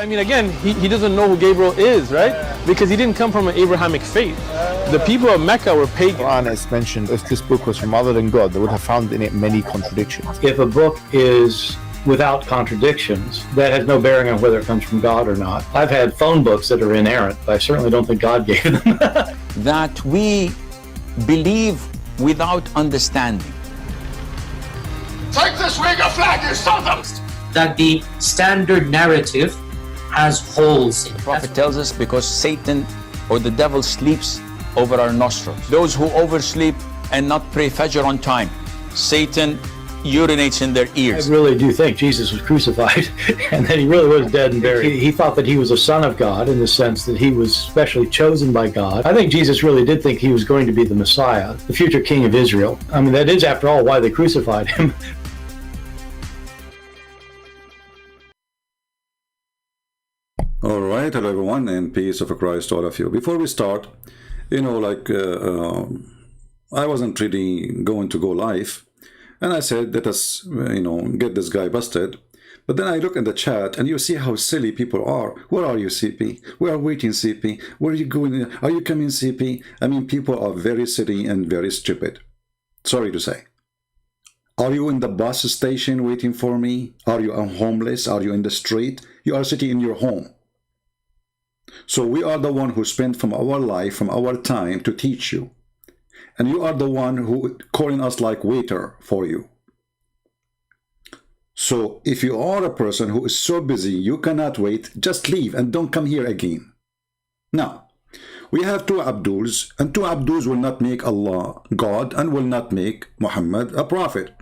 I mean, again, he doesn't know who Gabriel is, right? Because he didn't come from an Abrahamic faith. The people of Mecca were pagan. Quran has mentioned if this book was from other than God, they would have found in it many contradictions. If a book is without contradictions, that has no bearing on whether it comes from God or not. I've had phone books that are inerrant, but I certainly don't think God gave them. That we believe without understanding. Take this Uyghur flag, you sons! That the standard narrative has holes in it. The Prophet tells us because Satan or the devil sleeps over our nostrils. Those who oversleep and not pray Fajr on time, Satan urinates in their ears. I really do think Jesus was crucified and that he really was dead and buried. He thought that he was a son of God in the sense that he was specially chosen by God. I think Jesus really did think he was going to be the Messiah, the future king of Israel. I mean, that is, after all, why they crucified him. All right, hello everyone, and peace of Christ to all of you. Before we start, you know, I wasn't really going to go live, and I said, let us, you know, get this guy busted. But then I look in the chat, and you see how silly people are. Where are you, CP? We are waiting, CP. Where are you going? Are you coming, CP? I mean, people are very silly and very stupid. Sorry to say. Are you in the bus station waiting for me? Are you homeless? Are you in the street? You are sitting in your home. So we are the one who spent from our life, from our time to teach you. And you are the one who calling us like waiter for you. So if you are a person who is so busy, you cannot wait, just leave and don't come here again. Now, we have two Abduls, and two Abduls will not make Allah God and will not make Muhammad a prophet.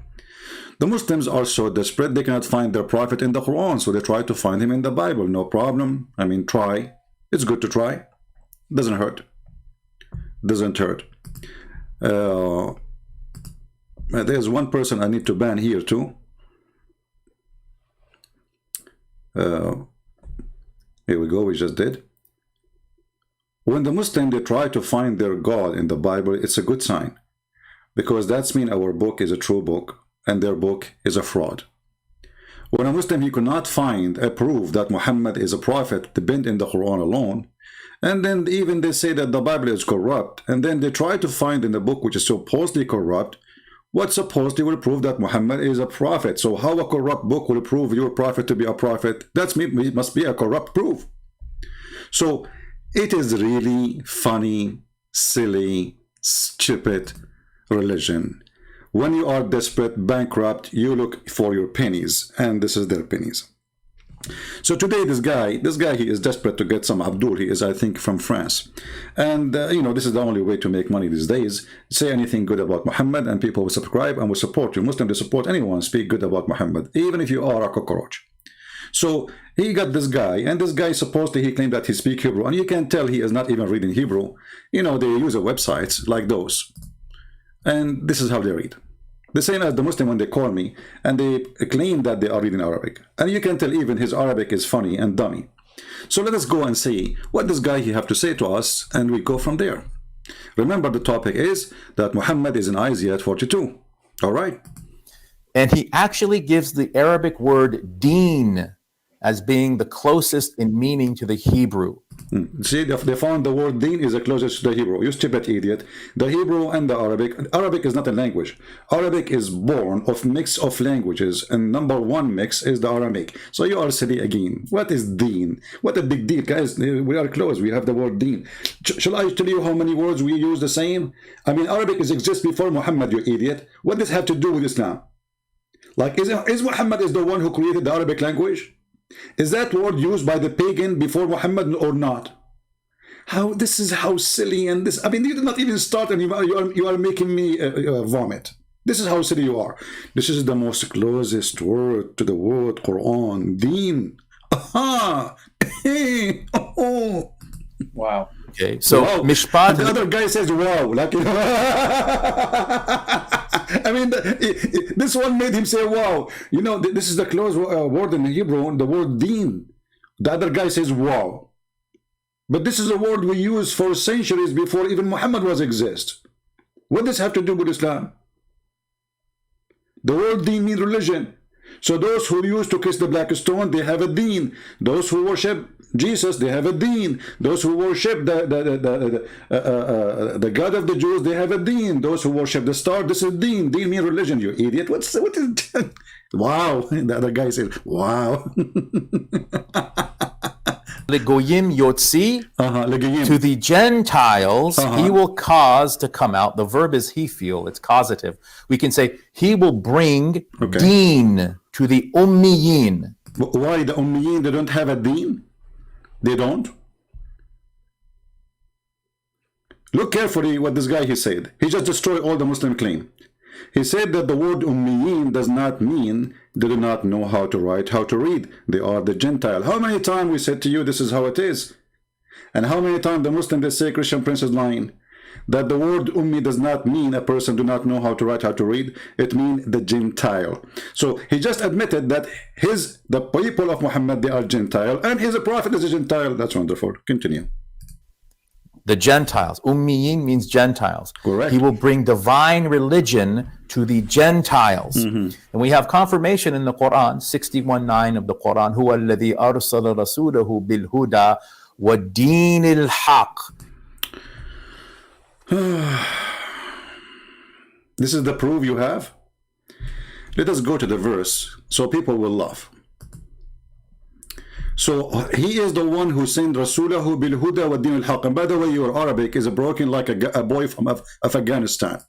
The Muslims are so desperate, they cannot find their prophet in the Quran, so they try to find him in the Bible. No problem. I mean, try. It's good to try. Doesn't hurt. Doesn't hurt. There's one person I need to ban here too. Here we go, we just did. When the Muslim, they try to find their God in the Bible, it's a good sign. Because that's mean our book is a true book and their book is a fraud. When a Muslim, he could not find a proof that Muhammad is a prophet depend in the Quran alone, and then even they say that the Bible is corrupt, and then they try to find in the book which is supposedly corrupt, what supposedly will prove that Muhammad is a prophet. So how a corrupt book will prove your prophet to be a prophet? That must be a corrupt proof. So it is really funny, silly, stupid religion. When you are desperate, bankrupt, you look for your pennies, and this is their pennies. So today, this guy, he is desperate to get some Abdul. He is, I think, from France. And, you know, this is the only way to make money these days. Say anything good about Muhammad, and people will subscribe and will support you. Muslims, they support anyone, speak good about Muhammad, even if you are a cockroach. So he got this guy, and this guy supposedly he claimed that he speaks Hebrew, and you can tell he is not even reading Hebrew. You know, they use websites like those. And this is how they read. The same as the Muslim when they call me and they claim that they are reading Arabic. And you can tell even his Arabic is funny and dummy. So let us go and see what this guy he have to say to us, and we go from there. Remember, the topic is that Muhammad is in Isaiah 42. All right. And he actually gives the Arabic word deen as being the closest in meaning to the Hebrew. See, they found the word deen is the closest to the Hebrew. You stupid idiot. The Hebrew and the Arabic is not a language. Arabic is born of mix of languages, and number one mix is the Aramaic. So you are silly again. What is deen? What a big deal, guys. We are close. We have the word deen. Shall I tell you how many words we use the same? I mean, Arabic exists before Muhammad, you idiot. What does this have to do with Islam? Like, is Muhammad is the one who created the Arabic language? Is that word used by the pagan before Muhammad or not? How this is how silly, and this, I mean, you did not even start, and you are making me vomit. This is how silly you are. This is the most closest word to the word Quran, deen. Aha! Oh. Wow. Okay, so wow. Mishpat. The other guy says wow, like, you know. I mean, this one made him say wow. You know, this is the close word in Hebrew, the word deen. The other guy says wow. But this is a word we use for centuries before even Muhammad was exist. What does have to do with Islam? The word deen means religion. So those who used to kiss the black stone, they have a deen. Those who worship Jesus, they have a deen. Those who worship the God of the Jews, they have a deen. Those who worship the star, this is deen. Deen means religion, you idiot. What is wow. The other guy said, wow. Legoyim Yotzi, Legoyim. to the Gentiles, he will cause to come out. The verb is he feel, it's causative. We can say he will bring deen to the Ummiyin. Why the Ummiyin, they don't have a deen? They don't. Look carefully what this guy he said. He just destroyed all the Muslim claim. He said that the word Ummiyin does not mean they do not know how to write, how to read. They are the Gentile. How many times we said to you this is how it is? And how many times the Muslim they say Christian Prince is lying? That the word Ummi does not mean a person do not know how to write, how to read. It means the Gentile. So he just admitted that the people of Muhammad, they are Gentile, and his prophet is a Gentile. That's wonderful. Continue. The Gentiles. Ummiyin means Gentiles. Correct. He will bring divine religion to the Gentiles. And we have confirmation in the Quran, 61:9 of the Quran, Huwa alladhi arsala rasulahu bil huda wa dinil haq. This is the proof you have? Let us go to the verse so people will laugh. So he is the one who sent Rasulahu bil huda wa din al haq. And by the way, your Arabic is broken like a boy from Afghanistan.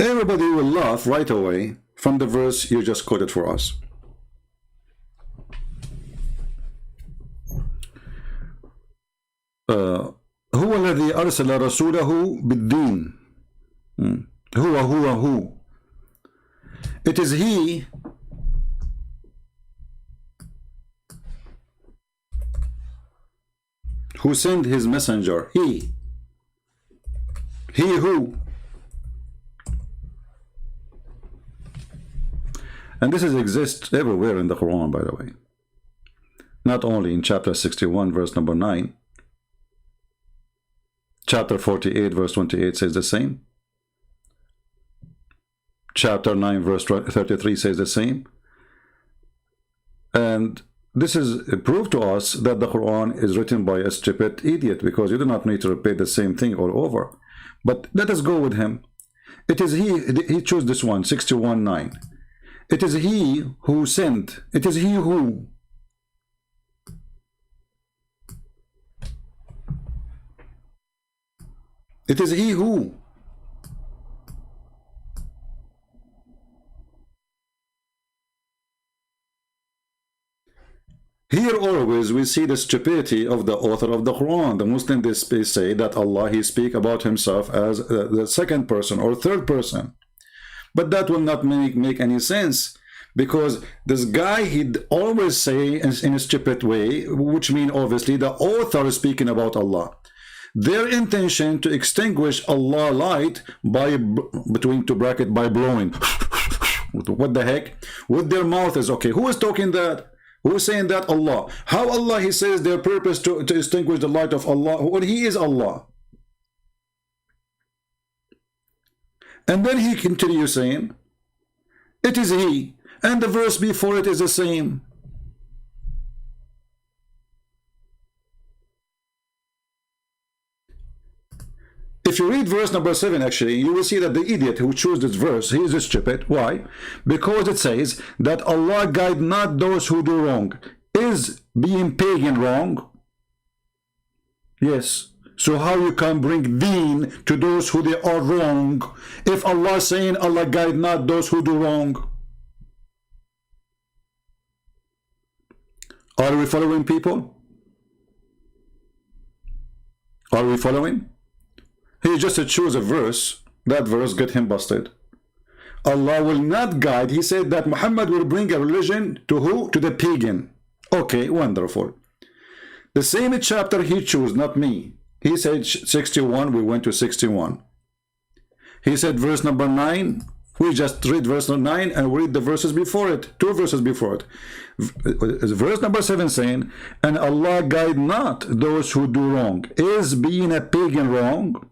Everybody will laugh right away from the verse you just quoted for us. هو الذي أرسل رسوله بالدين. هو. It is he who sent his messenger. He who. And this exists everywhere in the Quran, by the way. Not only in chapter 61, verse number 9. Chapter 48, verse 28 says the same. Chapter 9, verse 33 says the same. And this is a proof to us that the Quran is written by a stupid idiot, because you do not need to repeat the same thing all over. But let us go with him. It is he chose this one, 61:9. It is he who sent. It is he who. It is he who. Here always we see the stupidity of the author of the Quran. The Muslim they say that Allah, he speak about himself as the second person or third person. But that will not make any sense, because this guy, he'd always say in a stupid way, which means obviously the author is speaking about Allah. Their intention to extinguish Allah light by, between two brackets, by blowing. What the heck? With their mouth is okay. Who is talking that? Who is saying that? Allah. How Allah, he says their purpose to extinguish the light of Allah when he is Allah. And then he continues saying, it is he. And the verse before it is the same. If you read verse number 7, actually, you will see that the idiot who chose this verse, he is stupid. Why? Because it says that Allah guide not those who do wrong. Is being pagan wrong? Yes. So how you can bring deen to those who they are wrong, if Allah is saying Allah guide not those who do wrong? Are we following, people? Are we following? He just chose a verse. That verse get him busted. Allah will not guide. He said that Muhammad will bring a religion to who? To the pagan. Okay, wonderful. The same chapter he chose, not me. He said 61, we went to 61. He said verse number 9, We just read verse 9 and read the verses before it, 2 verses before it. Verse number 7 saying, and Allah guide not those who do wrong. Is being a pagan wrong?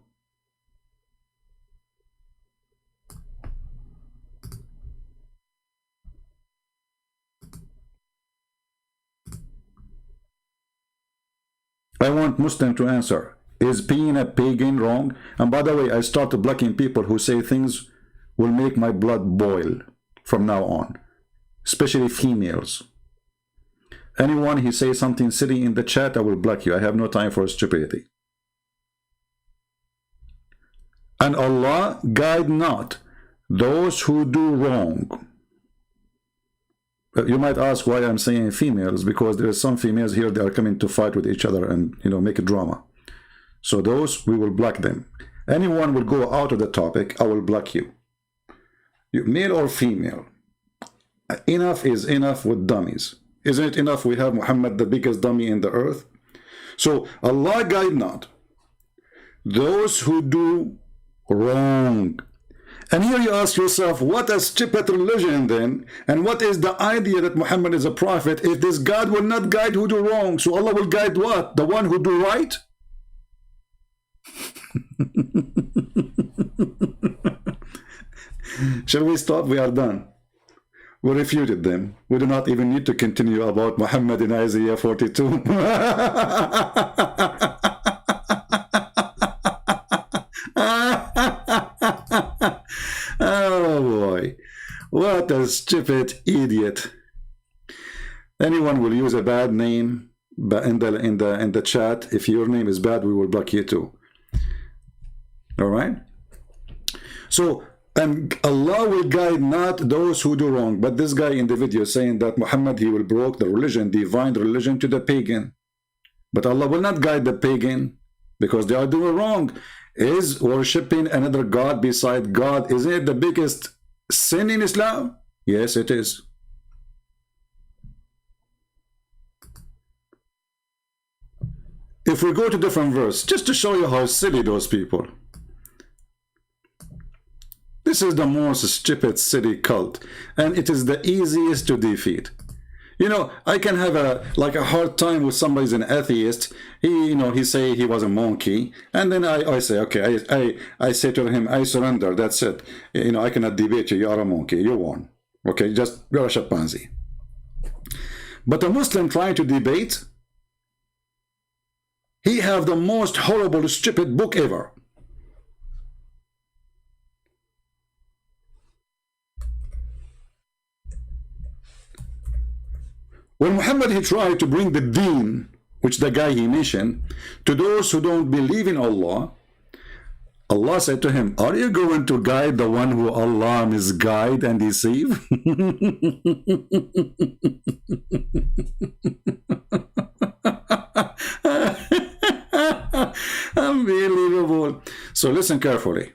I want Muslim to answer. Is being a pagan wrong? And by the way, I started blocking people who say things will make my blood boil from now on, especially females. Anyone who says something silly in the chat, I will block you. I have no time for stupidity. And Allah guide not those who do wrong. You might ask why I'm saying females, because there are some females here that are coming to fight with each other and, you know, make a drama. So those, we will block them. Anyone will go out of the topic, I will block you. Male or female. Enough is enough with dummies. Isn't it enough we have Muhammad, the biggest dummy in the earth? So Allah guide not those who do wrong. And here you ask yourself, what a stupid religion then, and what is the idea that Muhammad is a prophet if this God will not guide who do wrong? So Allah will guide what? The one who do right? Shall we stop? We are done. We refuted them. We do not even need to continue about Muhammad in Isaiah 42. Oh boy, what a stupid idiot. Anyone will use a bad name in the chat. If your name is bad, we will block you too. All right? So, and Allah will guide not those who do wrong. But this guy in the video is saying that Muhammad, he will broke the religion, divine religion, to the pagan. But Allah will not guide the pagan because they are doing wrong. Is worshipping another God beside God, isn't it the biggest sin in Islam? Yes, it is. If we go to different verse, just to show you how silly those people. This is the most stupid silly cult, and it is the easiest to defeat. You know, I can have a hard time with somebody's an atheist. He say he was a monkey, and then I say, okay, I say to him, I surrender. That's it. I cannot debate you. You are a monkey. You won. Okay, you're a chimpanzee. But a Muslim trying to debate, he have the most horrible, stupid book ever. When Muhammad, he tried to bring the deen, which the guy he mentioned, to those who don't believe in Allah, Allah said to him, are you going to guide the one who Allah misguide and deceive? Unbelievable. So listen carefully.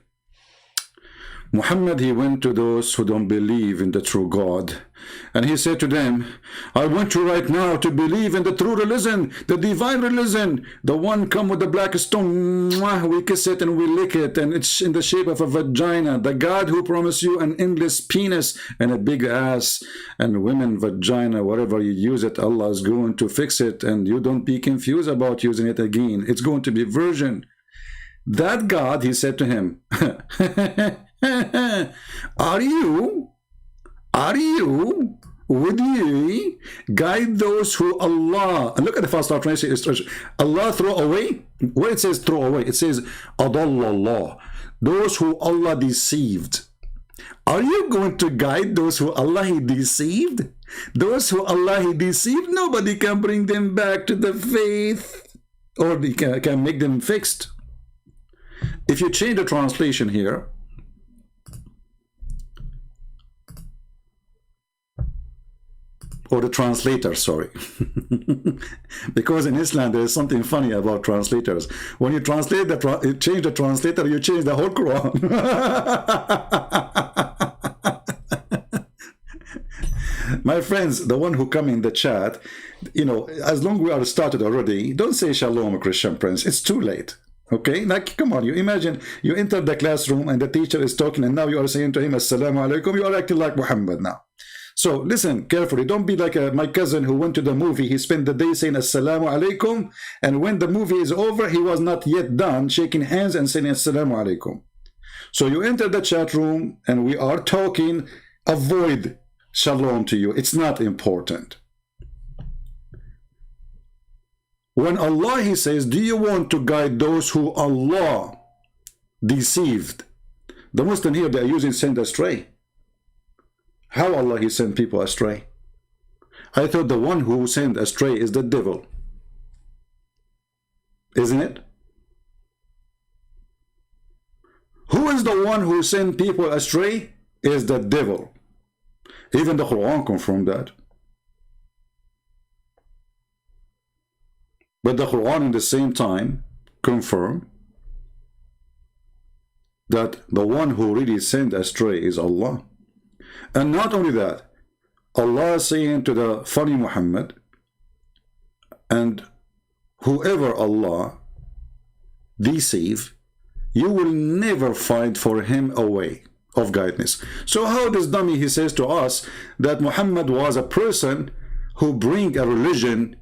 Muhammad, he went to those who don't believe in the true God, and he said to them, I want you right now to believe in the true religion, the divine religion, the one come with the black stone, we kiss it and we lick it, and it's in the shape of a vagina, the God who promised you an endless penis and a big ass, and women vagina, whatever you use it, Allah is going to fix it, and you don't be confused about using it again. It's going to be virgin. That God, he said to him, Are you would ye guide those who Allah, and look at the first translation, Allah throw away, where it says throw away, it says adallallah, those who Allah deceived. Are you going to guide those who Allah he deceived? Those who Allah he deceived, nobody can bring them back to the faith, or they can make them fixed. If you change the translation here, or the translator, sorry. Because in Islam there is something funny about translators. When you translate you change the translator, you change the whole Quran. My friends, the one who come in the chat, as long as we are started already, don't say shalom, Christian Prince. It's too late. Okay, like, come on, you imagine you enter the classroom and the teacher is talking and now you are saying to him, Assalamu alaikum, you are acting like Muhammad now. So listen carefully, don't be like my cousin who went to the movie. He spent the day saying Assalamu alaikum, and when the movie is over, he was not yet done shaking hands and saying Assalamu alaikum. So you enter the chat room and we are talking, avoid shalom to you. It's not important. When Allah, he says, do you want to guide those who Allah deceived? The Muslim here, they are using send astray. How Allah, he sent people astray? I thought the one who sent astray is the devil. Isn't it? Who is the one who sent people astray? Is the devil. Even the Quran confirmed that. But the Quran, at the same time, confirmed that the one who really sent astray is Allah. And not only that, Allah is saying to the funny Muhammad, and whoever Allah deceive, you will never find for him a way of guidance. So how does dummy, he says to us that Muhammad was a person who bring a religion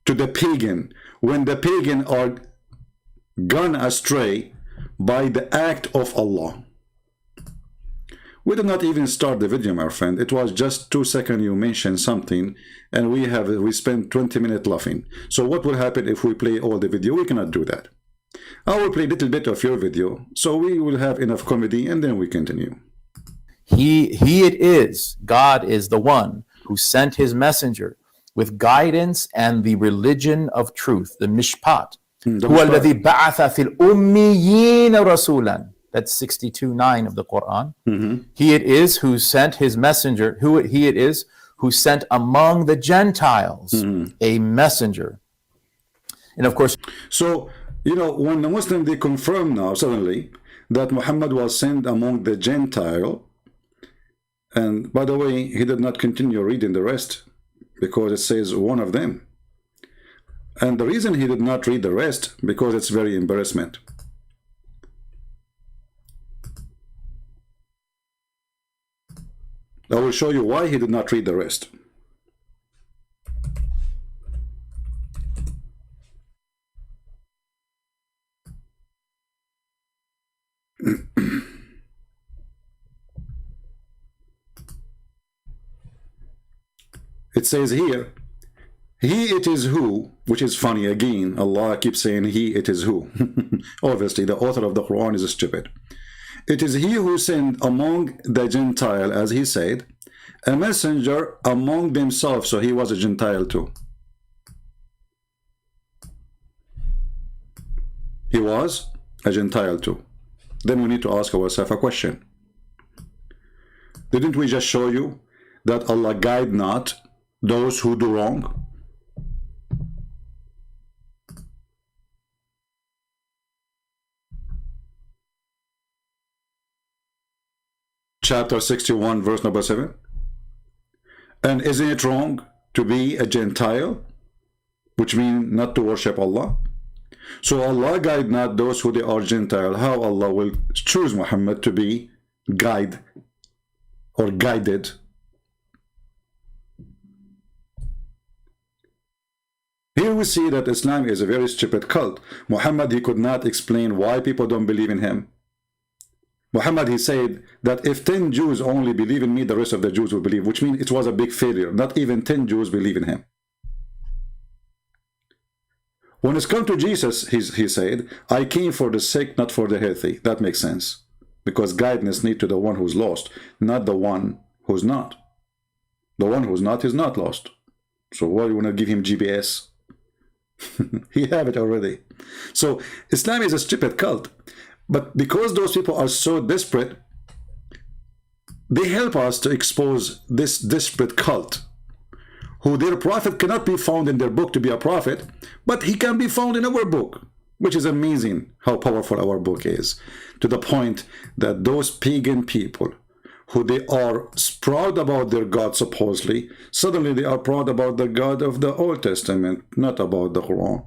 to the pagan, when the pagan are gone astray by the act of Allah? We did not even start the video, my friend. It was just 2 seconds you mentioned something, and we spent 20 minutes laughing. So what will happen if we play all the video? We cannot do that. I will play a little bit of your video, so we will have enough comedy, and then we continue. He it is, God is the one who sent his messenger with guidance and the religion of truth, the mishpat. هو الذي بعث في الأميين رسولا. That's 62:9 of the Quran. He it is who sent his messenger, he it is who sent among the Gentiles a messenger. And of course, so, you know, when the Muslim, they confirm now suddenly that Muhammad was sent among the Gentile, and by the way, he did not continue reading the rest because it says one of them. And the reason he did not read the rest, because it's very embarrassment. I will show you why he did not read the rest. It says here, he it is who, which is funny again, Allah keeps saying he it is who. Obviously the author of the Quran is stupid. It is he who sent among the Gentile, as he said, a messenger among themselves. So he was a Gentile too. He was a Gentile too. Then we need to ask ourselves a question. Didn't we just show you that Allah guide not those who do wrong? Chapter 61, verse number 7. And isn't it wrong to be a Gentile, which means not to worship Allah? So Allah guide not those who they are Gentile. How Allah will choose Muhammad to be guide or guided? Here we see that Islam is a very stupid cult. Muhammad, he could not explain why people don't believe in him. Muhammad, he said that if 10 Jews only believe in me, the rest of the Jews will believe, which means it was a big failure. Not even 10 Jews believe in him. When it's come to Jesus, he said, I came for the sick, not for the healthy. That makes sense. Because guidance needs to the one who's lost, not the one who's not. The one who's not is not lost. So why do you want to give him GPS? He have it already. So Islam is a stupid cult. But because those people are so desperate, they help us to expose this desperate cult, who their prophet cannot be found in their book to be a prophet, but he can be found in our book, which is amazing how powerful our book is, to the point that those pagan people, who they are proud about their God supposedly, suddenly they are proud about the God of the Old Testament, not about the Quran.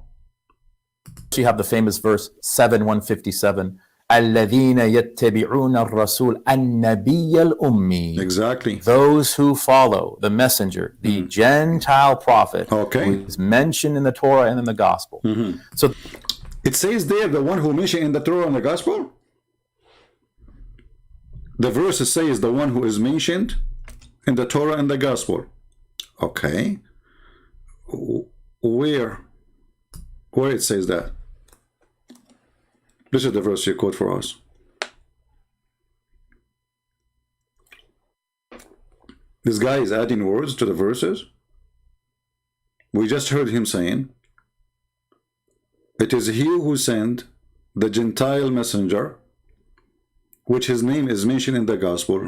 You have the famous verse 7:157. الذين يتبعون الرسول النبي الأمي. Exactly. Those who follow the messenger, the Gentile prophet, who is mentioned in the Torah and in the Gospel. So it says there, the one who mentioned in the Torah and the Gospel. The verse says the one who is mentioned in the Torah and the Gospel. Okay. Where it says that? This is the verse you quote for us. This guy is adding words to the verses. We just heard him saying, it is he who sent the Gentile messenger, which his name is mentioned in the Gospel.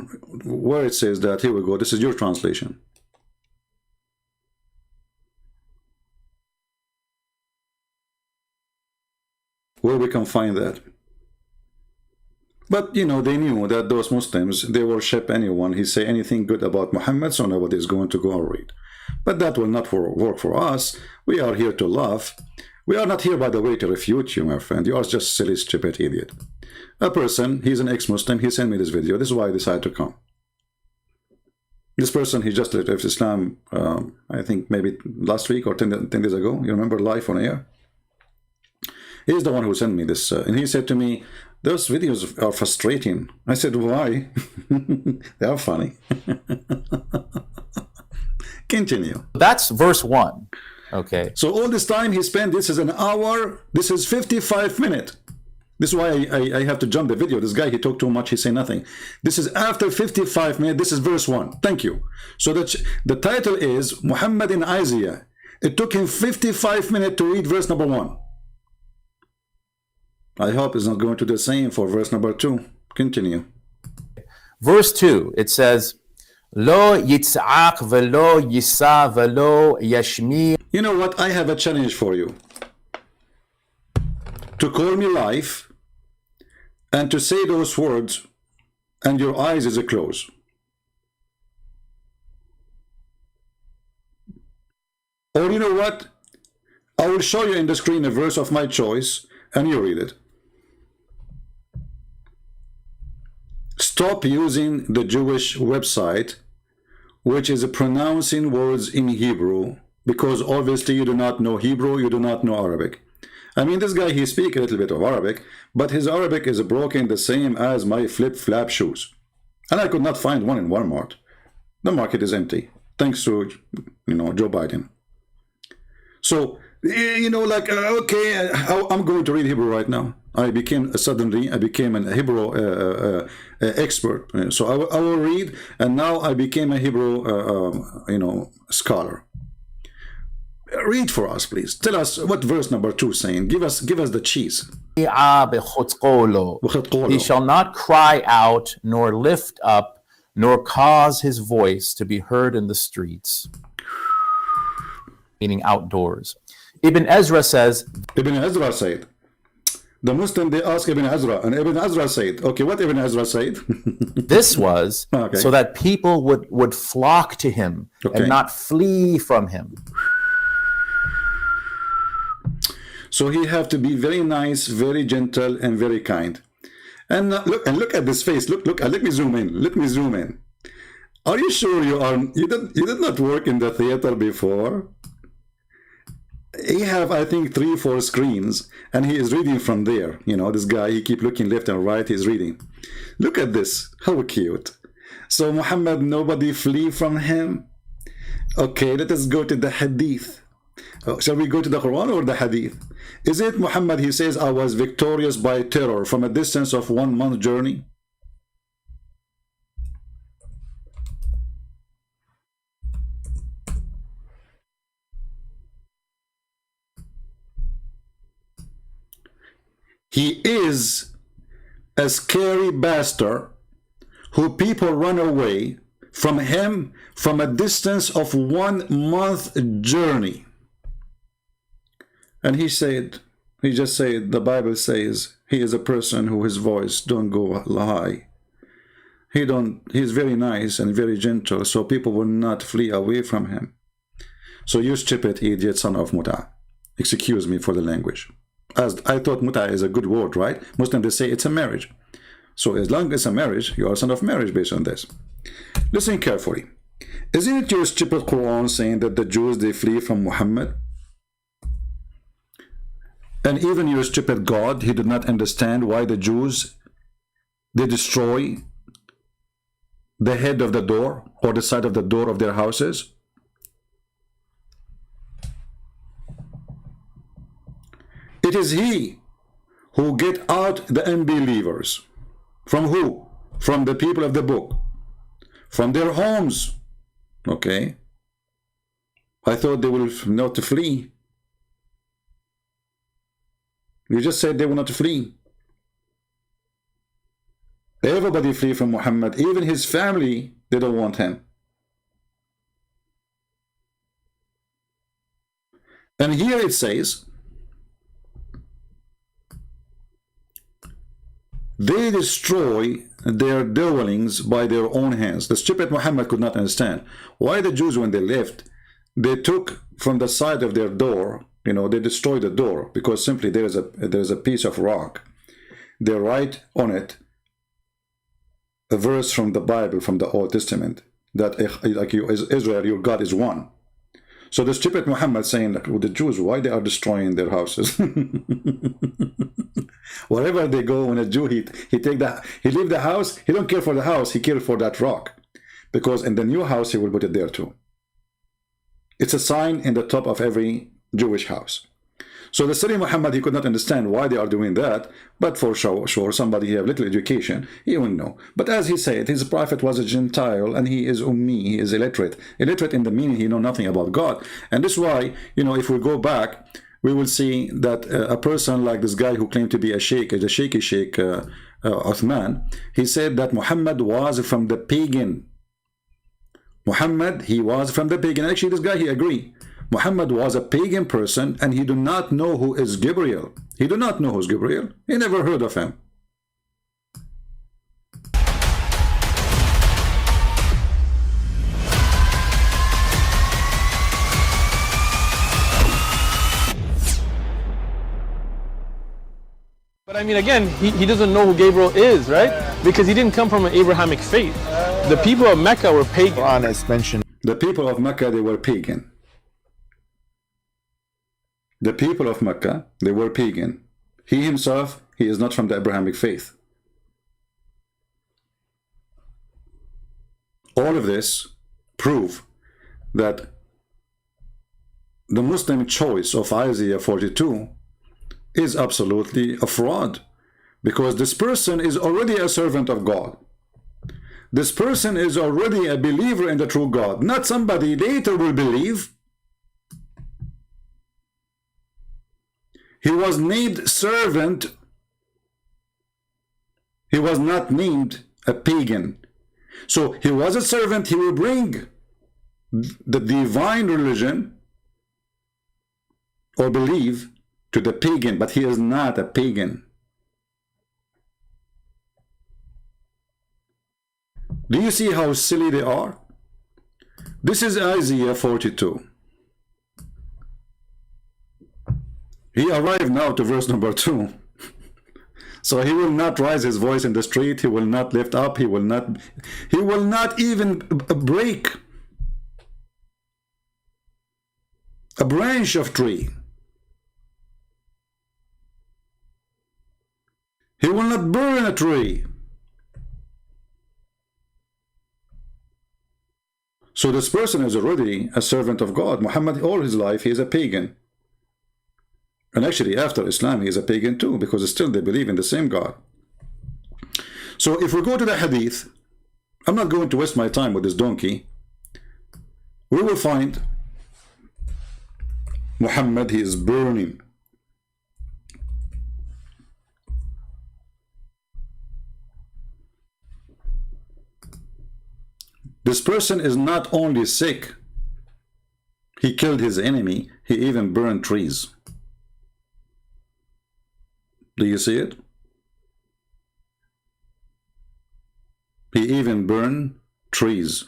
Where it says that, here we go, this is your translation. Where we can find that. But you know, they knew that those Muslims, they worship anyone. He say anything good about Muhammad, so nobody is going to go and read. But that will not work for us. We are here to laugh. We are not here, by the way, to refute you, my friend. You are just silly, stupid idiot. A person, he's an ex-Muslim, he sent me this video. This is why I decided to come. This person, he just left Islam, I think maybe last week or 10 days ago. You remember, live on air? He's the one who sent me this, and he said to me, those videos are frustrating. I said, why? They are funny. Continue. That's verse 1. Okay. So all this time he spent, this is an hour, this is 55 minutes. This is why I have to jump the video. This guy, he talked too much, he said nothing. This is after 55 minutes, this is verse 1. Thank you. So the title is Muhammad in Isaiah. It took him 55 minutes to read verse number 1. I hope it's not going to do the same for verse number 2. Continue. Verse 2, it says, Lo yitz'aq velo yisa velo yashmi. You know what? I have a challenge for you. To call me live and to say those words and your eyes is closed. Or you know what? I will show you in the screen a verse of my choice and you read it. Stop using the Jewish website, which is pronouncing words in Hebrew, because obviously you do not know Hebrew, you do not know Arabic. I mean, this guy, he speaks a little bit of Arabic, but his Arabic is broken the same as my flip-flap shoes. And I could not find one in Walmart. The market is empty, thanks to, you know, Joe Biden. So, you know, like, okay, I'm going to read Hebrew right now. I became a Hebrew expert. So I will read, and now I became a Hebrew, you know, scholar. Read for us, please. Tell us what verse number 2 is saying. Give us the cheese. He shall not cry out, nor lift up, nor cause his voice to be heard in the streets. Meaning outdoors. Ibn Ezra says, Ibn Ezra said, the Muslim, they ask Ibn Ezra, and Ibn Ezra said, okay, what Ibn Ezra said? This was so that people would flock to him and not flee from him. So he have to be very nice, very gentle, and very kind. And look at this face. Look. Let me zoom in. Let me zoom in. Are you sure you did not work in the theater before? He have, I think, 3-4 screens, and he is reading from there. You know, this guy, he keep looking left and right, he's reading. Look at this, how cute. So Muhammad, nobody flee from him. Okay, let us go to the hadith. Shall we go to the Quran or the hadith? Is it Muhammad, he says, I was victorious by terror from a distance of 1 month journey? He is a scary bastard who people run away from him from a distance of 1 month journey. And he just said, the Bible says, he is a person who his voice don't go high. He's very nice and very gentle, so people will not flee away from him. So you stupid idiot son of Muta. Excuse me for the language. As I thought muta is a good word, right? Muslims, they say it's a marriage. So as long as it's a marriage, you are a son of marriage based on this. Listen carefully. Isn't it your stupid Quran saying that the Jews, they flee from Muhammad? And even your stupid God, he did not understand why the Jews, they destroy the head of the door or the side of the door of their houses? It is he who get out the unbelievers. From who? From the people of the book. From their homes. Okay? I thought they will not flee. You just said they will not flee. Everybody flee from Muhammad. Even his family, they don't want him. And here it says, they destroy their dwellings by their own hands. The stupid Muhammad could not understand why the Jews, when they left, they took from the side of their door, you know, they destroyed the door because simply there is a piece of rock. They write on it a verse from the Bible, from the Old Testament, that like you, Israel, your God is one. So the stupid Muhammad saying, like, well, the Jews, why they are destroying their houses? Wherever they go, when a Jew, he leave the house, he don't care for the house, he cares for that rock. Because in the new house, he will put it there too. It's a sign in the top of every Jewish house. So the silly Muhammad, he could not understand why they are doing that, but for sure, somebody who have little education, he will know. But as he said, his prophet was a Gentile, and he is ummi, he is illiterate. Illiterate in the meaning he know nothing about God. And this is why, you know, if we go back, we will see that a person like this guy who claimed to be a sheikh, the shaky sheikh Uthman, he said that Muhammad was from the pagan. Muhammad, he was from the pagan. Actually, this guy, he agreed. Muhammad was a pagan person, and he do not know who is Gabriel. He do not know who's Gabriel. He never heard of him. But I mean, again, he doesn't know who Gabriel is, right? Because he didn't come from an Abrahamic faith. The people of Mecca were pagan. Quran is mentioned. The people of Mecca, they were pagan. The people of Mecca, they were pagan. He himself, he is not from the Abrahamic faith. All of this prove that the Muslim choice of Isaiah 42 is absolutely a fraud, because this person is already a servant of God. This person is already a believer in the true God, not somebody later will believe. He was named servant. He was not named a pagan. So he was a servant. He will bring the divine religion or believe to the pagan, but he is not a pagan. Do you see how silly they are? This is Isaiah 42. He arrived now to verse number 2. So he will not raise his voice in the street. He will not lift up. He will not even break a branch of tree. He will not burn a tree. So this person is already a servant of God. Muhammad, all his life, he is a pagan. And actually, after Islam, he is a pagan too, because still they believe in the same God. So if we go to the hadith, I'm not going to waste my time with this donkey. We will find Muhammad, he is burning. This person is not only sick, he killed his enemy, he even burned trees. Do you see it? He even burned trees.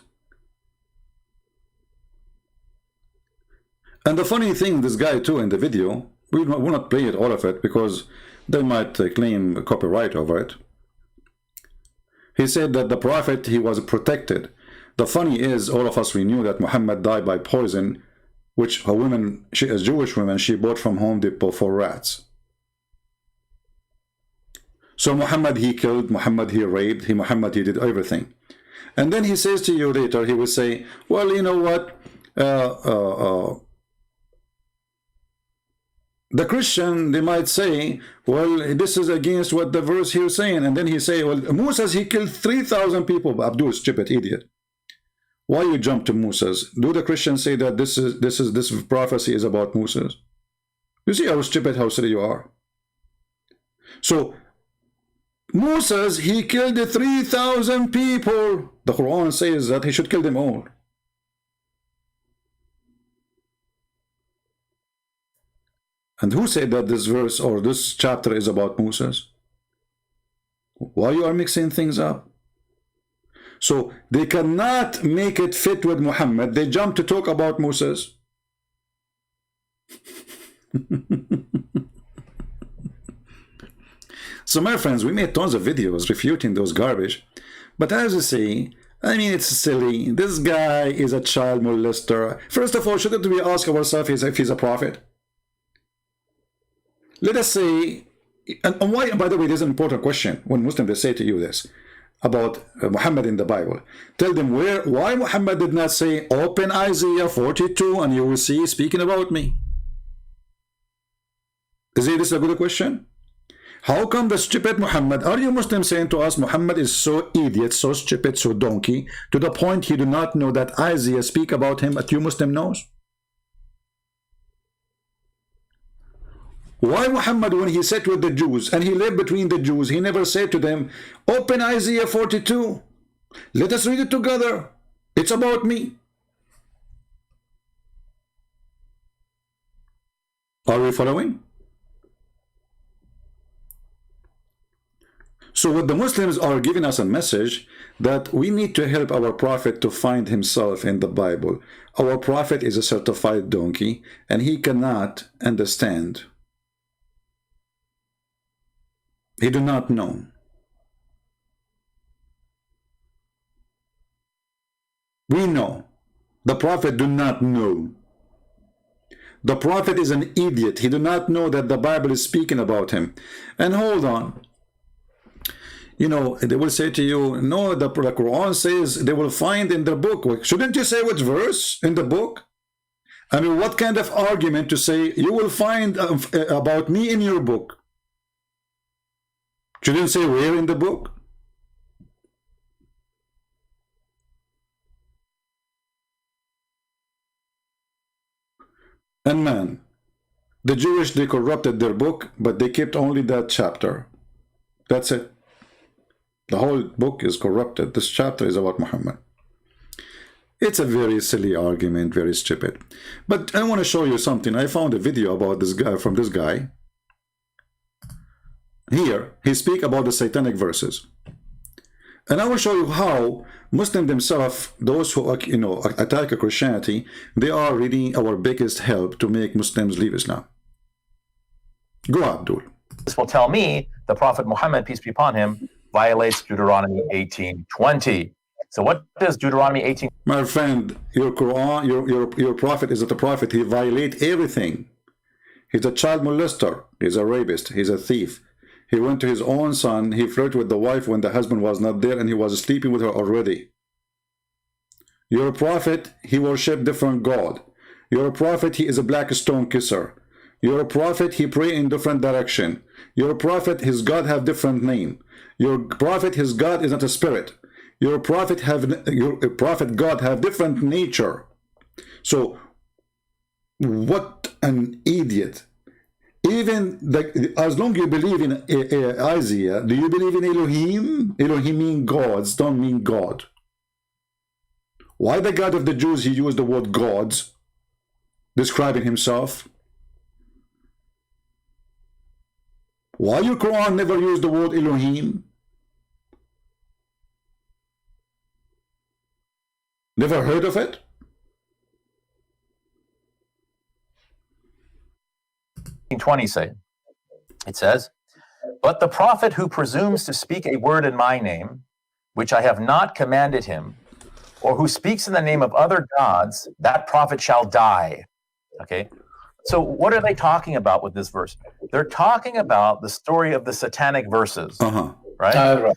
And the funny thing, this guy too in the video, We will not play it, all of it, because they might claim copyright over it. He said that the Prophet, he was protected. The funny is, all of us, we knew that Muhammad died by poison, which a woman, a Jewish woman, she bought from Home Depot for rats. So Muhammad, he killed, Muhammad, he raped, Muhammad, he did everything. And then he says to you later, he will say, well, you know what, the Christian, they might say, well, this is against what the verse here is saying. And then he say, well, Moses, he killed 3,000 people. Abdul, stupid idiot. Why you jump to Moses? Do the Christians say that this prophecy is about Moses? You see how stupid, how silly you are. So Moses, he killed 3,000 people. The Quran says that he should kill them all. And who said that this verse or this chapter is about Moses? Why you are mixing things up? So they cannot make it fit with Muhammad. They jump to talk about Moses. So my friends, we made tons of videos refuting those garbage. But as you see, I mean, it's silly. This guy is a child molester. First of all, shouldn't we ask ourselves if he's a prophet? Let us say, and why, by the way, this is an important question when Muslims, they say to you this about Muhammad in the Bible. Tell them why Muhammad did not say, open Isaiah 42 and you will see speaking about me. Is this a good question? How come the stupid Muhammad, are you Muslims saying to us Muhammad is so idiot, so stupid, so donkey, to the point he do not know that Isaiah speak about him that you Muslim knows? Why Muhammad, when he sat with the Jews and he lived between the Jews, he never said to them, open Isaiah 42. Let us read it together. It's about me. Are we following? So what the Muslims are giving us a message that we need to help our prophet to find himself in the Bible. Our prophet is a certified donkey and he cannot understand. He do not know. We know. The prophet do not know. The prophet is an idiot. He do not know that the Bible is speaking about him. And hold on. You know, they will say to you, no, the Quran says they will find in the book. Shouldn't you say which verse in the book? I mean, what kind of argument to say you will find about me in your book? Shouldn't say where in the book? And man, the Jewish, they corrupted their book, but they kept only that chapter. That's it. The whole book is corrupted. This chapter is about Muhammad. It's a very silly argument, very stupid. But I want to show you something. I found a video about this guy, from this guy. Here, he speaks about the satanic verses. And I will show you how Muslims themselves, those who attack Christianity, they are really our biggest help to make Muslims leave Islam. Go, Abdul. This will tell me the Prophet Muhammad, peace be upon him, violates Deuteronomy 18:20. So what does Deuteronomy 18? My friend, your Quran, your prophet is the prophet. He violates everything. He's a child molester. He's a rapist. He's a thief. He went to his own son. He flirted with the wife when the husband was not there, and he was sleeping with her already. Your prophet, he worshipped different God. Your prophet, he is a black stone kisser. Your prophet, he pray in different direction. Your prophet, his God have different name. Your prophet, his God is not a spirit. Your prophet God have different nature. So, what an idiot. Even as long as you believe in Isaiah, do you believe in Elohim? Elohim mean gods, don't mean God. Why the God of the Jews, he used the word gods, describing himself? Why your Quran never used the word Elohim? Never heard of it? 20 say? It says, "But the prophet who presumes to speak a word in my name, which I have not commanded him, or who speaks in the name of other gods, that prophet shall die." Okay? So what are they talking about with this verse? They're talking about the story of the satanic verses, right?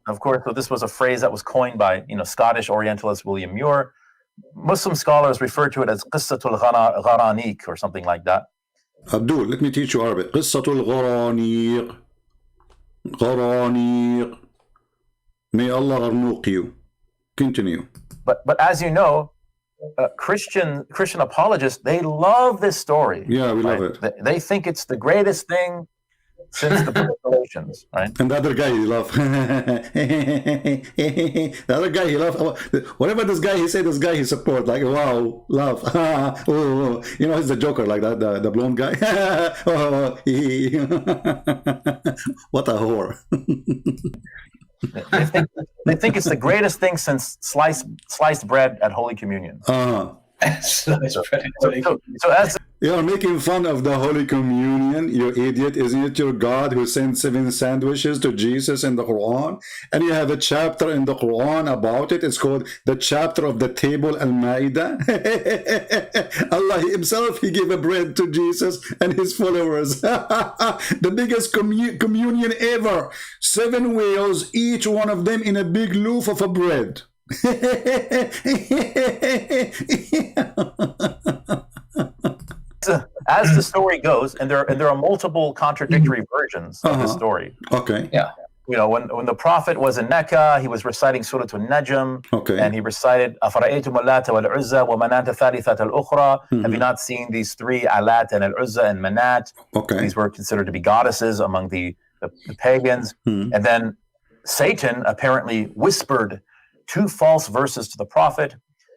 Of course, so this was a phrase that was coined by, Scottish Orientalist William Muir. Muslim scholars refer to it as Qissatul Gharaniq or something like that. Abdul, let me teach you Arabic. Qissatul Gharaniq. Gharaniq. May Allah gharnuq you. Continue. But as you know, Christian apologists, they love this story. Yeah, we love it. They think it's the greatest thing since the book of Galatians, right? And the other guy he love. The other guy he love. Whatever this guy he say, this guy he support. Like, wow, love. Oh, he's the Joker, like that, the blonde guy. What a whore. They think it's the greatest thing since sliced bread at Holy Communion. So as You're making fun of the Holy Communion, you idiot. Isn't it your God who sent 7 sandwiches to Jesus in the Quran? And you have a chapter in the Quran about it. It's called the chapter of the table Al-Ma'idah. Allah himself, he gave a bread to Jesus and his followers. The biggest communion ever. 7 whales, each one of them in a big loaf of a bread. As the story goes, and there are multiple contradictory versions of the story. Okay. Yeah. When the prophet was in Mecca, he was reciting Surah An-Najm, Okay. and he recited أَفَرَأَيْتُمُ اللَّاتَ وَالْعُزَّى وَمَنَاةَ الثَّالِثَةَ الْأُخْرَى. Have you not seen these 3, Alat and Al-Uzza and Manat? Okay. These were considered to be goddesses among the pagans. And then Satan apparently whispered 2 false verses to the prophet,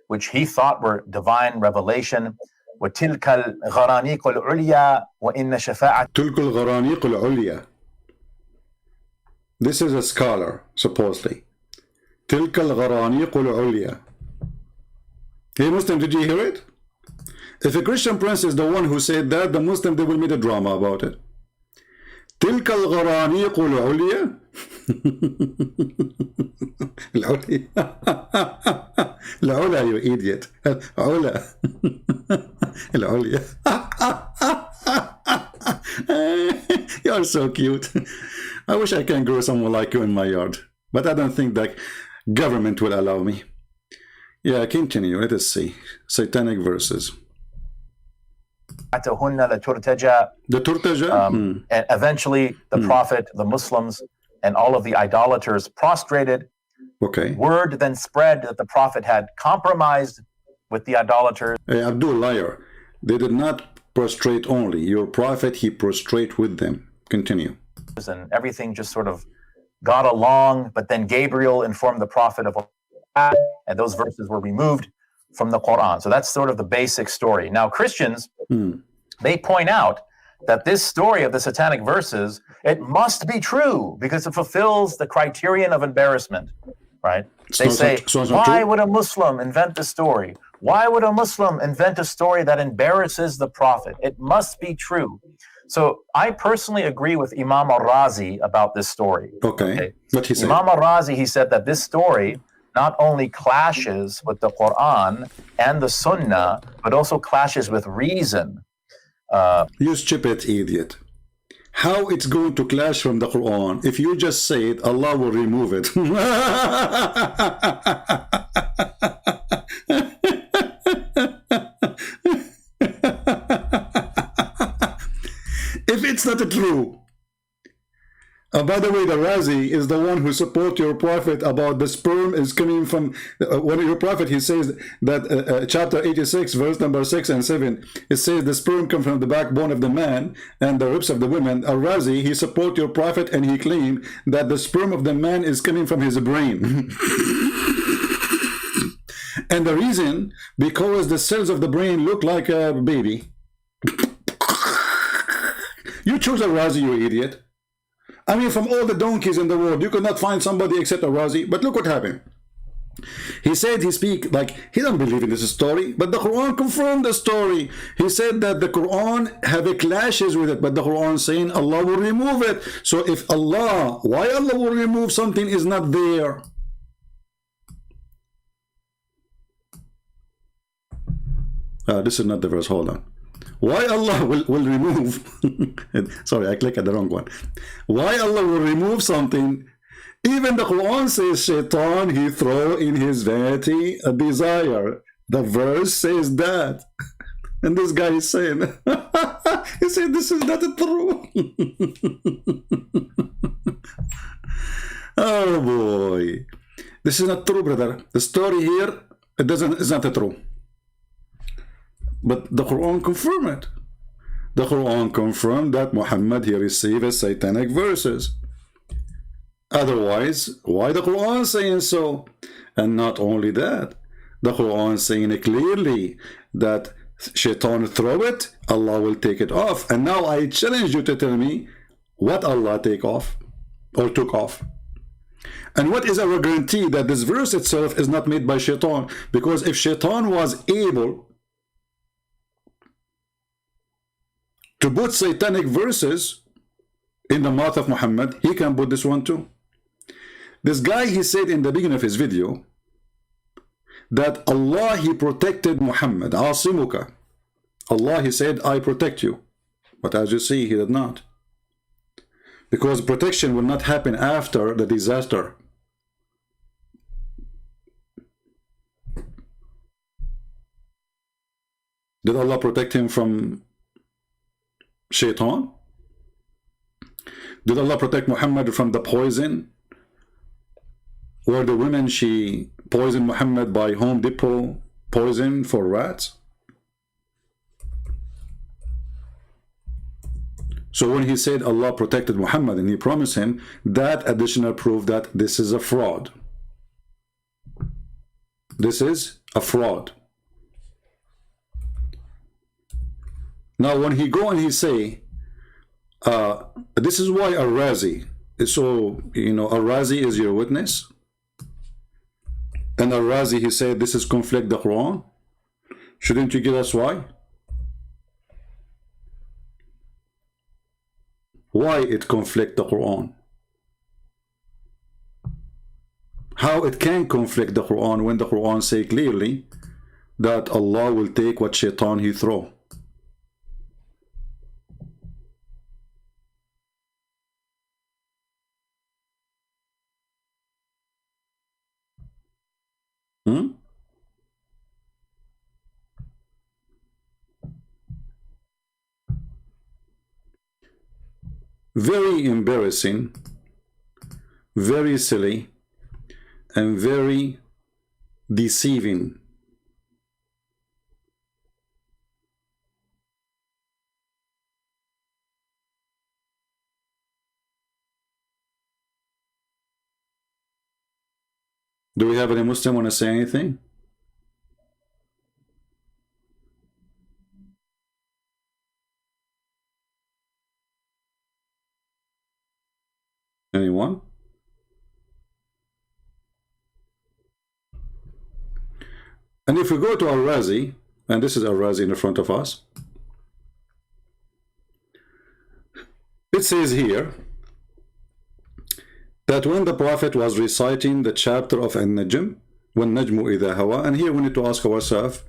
which he thought were divine revelation. وَتِلْكَ الْغَرَانِيقُ الْعُلْيَا وَإِنَّ شَفَاعَةَ تلك الغرانيق العليا. This is a scholar, supposedly. تلك الغرانيق العليا. Hey Muslim, did you hear it? If a Christian prince is the one who said that, the Muslim, they will make a drama about it. تلك الغرانيق العليا. العليا. العلا, you idiot. العلا. العليا. You're so cute. I wish I can grow someone like you in my yard, but I don't think that government will allow me. Yeah, continue. Let us see. Satanic verses. لَتُرْتَجَى. The Turtaja? And eventually the prophet, the Muslims, and all of the idolaters prostrated. Okay. Word then spread that the prophet had compromised with the idolaters. Hey, Abdul, liar. They did not prostrate only. Your prophet, he prostrate with them. Continue. And everything just sort of got along, but then Gabriel informed the prophet of Allah, and those verses were removed from the Quran. So that's sort of the basic story. Now Christians, they point out that this story of the satanic verses, it must be true because it fulfills the criterion of embarrassment, right? They say, why would a Muslim invent this story? Why would a Muslim invent a story that embarrasses the prophet? It must be true. So I personally agree with Imam al-Razi about this story. Okay. What he said? Imam al-Razi, he said that this story not only clashes with the Quran and the Sunnah, but also clashes with reason. You stupid idiot. How it's going to clash from the Quran? If you just say it, Allah will remove it. If it's not true. By the way, the Razi is the one who support your prophet about the sperm is coming from one of your prophet. He says that chapter 86, verse number 6 and 7, it says the sperm come from the backbone of the man and the ribs of the women. Razi, he support your prophet and he claimed that the sperm of the man is coming from his brain. And the reason, because the cells of the brain look like a baby. You chose a Razi, you idiot. I mean, from all the donkeys in the world, you could not find somebody except a Razi. But look what happened. He said he speak like he don't believe in this story, but the Quran confirmed the story. He said that the Quran have a clashes with it, but the Quran saying Allah will remove it. So if Allah, why Allah will remove something is not there? This is not the verse. Hold on. Why Allah will remove? Sorry, I clicked at the wrong one. Why Allah will remove something? Even the Quran says Shaitan he throw in his vanity a desire. The verse says that. And this guy is saying, he said this is not true. Oh boy. This is not true, brother. The story here, it's not true. But the Quran confirmed it. The Quran confirmed that Muhammad he received satanic verses. Otherwise, why the Quran saying so? And not only that, the Quran saying it clearly that Shaitan throw it, Allah will take it off. And now I challenge you to tell me what Allah take off or took off. And what is our guarantee that this verse itself is not made by Shaitan? Because if Shaitan was able to put satanic verses in the mouth of Muhammad, he can put this one too. This guy, he said in the beginning of his video that Allah, he protected Muhammad. Asimuka. Allah, he said, I protect you. But as you see, he did not. Because protection will not happen after the disaster. Did Allah protect him from Shaitan? Did Allah protect Muhammad from the poison? Where the women, she poisoned Muhammad by Home Depot poison for rats? So when he said Allah protected Muhammad and he promised him, that additional proof that this is a fraud. This is a fraud. Now when he go and he say, this is why Al-Razi, so, you know, Al-Razi is your witness. And Al-Razi, he said, this is conflict the Quran. Shouldn't you give us why? Why it conflict the Quran? How it can conflict the Quran when the Quran say clearly that Allah will take what Shaitan he throw? Very embarrassing, very silly, and very deceiving. Do we have any Muslim want to say anything? Anyone? And if we go to Al-Razi, and this is Al-Razi in the front of us, it says here that when the Prophet was reciting the chapter of An-Najm, وَالنَّجْمُ إِذَا هَوَى, and here we need to ask ourselves,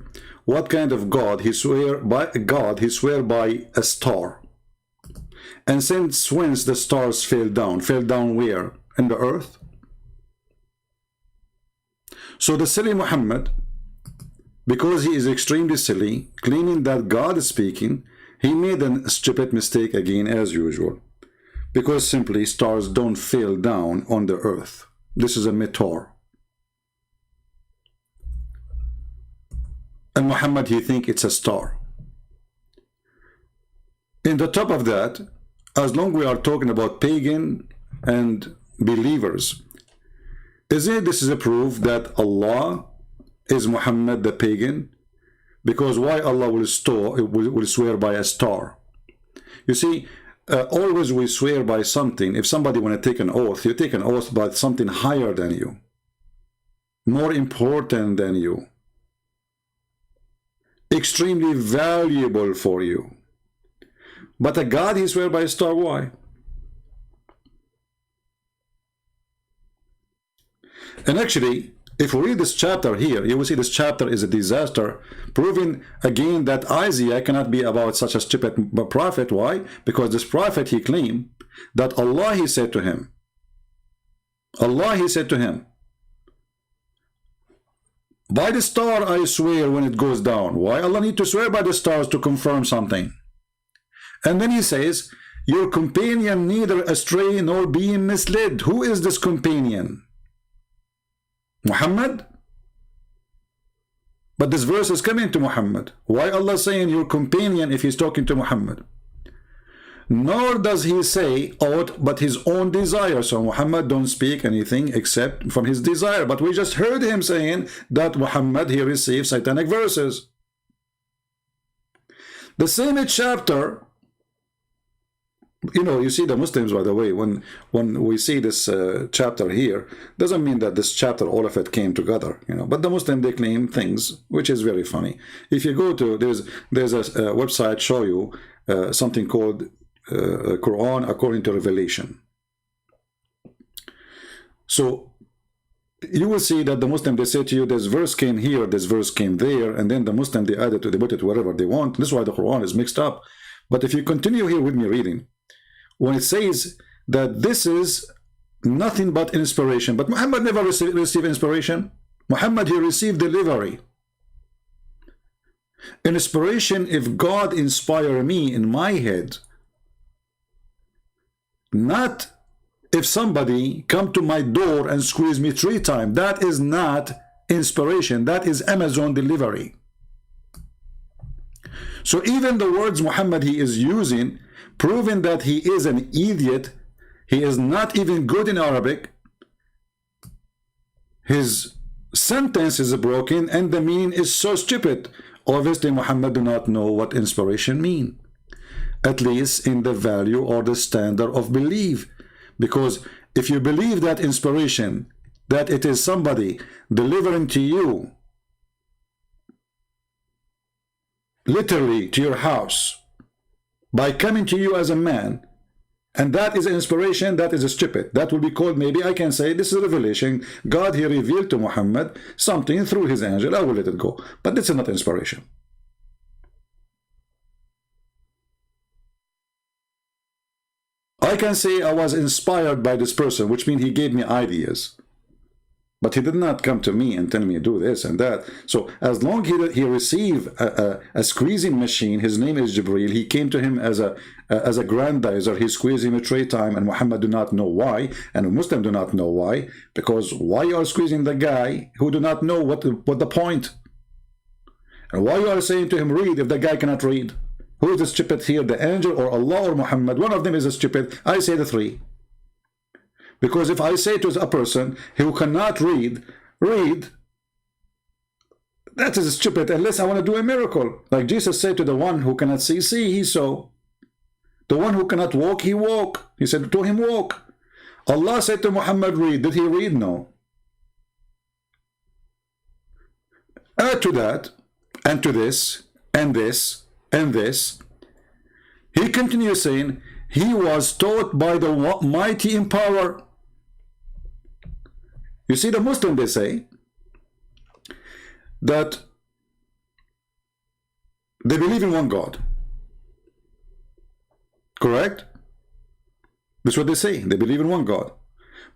what kind of God he swear by? God, he swear by a star. And since when the stars fell down where? In the earth. So the silly Muhammad, because he is extremely silly, claiming that God is speaking, he made a stupid mistake again as usual. Because simply stars don't fall down on the earth. This is a meteor. And Muhammad, he think it's a star. In the top of that, as long we are talking about pagan and believers, isn't it this is a proof that Allah is Muhammad the pagan? Because why Allah will swear by a star? You see, always we swear by something. If somebody want to take an oath, you take an oath by something higher than you. more important than you, extremely valuable for you. But a God he swear by a star. Why? And actually, if we read this chapter here, you will see this chapter is a disaster, proving again that Isaiah cannot be about such a stupid prophet. Why? Because this prophet, he claimed that Allah, he said to him, Allah, he said to him, by the star I swear when it goes down. Why Allah need to swear by the stars to confirm something? And then he says, your companion neither astray nor being misled. Who is this companion? Muhammad? But this verse is coming to Muhammad. Why Allah saying your companion if he's talking to Muhammad? Nor does he say aught but his own desire. So Muhammad don't speak anything except from his desire. But we just heard him saying that Muhammad, he received satanic verses. The same chapter, you know, you see the Muslims, by the way, when we see this chapter here, doesn't mean that this chapter, all of it came together, you know. But the Muslim, they claim things, which is very funny. If you go to, there's a website show you something called Quran according to Revelation. So you will see that the Muslim, they say to you, this verse came here, this verse came there, and then the Muslim, they add it to, they put it wherever they want. This is why the Quran is mixed up. But if you continue here with me reading, when it says that this is nothing but inspiration, but Muhammad never received inspiration. Muhammad, he received delivery. Inspiration, if God inspire me in my head, not if somebody come to my door and squeeze me 3 times, that is not inspiration, that is Amazon delivery. So even the words Muhammad he is using, proving that he is an idiot, he is not even good in Arabic, his sentence is broken and the meaning is so stupid. Obviously Muhammad do not know what inspiration mean, at least in the value or the standard of belief. Because if you believe that inspiration, that it is somebody delivering to you literally to your house by coming to you as a man, and that is inspiration, that is stupid. That will be called, maybe I can say this is revelation. God he revealed to Muhammad something through his angel. I will let it go. But this is not inspiration. I can say I was inspired by this person, which means he gave me ideas. But he did not come to me and tell me do this and that. So as long as he received a squeezing machine, his name is Jibreel, he came to him as a grandizer, he squeezed him 3 times, and Muhammad do not know why, and Muslim do not know why, because why you are squeezing the guy who do not know what the point? And why you are saying to him read if the guy cannot read? Who is the stupid here, the angel or Allah or Muhammad? One of them is a stupid. I say the 3. Because if I say to a person who cannot read, that is stupid unless I want to do a miracle. Like Jesus said to the one who cannot see, he saw. The one who cannot walk, he walked. He said to him, walk. Allah said to Muhammad, read. Did he read? No. Add to that, and to this, and this, and this. He continues saying, he was taught by the mighty in power. You see, the Muslim, they say that they believe in one God. Correct? That's what they say. They believe in one God.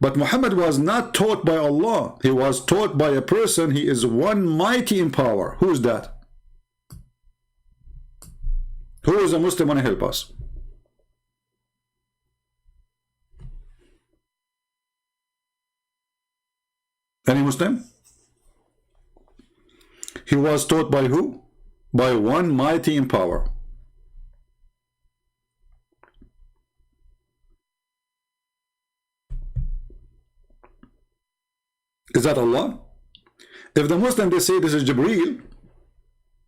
But Muhammad was not taught by Allah. He was taught by a person. He is one mighty in power. Who is that? Who is a Muslim want to help us? Any Muslim? He was taught by who? By one mighty in power. Is that Allah? If the Muslim, they say this is Jibreel,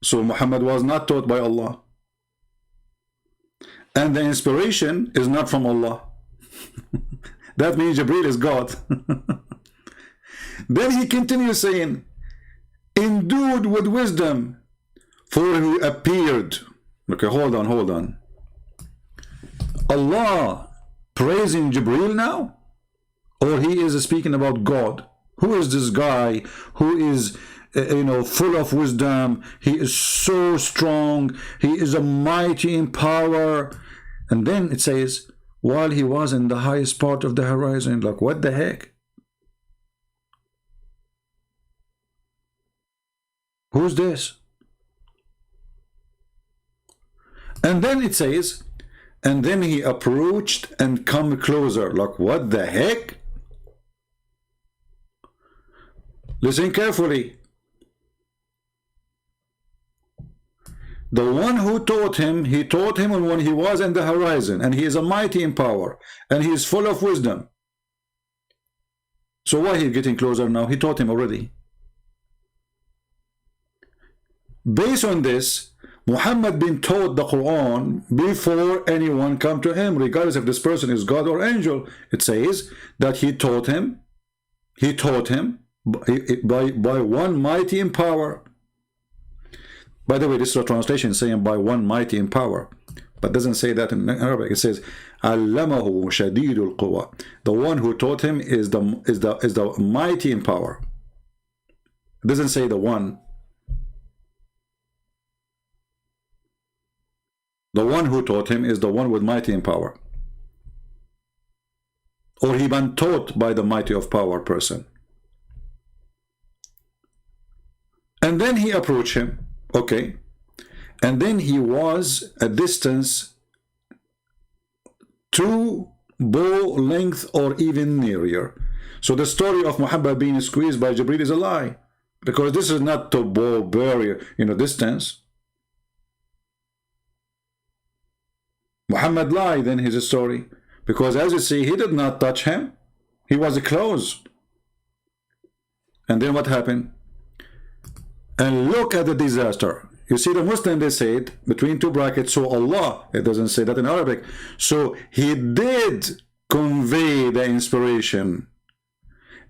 so Muhammad was not taught by Allah. And the inspiration is not from Allah. That means Jibreel is God. Then he continues saying, endued with wisdom, for he appeared. Okay, hold on. Allah praising Jibreel now? Or he is speaking about God? Who is this guy who is, full of wisdom? He is so strong. He is a mighty in power. And then it says, while he was in the highest part of the horizon. Like, what the heck? Who's this? And then it says, and then he approached and come closer. Like, what the heck? Listen carefully. The one who taught him, he taught him when he was in the horizon, and he is a mighty in power, and he is full of wisdom. So why he getting closer now? He taught him already. Based on this, Muhammad been taught the Quran before anyone come to him, regardless if this person is God or angel. It says that he taught him by one mighty in power. By the way, this is a translation saying by one mighty in power, but doesn't say that in Arabic. It says Allamahu shadidul quwa. The one who taught him is the mighty in power. It doesn't say the one. The one who taught him is the one with mighty in power. Or he been taught by the mighty of power person. And then he approached him. Okay. And then he was a distance 2 bow length or even nearer. So the story of Muhammad being squeezed by Jibreel is a lie. Because this is not to bow barrier, distance. Muhammad lied in his story, because as you see, he did not touch him. He was close. And then what happened? And look at the disaster. You see, the Muslim, they said, between 2 brackets, so Allah. It doesn't say that in Arabic. So he did convey the inspiration.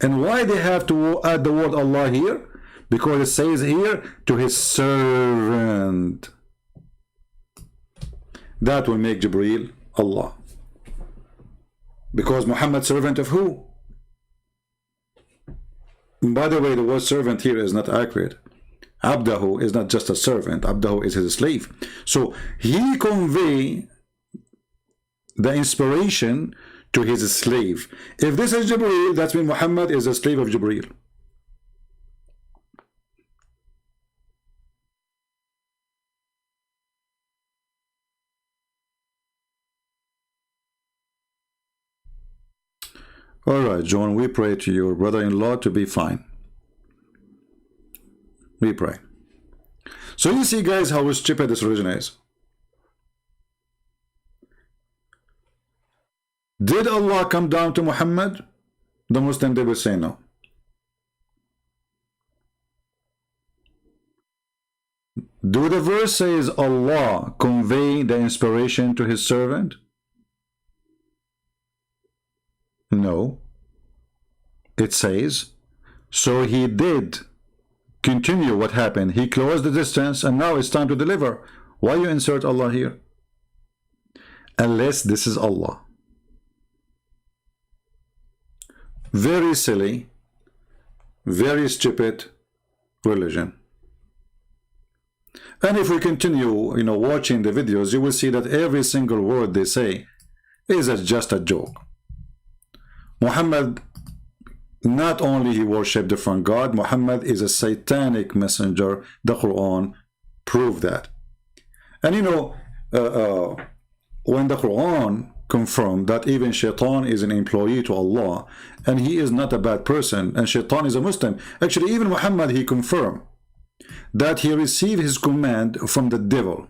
And why they have to add the word Allah here? Because it says here, to his servant. That will make Jibreel Allah. Because Muhammad servant of who? By the way, the word servant here is not accurate. Abdahu is not just a servant. Abdahu is his slave. So he convey the inspiration to his slave. If this is Jibreel, that means Muhammad is a slave of Jibreel. All right, John, we pray to your brother-in-law to be fine. We pray. So you see, guys, how stupid this religion is. Did Allah come down to Muhammad? The Muslim, they will say no. Do the verse says Allah convey the inspiration to his servant? No. It says, so he did continue what happened. He closed the distance and now it's time to deliver. Why you insert Allah here? Unless this is Allah. Very silly, very stupid religion. And if we continue, watching the videos, you will see that every single word they say is just a joke. Muhammad, not only he worshipped different God, Muhammad is a satanic messenger. The Quran proved that. And when the Quran confirmed that even Shaitan is an employee to Allah, and he is not a bad person, and Shaitan is a Muslim. Actually, even Muhammad, he confirmed that he received his command from the devil.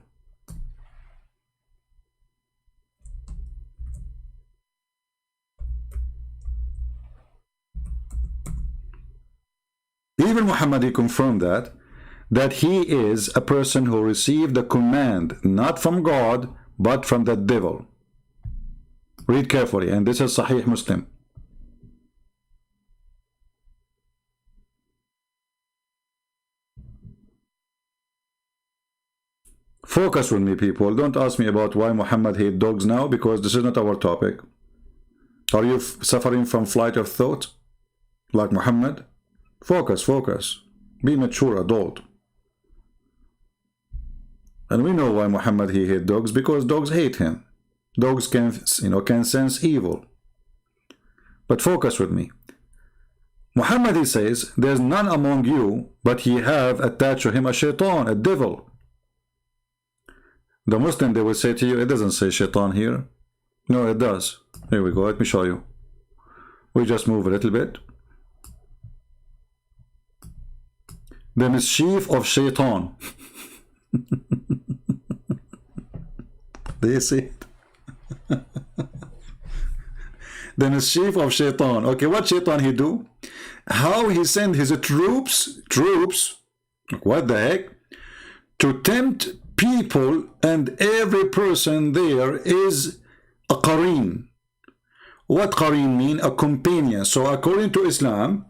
Even Muhammad, he confirmed that he is a person who received the command not from God but from the devil. Read carefully, and this is Sahih Muslim. Focus with me, people. Don't ask me about why Muhammad hates dogs now, because this is not our topic. Are you suffering from flight of thought like Muhammad? Focus, focus. Be mature adult. And we know why Muhammad he hates dogs, because dogs hate him. Dogs can, can sense evil. But focus with me. Muhammad, he says, there's none among you, but he have attached to him a shaitan, a devil. The Muslim, they will say to you, it doesn't say shaitan here. No, it does. Here we go, let me show you. We just move a little bit. The mischief of shaitan. Do you see it? The mischief of shaitan. Okay, what shaitan he do? How he send his troops, what the heck, to tempt people, and every person there is a qareen. What qareen mean? A companion. So according to Islam,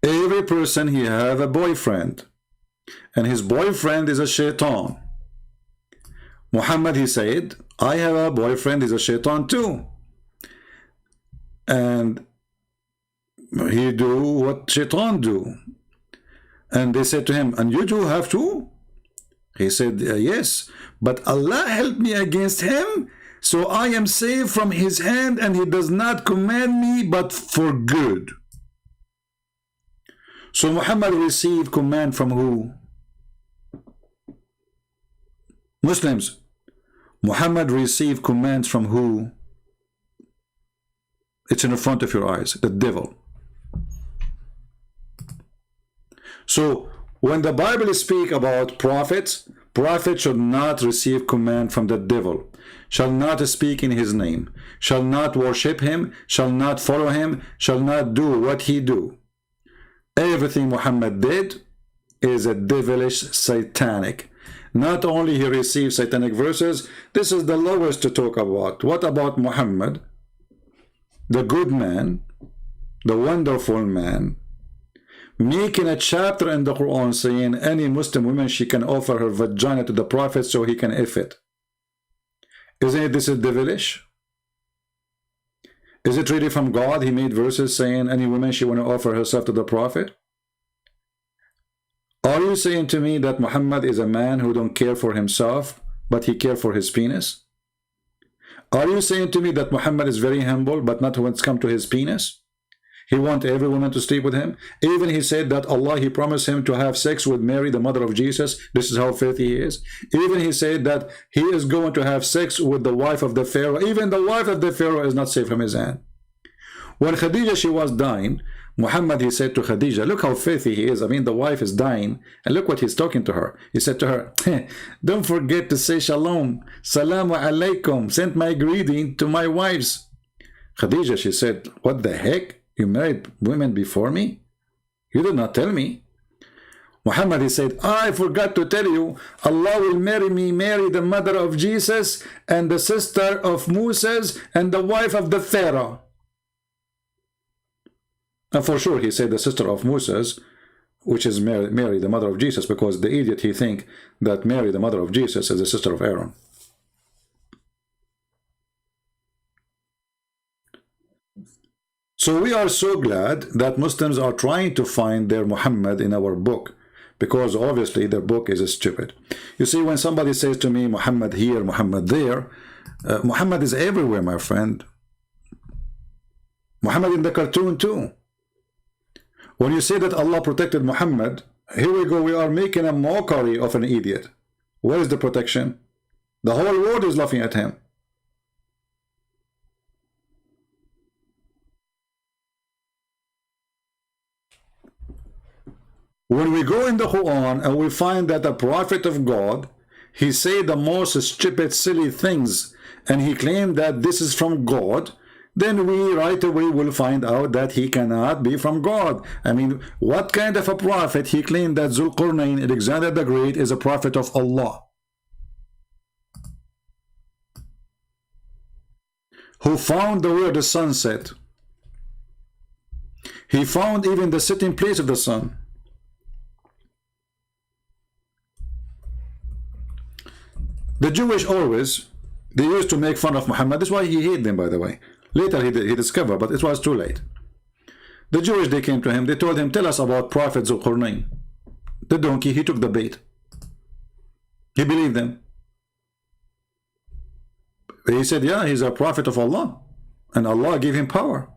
every person he have a boyfriend, and his boyfriend is a shaitan. Muhammad, he said, I have a boyfriend, is a shaitan too. And he do what shaitan do. And they said to him, and you do have to? He said, yes, but Allah helped me against him, so I am saved from his hand, and he does not command me but for good. So Muhammad received command from who? Muslims. Muhammad received commands from who? It's in the front of your eyes, the devil. So when the Bible speaks about prophets, prophets should not receive command from the devil, shall not speak in his name, shall not worship him, shall not follow him, shall not do what he do. Everything Muhammad did is a devilish, satanic. Not only he received satanic verses, this is the lowest to talk about. What about Muhammad, the good man, the wonderful man, making a chapter in the Quran saying any Muslim woman, she can offer her vagina to the Prophet so he can if it. Isn't this devilish? Is it really from God? He made verses saying any woman, she want to offer herself to the Prophet? Are you saying to me that Muhammad is a man who don't care for himself, but he care for his penis? Are you saying to me that Muhammad is very humble, but not when it's come to his penis? He want every woman to sleep with him. Even he said that Allah, he promised him to have sex with Mary, the mother of Jesus. This is how filthy he is. Even he said that he is going to have sex with the wife of the Pharaoh. Even the wife of the Pharaoh is not safe from his hand. When Khadija, she was dying, Muhammad, he said to Khadija, look how filthy he is. I mean, the wife is dying, and look what he's talking to her. He said to her, don't forget to say shalom, salamu alaikum, send my greeting to my wives. Khadija, she said, what the heck? You married women before me? You did not tell me. Muhammad, he said, I forgot to tell you, Allah will marry me, Mary, the mother of Jesus, and the sister of Moses, and the wife of the Pharaoh. And for sure, he said the sister of Moses, which is Mary, the mother of Jesus, because the idiot, he think that Mary, the mother of Jesus, is the sister of Aaron. So we are so glad that Muslims are trying to find their Muhammad in our book, because obviously their book is stupid. You see, when somebody says to me, Muhammad here, Muhammad there, Muhammad is everywhere, my friend. Muhammad in the cartoon too. When you say that Allah protected Muhammad, here we go, we are making a mockery of an idiot. Where is the protection? The whole world is laughing at him. When we go in the Quran and we find that the prophet of God, he said the most stupid, silly things, and he claimed that this is from God, then we right away will find out that he cannot be from God. I mean, what kind of a prophet he claimed that Zulqarnain, Alexander the Great, is a prophet of Allah? Who found the where the sun set. He found even the setting place of the sun. The Jewish always, they used to make fun of Muhammad. That's why he hated them, by the way. Later he discovered, but it was too late. The Jewish, they came to him, they told him, tell us about Prophet Zulqarnain. The donkey, he took the bait. He believed them. He said, yeah, he's a prophet of Allah. And Allah gave him power.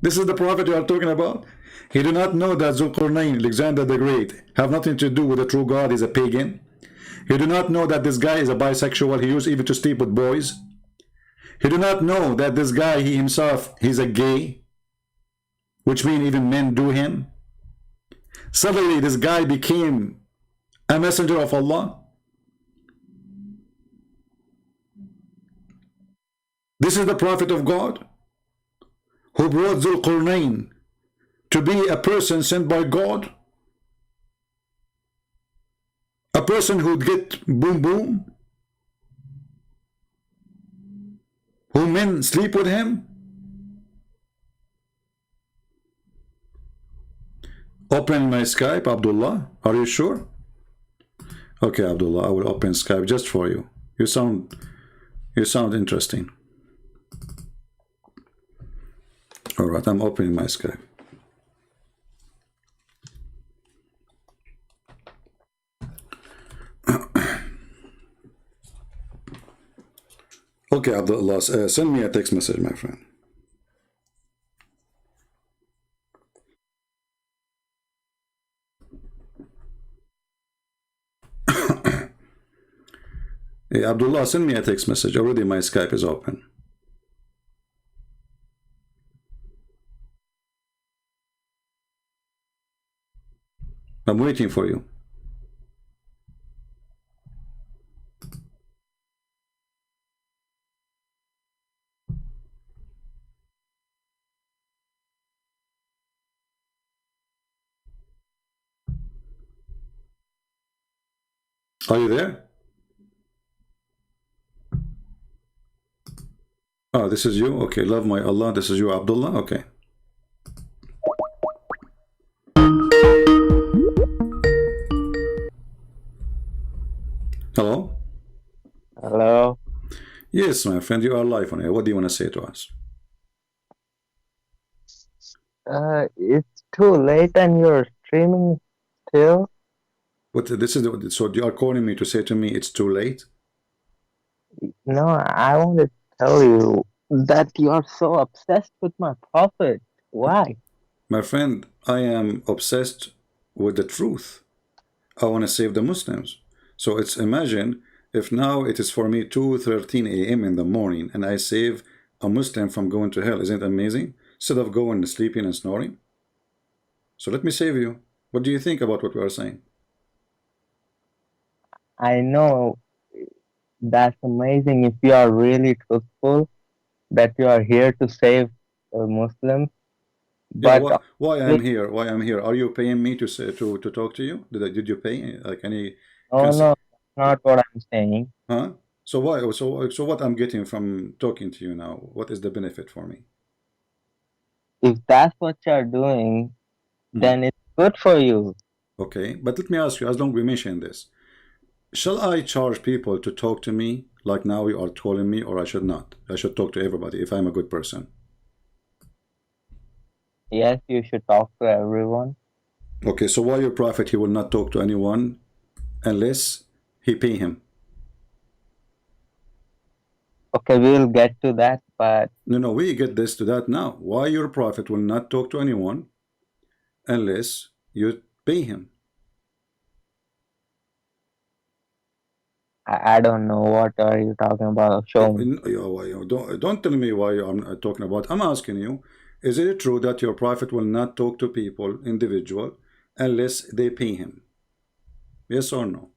This is the prophet you are talking about. He did not know that Zulqarnain, Alexander the Great, have nothing to do with the true God. He's a pagan. He did not know that this guy is a bisexual. He used even to sleep with boys. He did not know that this guy, he himself, he's a gay, which means even men do him. Suddenly, this guy became a messenger of Allah. This is the prophet of God who brought Zulqarnain to be a person sent by God, a person who'd get boom boom, who men sleep with him. Open my Skype, Abdullah. Are you sure? Okay, Abdullah, I will open Skype just for you. You sound interesting. All right, I'm opening my Skype. Okay, Abdullah, send me a text message, my friend. Hey, Abdullah, send me a text message. Already my Skype is open. I'm waiting for you. Are you there? Oh, this is you? Okay, love my Allah. This is you, Abdullah? Okay. Hello? Hello? Yes, my friend, you are live on air. What do you want to say to us? It's too late and you're streaming still? What this is? So you are calling me to say to me it's too late? No, I want to tell you that you are so obsessed with my prophet. Why? My friend, I am obsessed with the truth. I want to save the Muslims. So it's, imagine if now it is for me 2:13 a.m. in the morning and I save a Muslim from going to hell. Isn't it amazing? Instead of going sleeping and snoring. So let me save you. What do you think about what we are saying? I know that's amazing if you are really truthful, that you are here to save Muslims. Yeah, But why I'm here? Why I'm here? Are you paying me to say to talk to you? Did you pay like any? no, not what I'm saying. Huh? So why? So what I'm getting from talking to you now? What is the benefit for me? If that's what you're doing, then it's good for you. Okay, but let me ask you. As long as we mention this, shall I charge people to talk to me like now you are calling me, or I should not? I should talk to everybody if I'm a good person. Yes, you should talk to everyone. Okay, so why your prophet, he will not talk to anyone unless he pay him? Okay, we'll get to that, but No, we get this to that now. Why your prophet will not talk to anyone unless you pay him? I don't know what are you talking about. Show me. Don't tell me why I'm talking about. I'm asking you, is it true that your prophet will not talk to people, individual, unless they pay him? Yes or no?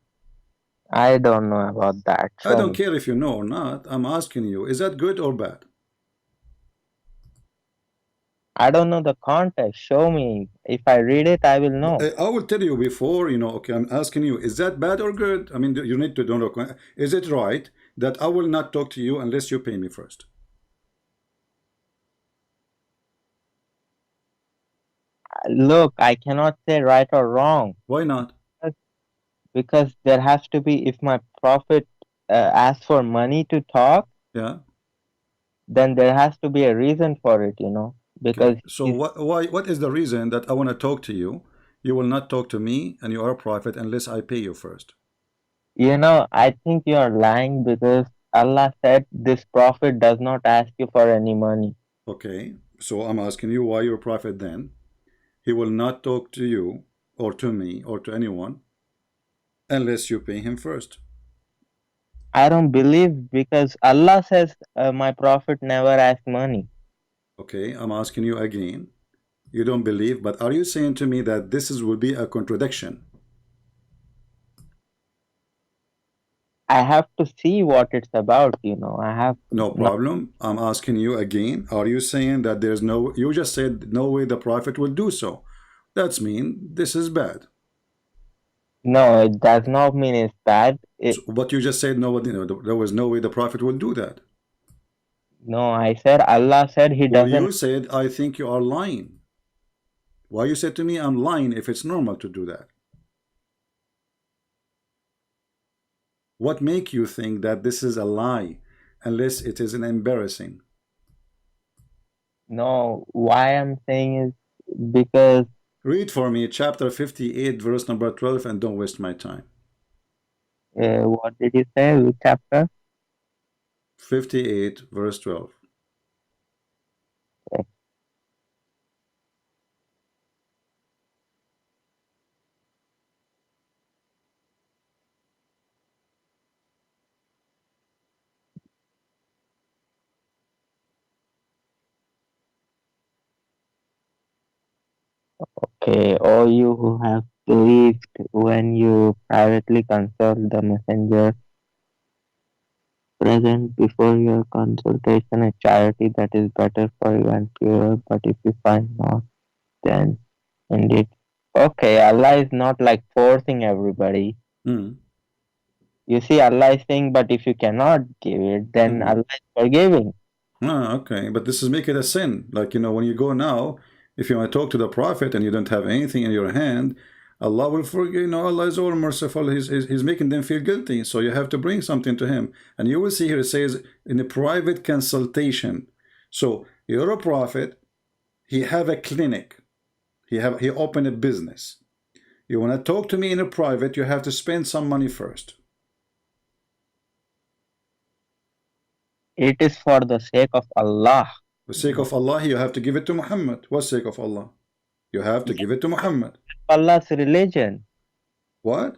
I don't know about that. I don't care if you know or not. I'm asking you, is that good or bad? I don't know the context. Show me. If I read it, I will know. I will tell you before, okay, I'm asking you, is that bad or good? I mean, you need to know. Is it right that I will not talk to you unless you pay me first? look, I cannot say right or wrong Why not? because there has to be, if my prophet asks for money to talk, Yeah. then there has to be a reason for it, because Okay. So what is the reason that I want to talk to you? You will not talk to me and you are a prophet unless I pay you first. I think you are lying because Allah said this prophet does not ask you for any money. Okay. So I'm asking you why you're a prophet then. He will not talk to you or to me or to anyone unless you pay him first. I don't believe because Allah says my prophet never asks money. Okay. I'm asking you again. You don't believe, but are you saying to me that will be a contradiction? I have to see what it's about, I have No problem. I'm asking you again. Are you saying that there's no, you just said no way the prophet will do so. That's mean this is bad. No, it does not mean it's bad. But you just said no, there was no way the prophet will do that. No, I said Allah said he Well, doesn't. you said I think you are lying. Why you said to me I'm lying if it's normal to do that? What make you think that this is a lie unless it is an embarrassing? No, why I'm saying is because read for me chapter 58 verse number 12 and don't waste my time. What did you say? Which chapter? 58 verse 12. Okay. Okay, all you who have believed when you privately consult the messenger, present before your consultation a charity that is better for you and purer, but if you find not, then indeed. Okay, Allah is not like forcing everybody. You see, Allah is saying, but if you cannot give it, then Allah is forgiving. Okay, but this is make it a sin. Like, when you go now, if you want to talk to the prophet and you don't have anything in your hand, Allah will forgive. Allah is all merciful. He's making them feel guilty. So you have to bring something to him. And you will see here it says in a private consultation. So you're a prophet. He have a clinic. He opened a business. You want to talk to me in a private, you have to spend some money first. It is for the sake of Allah. The sake of Allah, you have to give it to Muhammad. What sake of Allah? You have to give it to Muhammad. Allah's religion. What?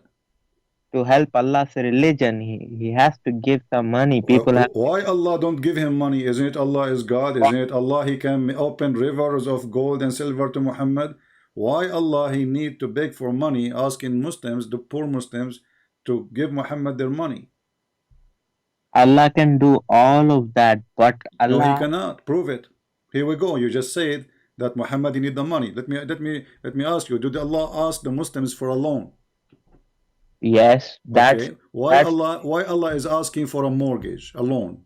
To help Allah's religion, he has to give some money. People have. Why Allah don't give him money? Isn't it Allah is God? Isn't it Allah he can open rivers of gold and silver to Muhammad? Why Allah he need to beg for money, asking Muslims, the poor Muslims, to give Muhammad their money? Allah can do all of that, but Allah. No, he cannot. Prove it. Here we go. You just said that Muhammad need the money. Let me ask you. Did Allah ask the Muslims for a loan? Yes. That's okay. Why Allah is asking for a mortgage, a loan?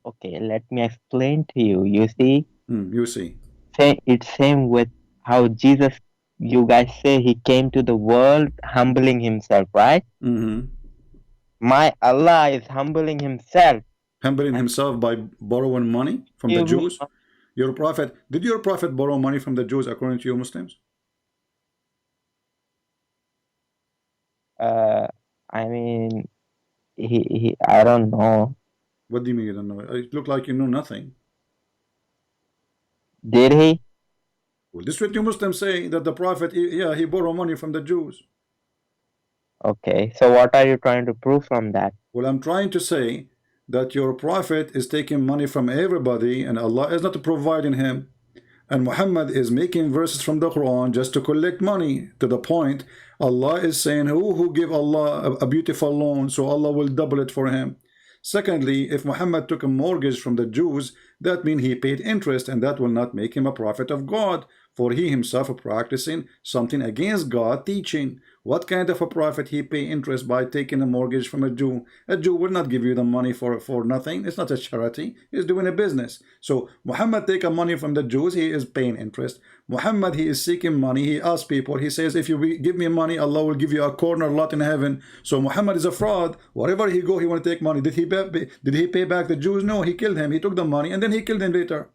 Okay, let me explain to you. You see. You see. It's same with how Jesus. You guys say he came to the world humbling himself, right? My Allah is humbling himself. Humbling himself by borrowing money from the Jews? Your prophet, did your prophet borrow money from the Jews according to you Muslims? I mean, I don't know. What do you mean you don't know? It looked like you know nothing. Did he? Well, this is what you Muslims say, that the prophet, he borrowed money from the Jews. Okay, so what are you trying to prove from that? Well, I'm trying to say that your prophet is taking money from everybody and Allah is not providing him. And Muhammad is making verses from the Quran just to collect money, to the point Allah is saying who give Allah a beautiful loan, so Allah will double it for him. Secondly, if Muhammad took a mortgage from the Jews, that means he paid interest, and that will not make him a prophet of God, for he himself practicing something against God teaching. What kind of a prophet he pay interest by taking a mortgage from a Jew? A Jew will not give you the money for nothing. It's not a charity. He's doing a business. So Muhammad take a money from the Jews. He is paying interest. Muhammad, he is seeking money. He asks people. He says, if you give me money, Allah will give you a corner lot in heaven. So Muhammad is a fraud. Wherever he go, he want to take money. Did he pay back the Jews? No, he killed him. He took the money and then he killed him later.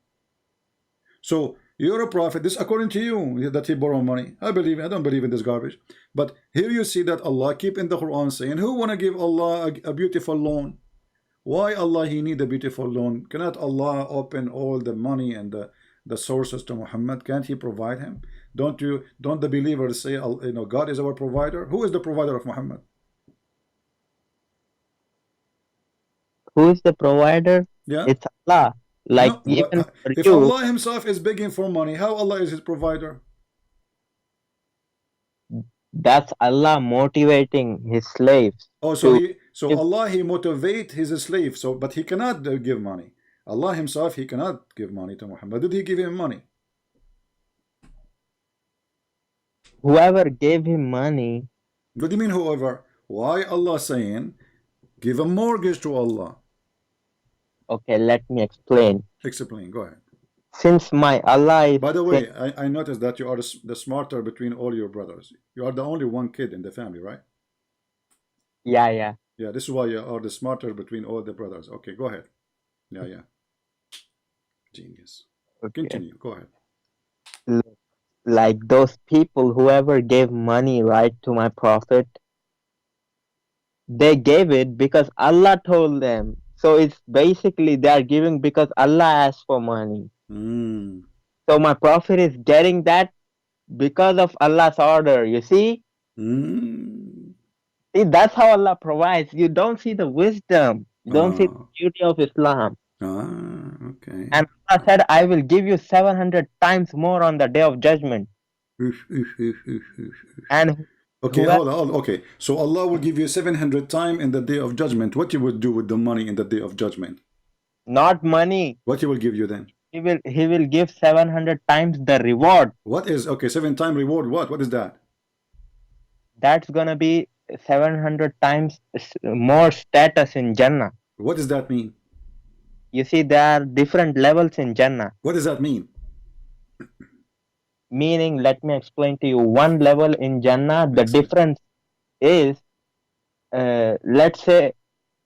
So you're a prophet. This according to you that he borrowed money. I don't believe in this garbage. But here you see that Allah keep in the Quran saying, who want to give Allah a beautiful loan? Why Allah he need a beautiful loan? Cannot Allah open all the money and the sources to Muhammad? Can't he provide him? Don't the believers say, God is our provider? Who is the provider of Muhammad? Who is the provider? Yeah, It's Allah. Like no, even but, for if you, Allah himself is begging for money, how Allah is his provider? that's Allah motivating his slaves. Oh, so Allah he motivate his slave. So, but he cannot give money. Allah himself he cannot give money to Muhammad. Did he give him money? Whoever gave him money, What do you mean whoever? Why Allah saying give a mortgage to Allah? okay, let me explain. Explain. Go ahead. Since my Allah is By the way, I noticed that you are the smarter between all your brothers. You are the only one kid in the family, right? yeah. Yeah, this is why you are the smarter between all the brothers. Okay, go ahead. Yeah. Genius. Okay. Continue. Go ahead. Like those people, whoever gave money right to my prophet, they gave it because Allah told them. So it's basically they are giving because Allah asked for money. So my prophet is getting that because of Allah's order. You see? See, that's how Allah provides. You don't see the wisdom. You don't see the beauty of Islam. Okay. And Allah said, I will give you 700 times more on the day of judgment. And okay, hold on. Okay, so Allah will give you 700 times in the day of judgment. What you would do with the money in the day of judgment? not money. What he will give you then? He will give 700 times the reward. What is, okay, 7 times reward, what is that? That's gonna be 700 times more status in Jannah. What does that mean? You see, there are different levels in Jannah. What does that mean? Meaning, let me explain to you. One level in Jannah, the difference is, let's say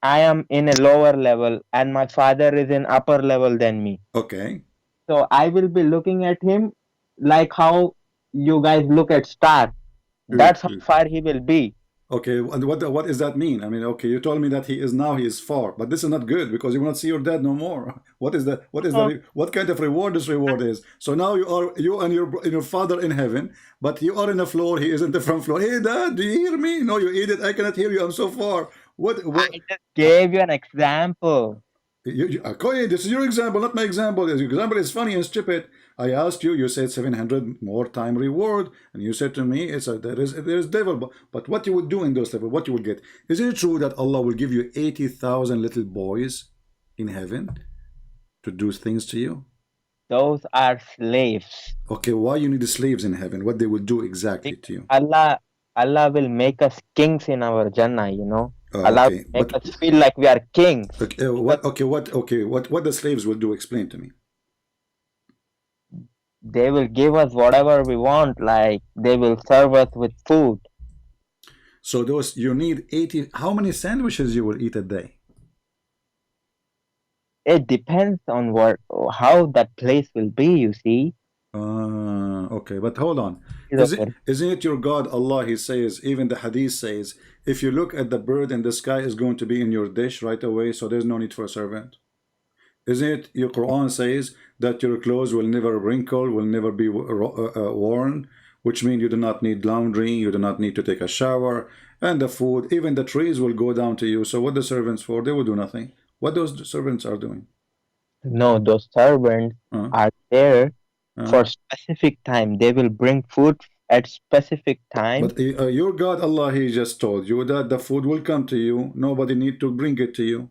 I am in a lower level and my father is in upper level than me. Okay. So I will be looking at him like how you guys look at star. That's how far he will be. Okay, and what does that mean? I mean, okay, you told me that he is far, but this is not good because you will not see your dad no more. What kind of reward this reward is? So now you and your father in heaven, but you are in the floor, he is in the front floor. Hey dad, do you hear me? No, you idiot, I cannot hear you, I'm so far. What? I just gave you an example. Okay, this is your example, not my example. Your example is funny and stupid. I asked you, you said 700 more time reward, and you said to me, there is devil. But what you would do in those levels, what you will get? Is it true that Allah will give you 80,000 little boys in heaven to do things to you? Those are slaves. Okay, why you need the slaves in heaven? What they will do exactly to you? Allah will make us kings in our Jannah, you know. Allah Okay, will make us feel like we are kings. Okay, what the slaves will do? Explain to me. They will give us whatever we want, like they will serve us with food. So those, you need 80, how many sandwiches you will eat a day? It depends on how that place will be, you see. Okay, but hold on. Isn't it your God, Allah, he says, even the hadith says, if you look at the bird in the sky, is going to be in your dish right away, so there's no need for a servant. Isn't it your Quran says that your clothes will never wrinkle, will never be worn, which means you do not need laundry, you do not need to take a shower, and the food, even the trees will go down to you. So what the servants for? They will do nothing. What those servants are doing? No, those servants are there for specific time. They will bring food at specific time. But your God, Allah, he just told you that the food will come to you. Nobody need to bring it to you.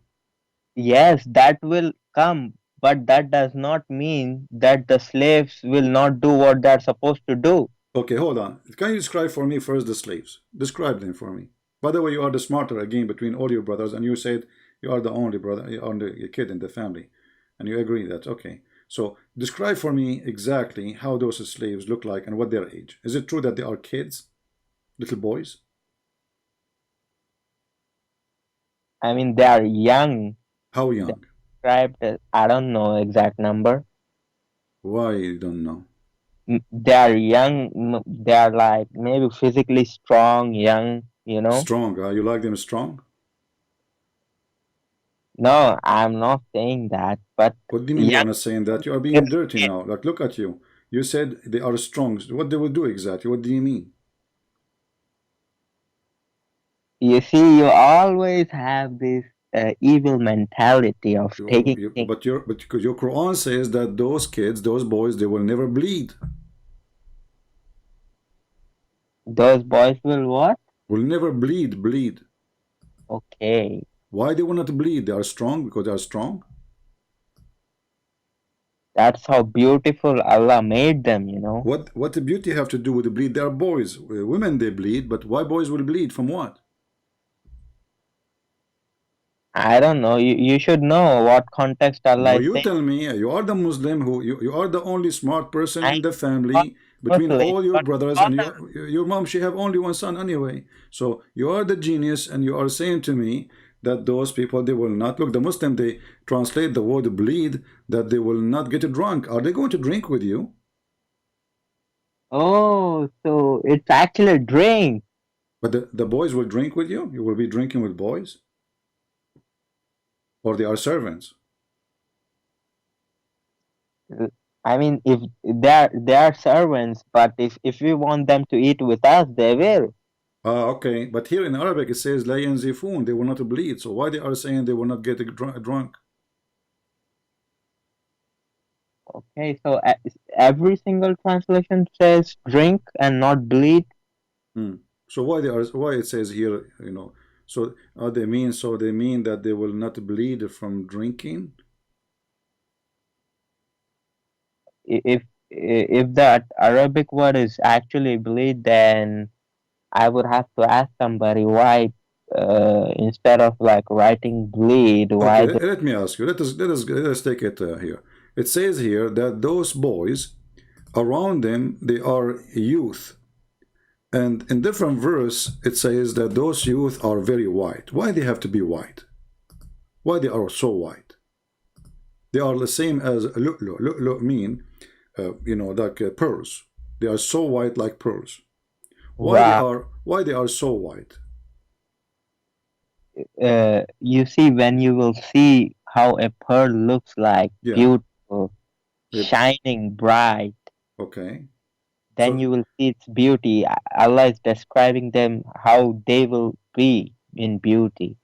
Yes, that will come. but that does not mean that the slaves will not do what they're supposed to do. Okay, hold on. Can you describe for me first the slaves? Describe them for me. By the way, you are the smarter again between all your brothers, and you said you are the only brother, you are the kid in the family, and you agree that, okay. So describe for me exactly how those slaves look like and what their age. Is it true that they are kids, little boys? I mean, they are young. How young? Described as, I don't know exact number. Why you don't know? They are young. They are like maybe physically strong, young. You know. Strong, you like them strong? No, I'm not saying that. But what do you mean you're not saying that? You are being dirty now. Like, look at you. You said they are strong. What they will do exactly? What do you mean? You see, you always have this evil mentality of taking. But your Quran says that those kids, those boys, they will never bleed. Those boys will what? Will never bleed. Okay. Why they will not bleed? They are strong because they are strong. That's how beautiful Allah made them, you know. What the beauty have to do with the bleed? They are boys. Women they bleed, but why boys will bleed? From what? I don't know. You should know what context Allah is you saying. Tell me. You are the Muslim who you are the only smart person in the family between all your brothers, and your mom, she have only one son anyway. So you are the genius, and you are saying to me that those people, they will not look. The Muslim, they translate the word bleed that they will not get drunk. Are they going to drink with you? Oh, so it's actually a drink. But the boys will drink with you? You will be drinking with boys? Or they are servants? I mean, if they are servants, but if we want them to eat with us, they will. Okay, but here in Arabic it says la yanzifun, they will not bleed. So why they are saying they will not get drunk? Okay, so every single translation says drink and not bleed. So why it says here, you know? So they mean that they will not bleed from drinking. If that Arabic word is actually bleed, then I would have to ask somebody why instead of like writing bleed, why? Okay, let me ask you. Let us take it here. It says here that those boys around them, they are youth, and in different verse it says that those youth are very white. Why they have to be white? Why they are so white? They are the same as lu'lu mean, you know, like pearls. They are so white like pearls. Why they are so white? You see, when you will see how a pearl looks like, beautiful, shining, bright. Okay. Then you will see its beauty. Allah is describing them how they will be in beauty.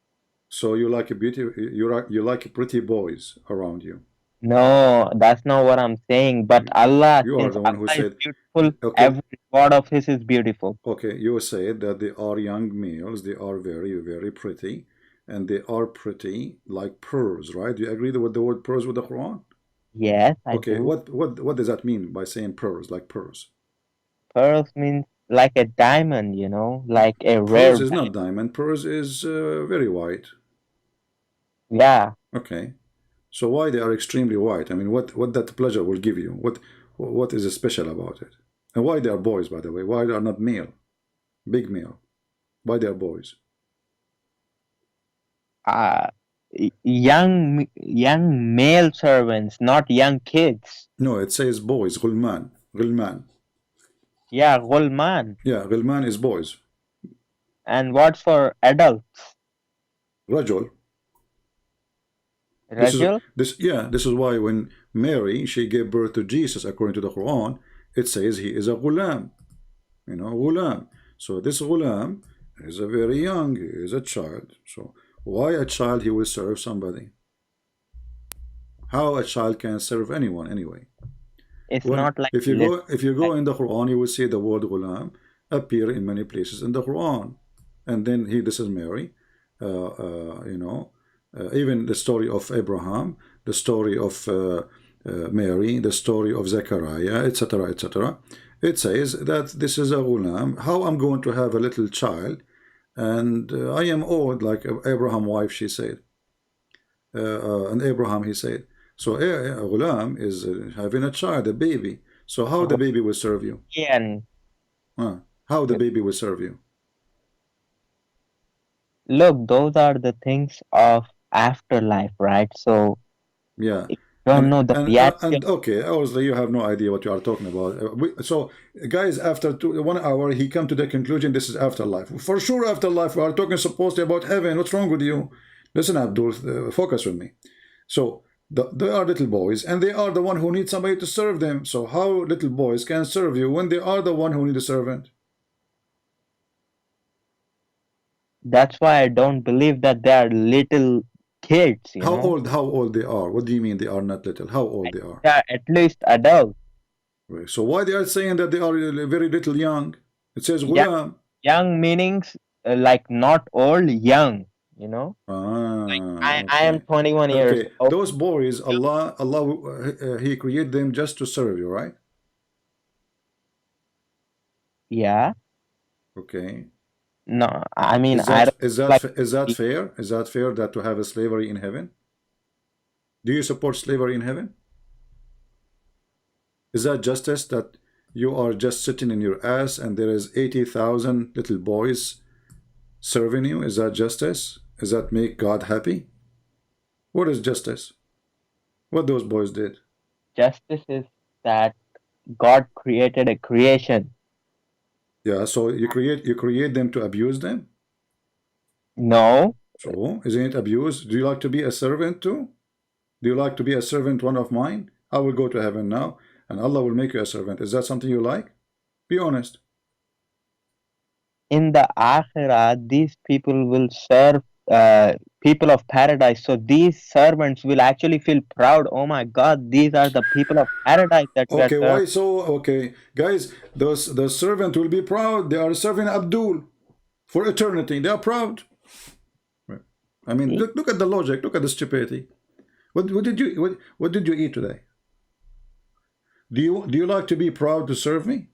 So you like a beauty? You like pretty boys around you? No, that's not what I'm saying. But Allah, you are the one who said beautiful. Okay. Every word of His is beautiful. Okay, you said that they are young males. They are very, very pretty, and they are pretty like pearls, right? Do you agree with the word pearls with the Quran? Yes, I do. What does that mean by saying pearls, like pearls? Pearls means like a diamond, you know, like a rare. Pearls is not diamond. Pearls is very white. Yeah. Okay. So why they are extremely white? I mean, what that pleasure will give you? What is special about it? And why they are boys, by the way? Why they are not male, big male? Why they are boys? Young male servants, not young kids. No, it says boys. Ghulman. Yeah, ghulman. Yeah, ghulman is boys. And what's for adults? Rajul. Rajul? This is why when Mary, she gave birth to Jesus, according to the Quran, it says he is a ghulam. You know, ghulam. So this ghulam is a very young, he is a child. So why a child he will serve somebody? How a child can serve anyone anyway? It's not like if you go in the Quran, you will see the word ghulam appear in many places in the Quran. And then this is Mary, you know. Even the story of Abraham, the story of Mary, the story of Zechariah, etc., etc., it says that this is a ghulam. How I'm going to have a little child, and I am old, like Abraham's wife, she said. And Abraham, he said. So a ghulam is having a child, a baby. So how the baby will serve you? And How the baby will serve you? look, those are the things of afterlife, right? So Yeah. don't know the reality. And okay, obviously you have no idea what you are talking about. So guys, after 1 hour, he come to the conclusion this is afterlife. For sure, afterlife. We are talking supposedly about heaven. What's wrong with you? Listen, Abdul, focus with me. So they are little boys, and they are the one who need somebody to serve them. So how little boys can serve you when they are the one who need a servant? That's why I don't believe that they are little kids. How old they are? What do you mean they are not little? How old they are? They are at least adults. So why they are saying that they are very little young? It says ghulam. Young meanings like not old, young. I am 21 years old. Those boys, Allah, He created them just to serve you, right? Yeah. Okay. No, I mean, is that fair? Is that fair that to have a slavery in heaven? Do you support slavery in heaven? Is that justice that you are just sitting in your ass and there is 80,000 little boys serving you? Is that justice? Does that make God happy? What is justice? What those boys did? Justice is that God created a creation. Yeah, so you create them to abuse them? No. So isn't it abuse? Do you like to be a servant too? Do you like to be a servant, one of mine? I will go to heaven now, and Allah will make you a servant. Is that something you like? Be honest. In the Akhirah, these people will serve people of paradise. So these servants will actually feel proud. Oh my God, these are the people of paradise that we are Okay, why so? Okay, guys, the servant will be proud. They are serving Abdul for eternity. They are proud. I mean, look at the logic. Look at the stupidity. What did you eat today? Do you like to be proud to serve me?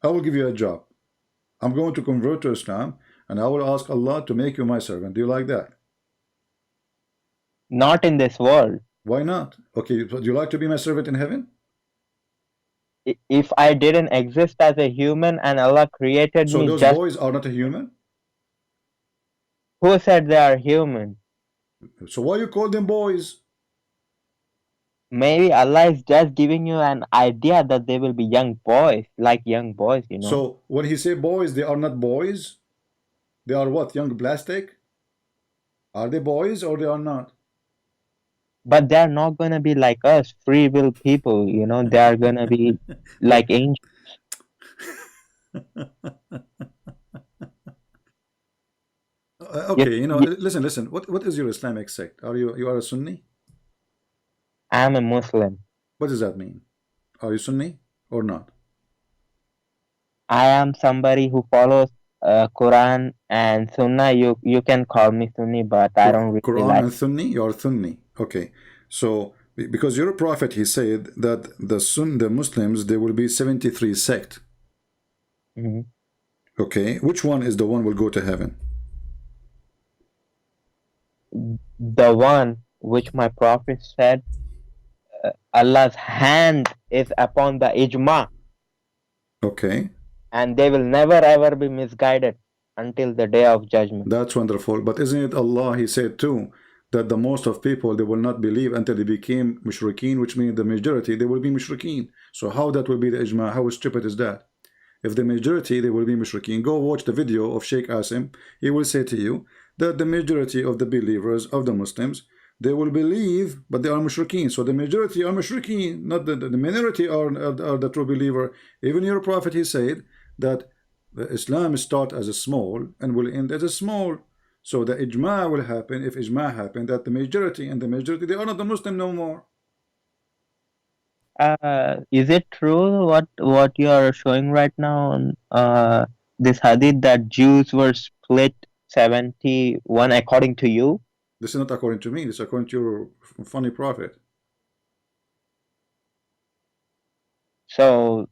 I will give you a job. I'm going to convert to Islam, and I will ask Allah to make you my servant. Do you like that? Not in this world. Why not? Okay, do you like to be my servant in heaven? If I didn't exist as a human and Allah created me, so those boys are not a human? Who said they are human? So why you call them boys? Maybe Allah is just giving you an idea that they will be young boys, like young boys, So when he say boys, they are not boys? They are what? Young plastic? Are they boys or they are not? But they are not going to be like us, free will people, They are going to be like angels. Okay, listen. What is your Islamic sect? You are a Sunni? I am a Muslim. What does that mean? Are you Sunni or not? I am somebody who follows Quran and Sunnah. You can call me Sunni, but I don't really Quran like and Sunni. You are Sunni. Okay, so because your prophet, he said that the Muslims, there will be 73 sect. Mm-hmm. Okay, which one is the one will go to heaven? The one which my prophet said, Allah's hand is upon the ijma. Okay. And they will never ever be misguided until the day of judgment. That's wonderful. But isn't it Allah, he said too, that the most of people, they will not believe until they became mushrikeen, which means the majority, they will be mushrikeen. So how that will be the ijma? How stupid is that? If the majority, they will be mushrikeen. Go watch the video of Sheikh Asim. He will say to you that the majority of the believers, of the Muslims, they will believe, but they are mushrikeen. So the majority are mushrikeen, not the minority are the true believer. Even your prophet, he said that Islam start as a small and will end as a small. So the ijma will happen, if ijma happen, that the majority and the majority, they are not the Muslim no more. Is it true what you are showing right now on this hadith that Jews were split 71 according to you? This is not according to me. This is according to your funny prophet. So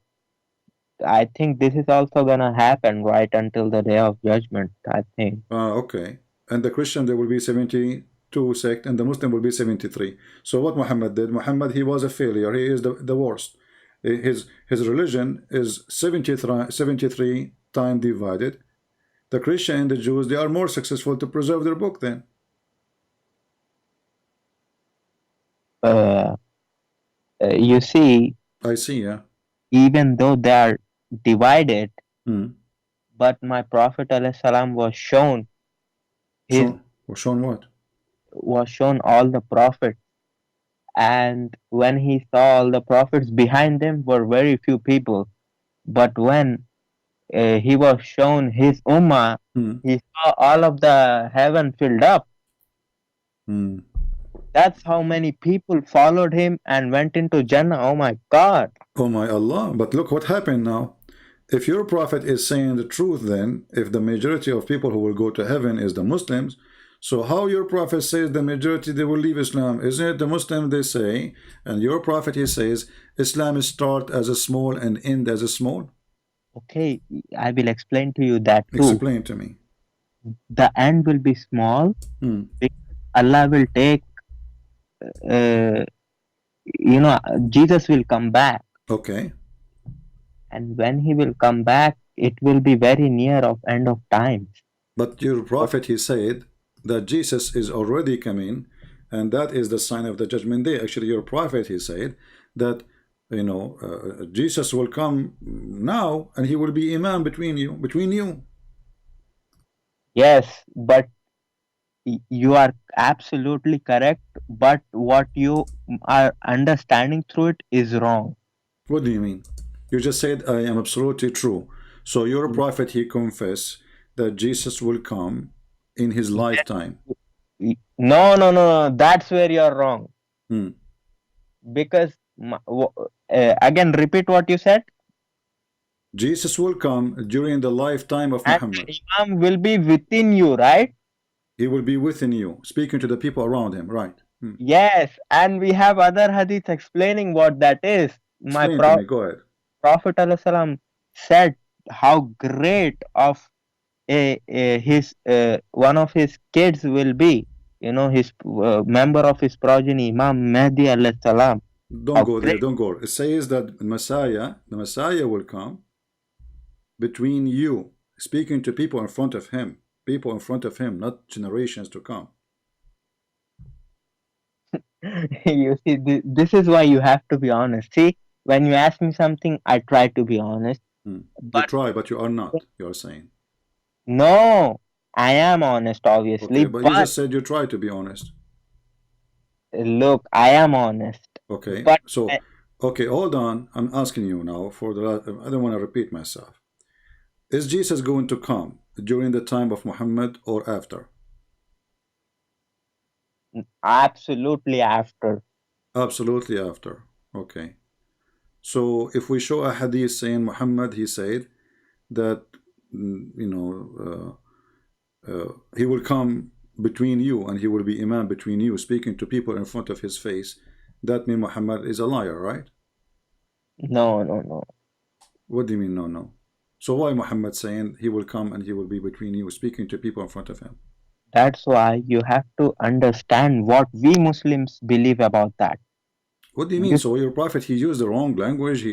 I think this is also gonna happen right until the day of judgment, I think. Okay. And the Christian, there will be 72 sect, and the Muslim will be 73. So what Muhammad did, Muhammad, he was a failure. He is the worst. His religion is 73 time divided. The Christian and the Jews, they are more successful to preserve their book then. You see, I see, yeah. even though they are divided, Hmm. but my Prophet ﷺ was shown Shown what? was shown all the prophets, and when he saw all the prophets, behind them were very few people, but when he was shown his ummah, he saw all of the heaven filled up. That's how many people followed him and went into Jannah. Oh my God. Oh my Allah. But look what happened now. If your prophet is saying the truth, then if the majority of people who will go to heaven is the Muslims, so how your prophet says the majority they will leave Islam? Isn't it the Muslims they say? And your prophet, he says Islam start as a small and end as a small. Okay, I will explain to you that too. Explain to me. The end will be small. Allah will take, Jesus will come back. Okay. And when he will come back, it will be very near of end of times. But your prophet, he said that Jesus is already coming, and that is the sign of the judgment day. Actually, your prophet, he said that, Jesus will come now, and he will be imam between you. Yes, but you are absolutely correct, but what you are understanding through it is wrong. What do you mean? You just said I am absolutely true. So your prophet, he confessed that Jesus will come in his lifetime. No. That's where you're wrong. Because, again, repeat what you said. Jesus will come during the lifetime of Muhammad. And Imam will be within you, right? He will be within you, speaking to the people around him, right? Yes, and we have other hadiths explaining what that is. Explain to me. Go ahead. Prophet ﷺ said how great of his one of his kids will be, his member of his progeny, Imam Mahdi alayhi salam. Don't go there. Don't go. It says that the Messiah will come between you, speaking to people in front of him, not generations to come. You see, this is why you have to be honest. See, when you ask me something, I try to be honest. You try, but you are not, you are saying. No, I am honest, obviously. Okay, but you just said you try to be honest. Look, I am honest. Okay, but okay, hold on. I'm asking you now I don't want to repeat myself. Is Jesus going to come during the time of Muhammad or after? Absolutely after. Absolutely after. Okay. So if we show a hadith saying Muhammad, he said that he will come between you and he will be imam between you, speaking to people in front of his face, that means Muhammad is a liar, right? No. What do you mean no? So why Muhammad saying he will come and he will be between you, speaking to people in front of him? That's why you have to understand what we Muslims believe about that. What do you mean? So your prophet, he used the wrong language.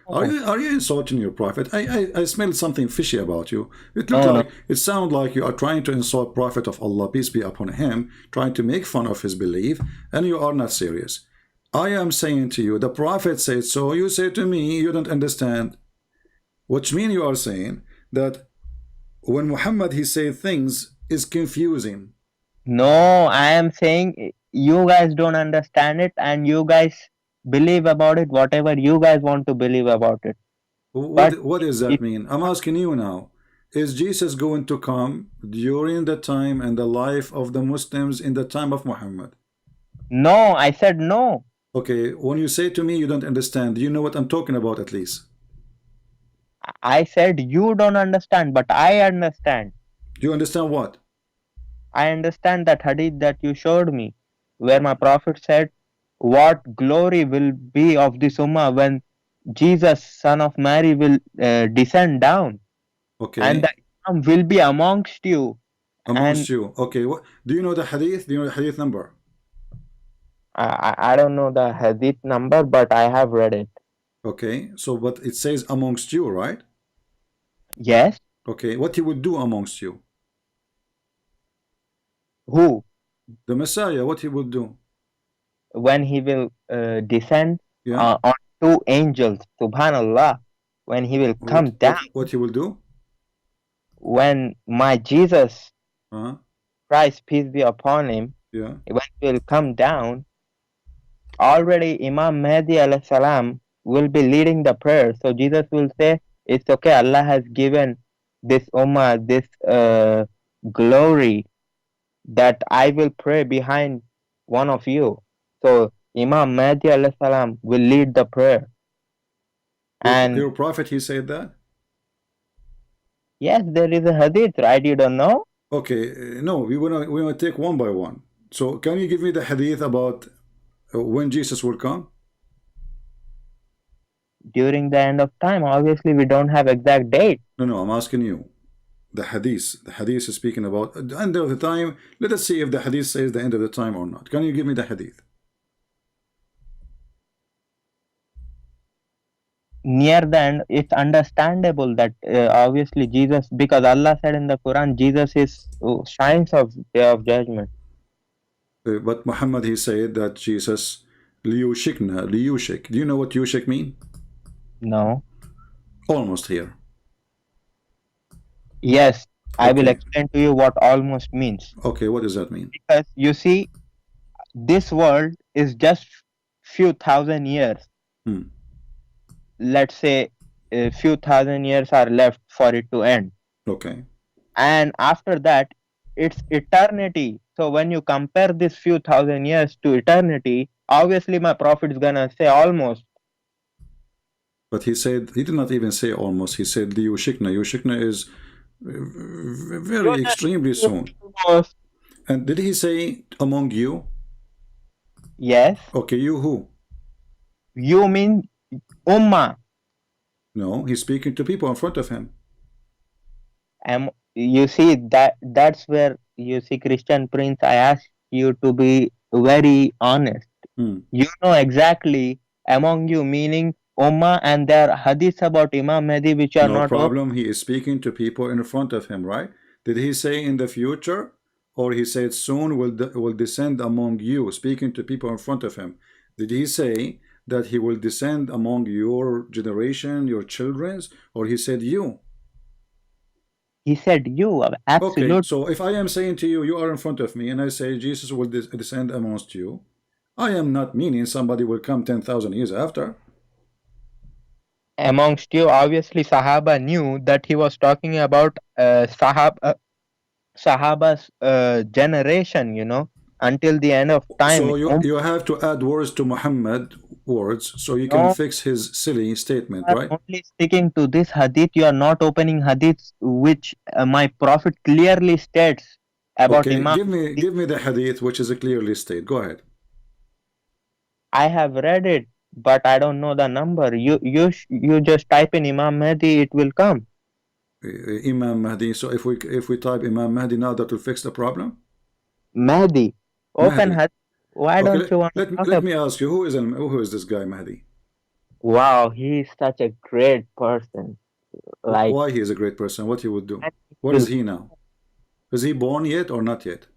Are you insulting your prophet? I smell something fishy about you. It sounds like you are trying to insult Prophet of Allah, peace be upon him, trying to make fun of his belief, and you are not serious. I am saying to you, the prophet said so. You say to me, you don't understand. Which means you are saying that when Muhammad, he said things is confusing. No, I am saying you guys don't understand it, and you guys believe about it whatever you guys want to believe about it. What does that mean? I'm asking you now. Is Jesus going to come during the time and the life of the Muslims in the time of Muhammad? No, I said no. Okay, when you say to me you don't understand, do you know what I'm talking about at least? I said you don't understand, but I understand. Do you understand what? I understand that hadith that you showed me, where my prophet said, "What glory will be of this ummah when Jesus, son of Mary, will descend down, and Okay, the Imam will be amongst you." And amongst you. Okay, what do you know the hadith? Do you know the hadith number? I don't know the hadith number, but I have read it. Okay, so but it says amongst you, right? Yes. Okay, what he would do amongst you? Who? The Messiah, what he would do? When he will descend Yeah. on two angels, subhanallah, when he will come down, What he will do? when my Jesus Uh-huh. Christ, peace be upon him, Yeah. when he will come down, already Imam Mahdi alayhi salam will be leading the prayer. So Jesus will say, it's okay, Allah has given this ummah this glory that I will pray behind one of you. So Imam Mahdi alayhi salam will lead the prayer. And Your prophet, he said that? yes, there is a hadith, right? You don't know? Okay, no, we wanna take one by one. So can you give me the hadith about when Jesus will come? During the end of time. Obviously, we don't have exact date. No, I'm asking you. The hadith. The hadith is speaking about the end of the time. Let us see if the hadith says the end of the time or not. Can you give me the hadith? Near the end, it's understandable that obviously Jesus, because Allah said in the Quran, Jesus is shines of Day of Judgment. But Muhammad, he said that Jesus, liyushikna, liyushik. Do you know what yushik mean? No. Almost here. Yes, I will Okay. explain to you what almost means. Okay, what does that mean? Because you see, this world is just few thousand years. Hmm. Let's say a few thousand years are left for it to end. Okay. And after that, it's eternity. So when you compare this few thousand years to eternity, obviously my prophet is gonna say almost. But he said, he did not even say almost. He said liyushikna. Yushikna is very extremely soon. Almost. And did he say among you? Yes. Okay, you who? You mean Ummah. No, he's speaking to people in front of him. You see that's where you see, Christian Prince, I ask you to be very honest. You know exactly among you meaning Ummah, and there are hadiths about Imam Mahdi which are No not problem. He is speaking to people in front of him, right? Did he say in the future, or he said soon will descend among you, speaking to people in front of him? Did he say that he will descend among your generation, your children's, or he said you? He said you, absolutely. Okay, so if I am saying to you, you are in front of me, and I say Jesus will descend amongst you, I am not meaning somebody will come 10,000 years after. Amongst you, obviously Sahaba knew that he was talking about Sahaba's generation, you know, until the end of time. So you have to add words to Muhammad words so you can fix his silly statement, you are right? only sticking to this hadith. You are not opening hadiths which my prophet clearly states about Okay, Imam. give me the hadith which is a clearly state. Go ahead. I have read it, but I don't know the number. You just type in Imam Mahdi, it will come. Imam Mahdi. So if we type Imam Mahdi now, that will fix the problem. Mahdi, open Mahdi. hadith. Why don't you want to let me ask you, who is this guy Mahdi? Wow, he is such a great person. Like, why he is a great person? What he would do? What is he now? Is he born yet or not yet?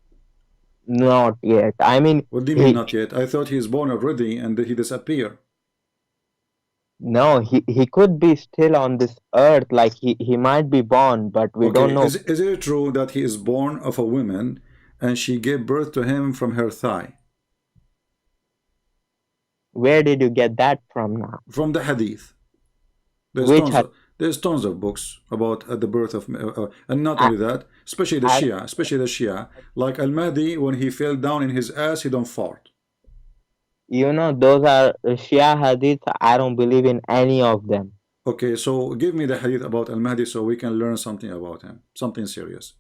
Not yet. I mean, what do you mean not yet? I thought he is born already and he disappeared. No, he could be still on this earth. Like he might be born, but we don't know. Is it true that he is born of a woman and she gave birth to him from her thigh? Where did you get that from now? From the hadith. There's tons of books about the birth of, and not only that, especially the Shia, like Al-Mahdi, when he fell down in his ass, he don't fart. You know, those are Shia hadiths. I don't believe in any of them. Okay, so give me the hadith about Al-Mahdi so we can learn something about him, something serious.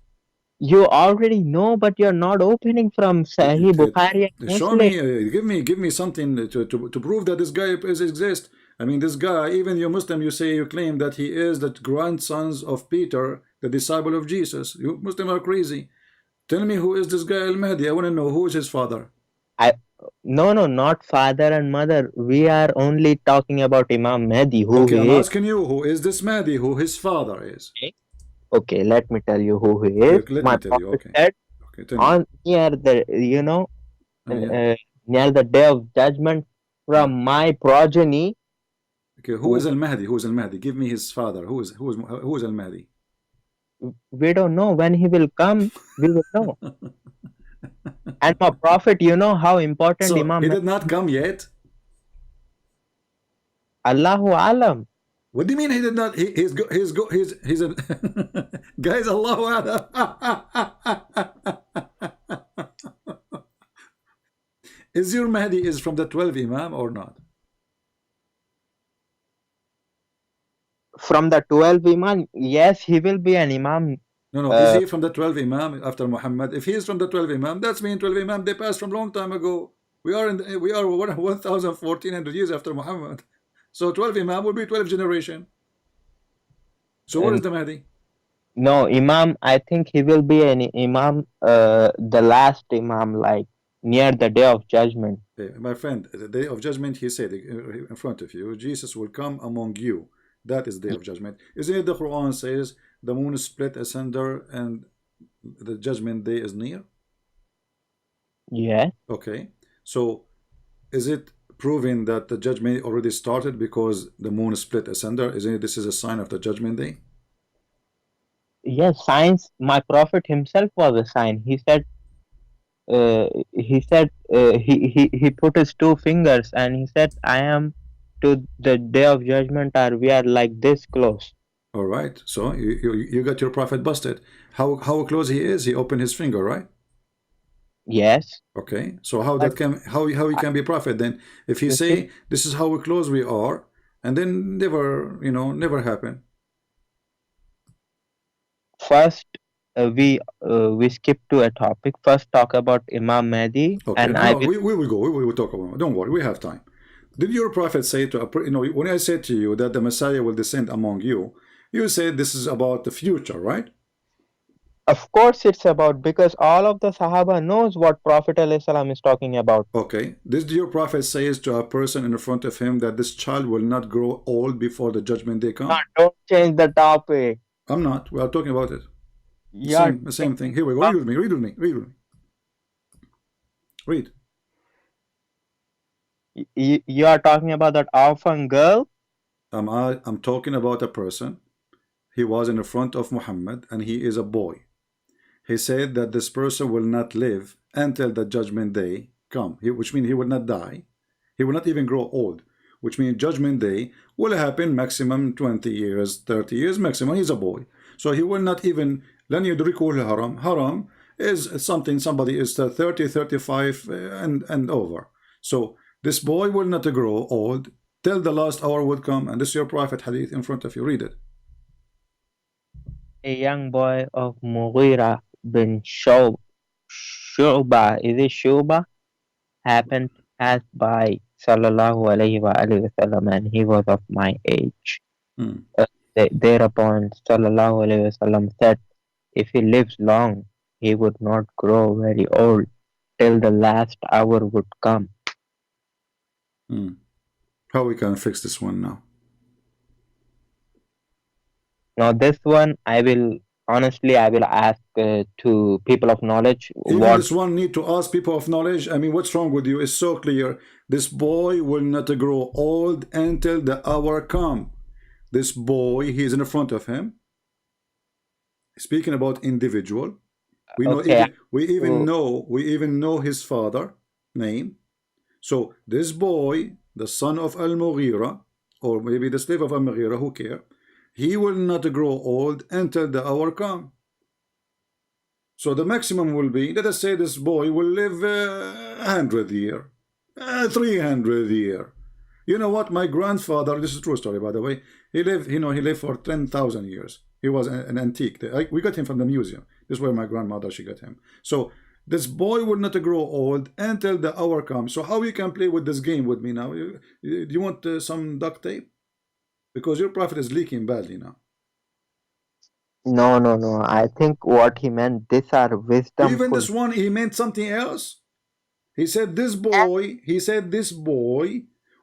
You already know, but you're not opening from Sahih Bukhari and Show Muslim. me, give me something to prove that this guy exists. I mean, this guy, even you Muslim, you claim that he is the grandsons of Peter, the disciple of Jesus. You Muslim are crazy. Tell me, who is this guy Al-Mahdi? I want to know who is his father. No, not father and mother. We are only talking about Imam Mahdi, who Okay, he I'm is. asking you, who is this Mahdi? Who his father is? Okay, let me tell you who he is. Let My me tell you. prophet Okay. said, Okay, tell me. on near the near the day of judgment, from my progeny. Okay, who is Al-Mahdi? Who is Al-Mahdi? Give me his father. Who is Al-Mahdi? We don't know when he will come. We will know. And my prophet, you know how important So Imam he Mahdi. did not come yet. Allahu Alam. What do you mean he did not? He's a guys. Allahu Akbar. Is your Mahdi is from the 12 Imam or not? From the 12 Imam, yes, he will be an Imam. No, is he from the 12 Imam after Muhammad? If he is from the 12 Imam, that's mean 12 Imam they passed from long time ago. We are 1,400 years after Muhammad. So 12 Imam will be 12 generation. So what is the Mahdi? No, Imam, I think he will be an Imam, the last Imam, like near the day of judgment. My friend, the day of judgment, he said in front of you, Jesus will come among you. That is the day of judgment. Isn't it the Quran says the moon is split asunder and the judgment day is near? Yeah. Okay. So is it proving that the judgment already started because the moon is split asunder? Isn't it this is a sign of the judgment day? Yes, signs. My prophet himself was a sign. He put his two fingers and he said, I am to the day of judgment, or we are like this close. All right. So you got your prophet busted. How close he is? He opened his finger, right? Yes. Okay. So how he can be prophet then? If he say this is how close we are, and then never happen. First, we skip to a topic. First, talk about Imam Mahdi, Okay. and we will go. We will talk about it. Don't worry. We have time. Did your prophet say to when I said to you that the Messiah will descend among you, you said this is about the future, right? Of course, it's about, because all of the Sahaba knows what Prophet ﷺ is talking about. Okay. Did your prophet says to a person in front of him that this child will not grow old before the judgment day comes? Don't change the topic. I'm not. We are talking about it. Yeah. The same thing. Here we go. Read with me. Read with me. Read with me. Read. You are talking about that orphan girl? I'm talking about a person. He was in the front of Muhammad and he is a boy. He said that this person will not live until the judgment day come, which means he will not die. He will not even grow old, which means judgment day will happen maximum 20 years, 30 years maximum. He's a boy. So he will not even, لن يدركه الهرم. Haram is something somebody is 30, 35 and over. So this boy will not grow old till the last hour would come. And this is your prophet hadith in front of you. Read it. A young boy of Mughira bin Shu'ba, is it Shu'ba? Happened to pass by Sallallahu Alaihi Wasallam, and he was of my age. Thereupon Sallallahu Alaihi Wasallam said, if he lives long, he would not grow very old till the last hour would come. How we can fix this one now? Now this one, I will ask to people of knowledge. Even this one need to ask people of knowledge. I mean, what's wrong with you? It's so clear. This boy will not grow old until the hour come. This boy, he is in the front of him. Speaking about individual, we know. Okay. We even know his father name. So this boy, the son of Al-Mughira, or maybe the slave of Al-Mughira, who cares? He will not grow old until the hour come. So the maximum will be, let us say this boy will live 100 years, 300 years. You know what? My grandfather, this is a true story by the way, He lived, he lived for 10,000 years. He was an antique. We got him from the museum. This is where my grandmother, she got him. So this boy will not grow old until the hour comes. So how you can play with this game with me now? Do you want some duct tape? Because your prophet is leaking badly now. No. I think what he meant, these are wisdom. Even this one, he meant something else. He said this boy,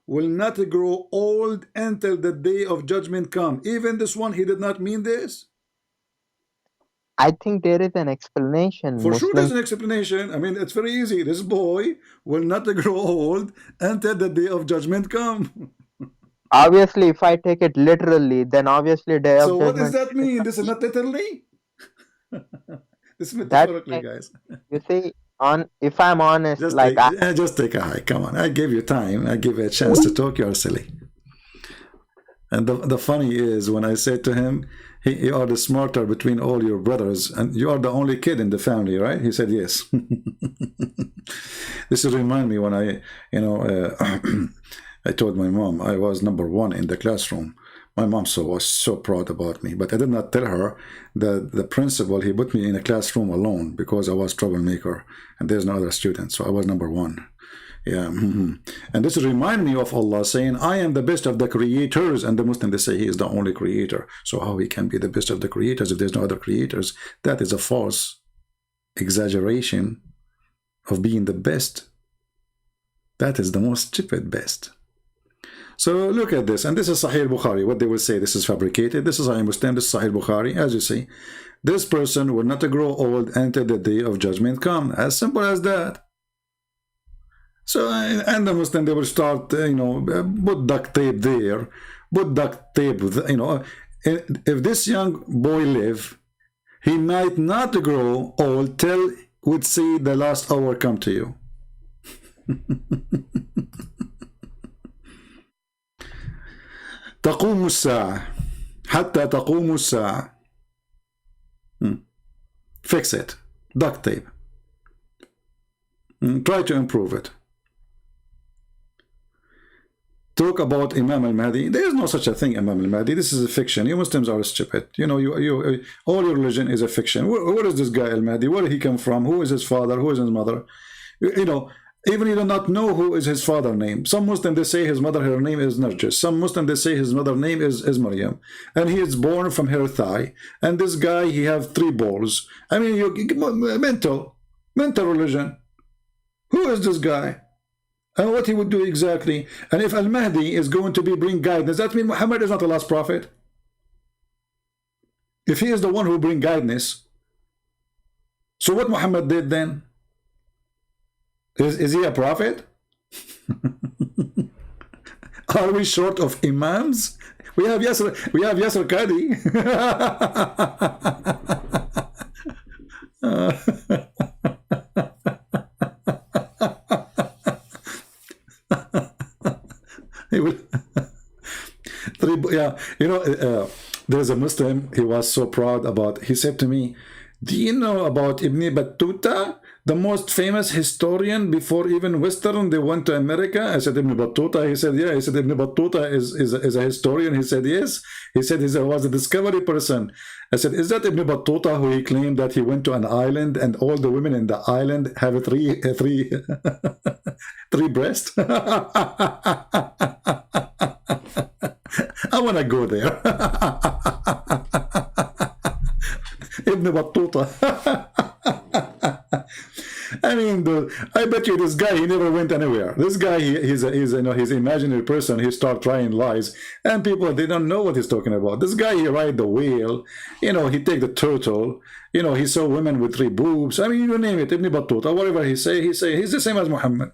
will not grow old until the day of judgment come. Even this one, he did not mean this. I think there is an explanation. For sure there's an explanation. I mean, it's very easy. This boy will not grow old until the day of judgment come. Obviously, if I take it literally, then obviously day of So what judgment. does that mean? This is not literally? This is metaphorically, guys. You see, if I'm honest, Just take a hike. Come on. I gave you time. I give you a chance to talk. You're silly. And the funny is when I said to him, you are the smarter between all your brothers, and you are the only kid in the family, right? He said, yes. This will remind me when I, I told my mom I was #1 in the classroom. My mom was so proud about me, but I did not tell her that the principal, he put me in a classroom alone because I was troublemaker and there's no other student, so I was #1. Yeah. And this remind me of Allah saying, I am the best of the creators, and the Muslims, they say he is the only creator. So how he can be the best of the creators if there's no other creators? That is a false exaggeration of being the best. That is the most stupid best. So look at this, and this is Sahih Bukhari. What they will say, this is fabricated. This is Sahih Muslim, this is Sahih Bukhari. As you see, this person will not grow old until the day of judgment come. As simple as that. So, and the Muslim, they will start, put duct tape there, put duct tape, if this young boy live, he might not grow old till would see the last hour come to you. تقوم الساعة حتى تقوم الساعة. Fix it. Duct tape. Try to improve it. Talk about Imam al-Mahdi. There is no such a thing, Imam al-Mahdi. This is a fiction. You Muslims are stupid. All your religion is a fiction. Where is this guy al-Mahdi? Where did he come from? Who is his father? Who is his mother? Even you do not know who is his father name. Some Muslims, they say his mother, her name is Narjis. Some Muslims, they say his mother name is Maryam. And he is born from her thigh. And this guy, he have 3 balls. I mean, mental religion. Who is this guy? And what he would do exactly? And if Al-Mahdi is going to bring guidance, that means Muhammad is not the last prophet. If he is the one who bring guidance, so what Muhammad did then? Is he a prophet? Are we short of imams? We have Yasser Qadi. There's a Muslim, he was so proud about, he said to me, do you know about Ibn Battuta, the most famous historian before even Western, they went to America? I said, Ibn Battuta? He said, yeah. He said, Ibn Battuta is a historian? He said, yes. He said, he was a discovery person. I said, is that Ibn Battuta who he claimed that he went to an island and all the women in the island have three breasts? I want to go there. Ibn Battuta. I mean, I bet you this guy, he never went anywhere. This guy, he's an imaginary person. He start trying lies, and people, they don't know what he's talking about. This guy, he ride the whale, he take the turtle, he saw women with 3 boobs. I mean, you name it, Ibn Battuta, whatever he say, he's the same as Muhammad.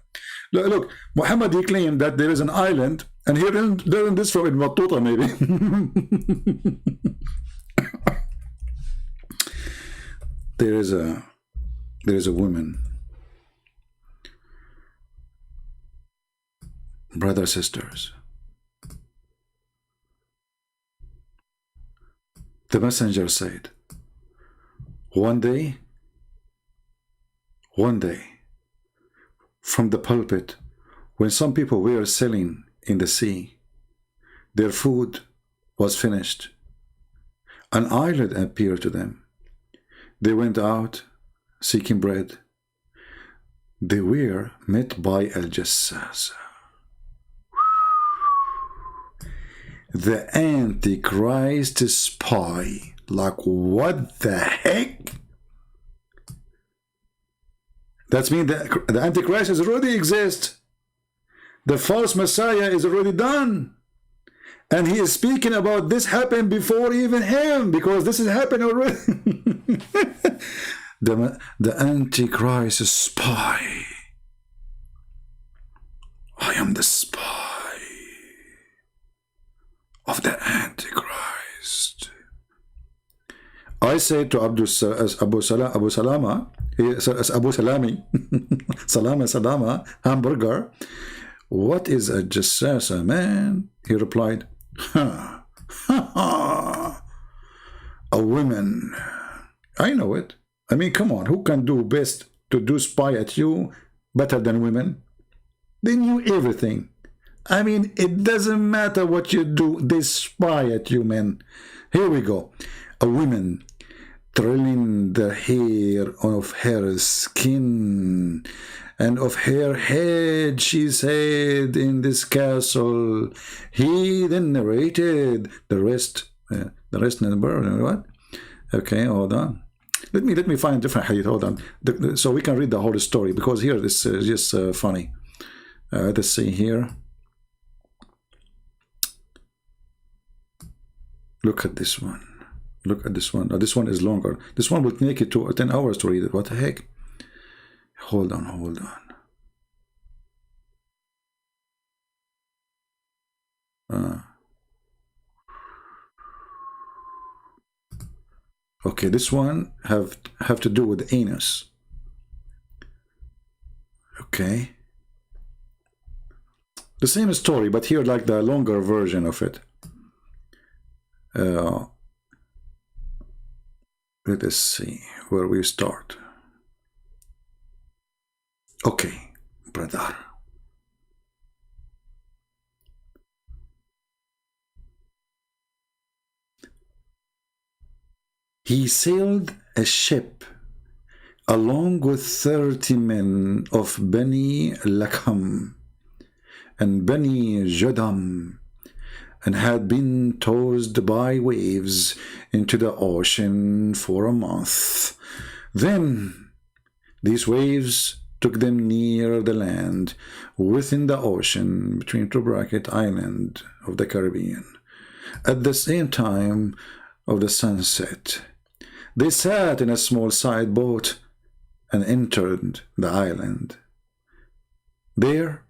Look, Muhammad, he claimed that there is an island, and he learned this from Ibn Battuta, maybe. There is a woman, brothers, sisters. The messenger said, one day, from the pulpit, when some people were selling in the sea their food was finished, an island appeared to them. They went out seeking bread. They were met by Al-Jassasa, the Antichrist spy. Like, what the heck? That means the Antichrist is already exist. The false Messiah is already done. And he is speaking about this happened before even him, because this has happened already. The Antichrist spy. I am the spy of the Antichrist. I say to Abu Salama, hamburger, what is a jassasa, man? He replied, a woman. I know it. I mean, come on, who can do best to do spy at you better than women? They knew everything. I mean, it doesn't matter what you do, they spy at you, man. Here we go. A woman trailing the hair of her skin and of her head, she said, in this castle. He then narrated the rest number. What? Okay, hold on. Let me find a different hadith. Hold on, so we can read the whole story, because here this is just funny. Let's see here. Look at this one. Look at this one. This one is longer. This one would make it to 10 hours to read it. What the heck? Hold on, hold on. Okay, this one have to do with anus. Okay. The same story, but here like the longer version of it. Let us see where we start. Okay, brother. He sailed a ship along with 30 men of Bani Lakham and Bani Jadam, and had been tossed by waves into the ocean for a month. Then these waves took them near the land within the ocean between two bracket island of the Caribbean. At the same time of the sunset, they sat in a small side boat and entered the island. There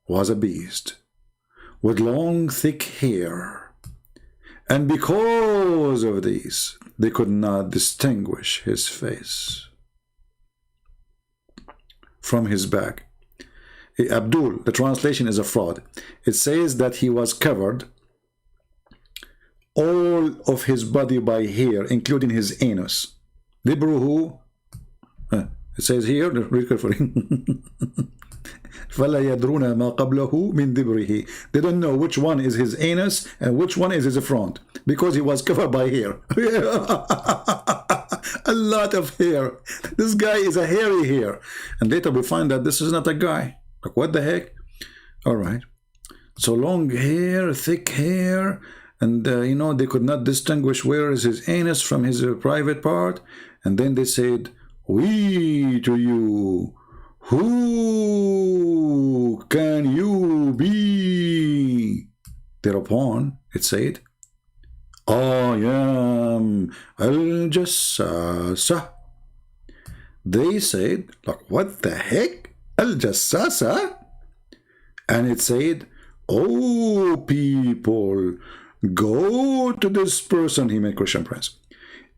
was a beast with long thick hair, and because of this they could not distinguish his face from his back. Abdul, the translation is a fraud. It says that he was covered all of his body by hair, including his anus. Dibruhu, it says here, read carefully. فَلَا يَدْرُونَ مَا قَبْلَهُ مِنْ دِبْرِهِ. They don't know which one is his anus and which one is his front, because he was covered by hair. A lot of hair. This guy is a hairy hair. And later we find that this is not a guy. Like, what the heck? All right. So long hair, thick hair, and you know, they could not distinguish where is his anus from his private part. And then they said, "We to you, who can you be?" Thereupon it said, "I am Al-Jassasa." They said, like, what the heck? Al-Jassasa? And it said, "Oh people, go to this person," he meant Christian Prince,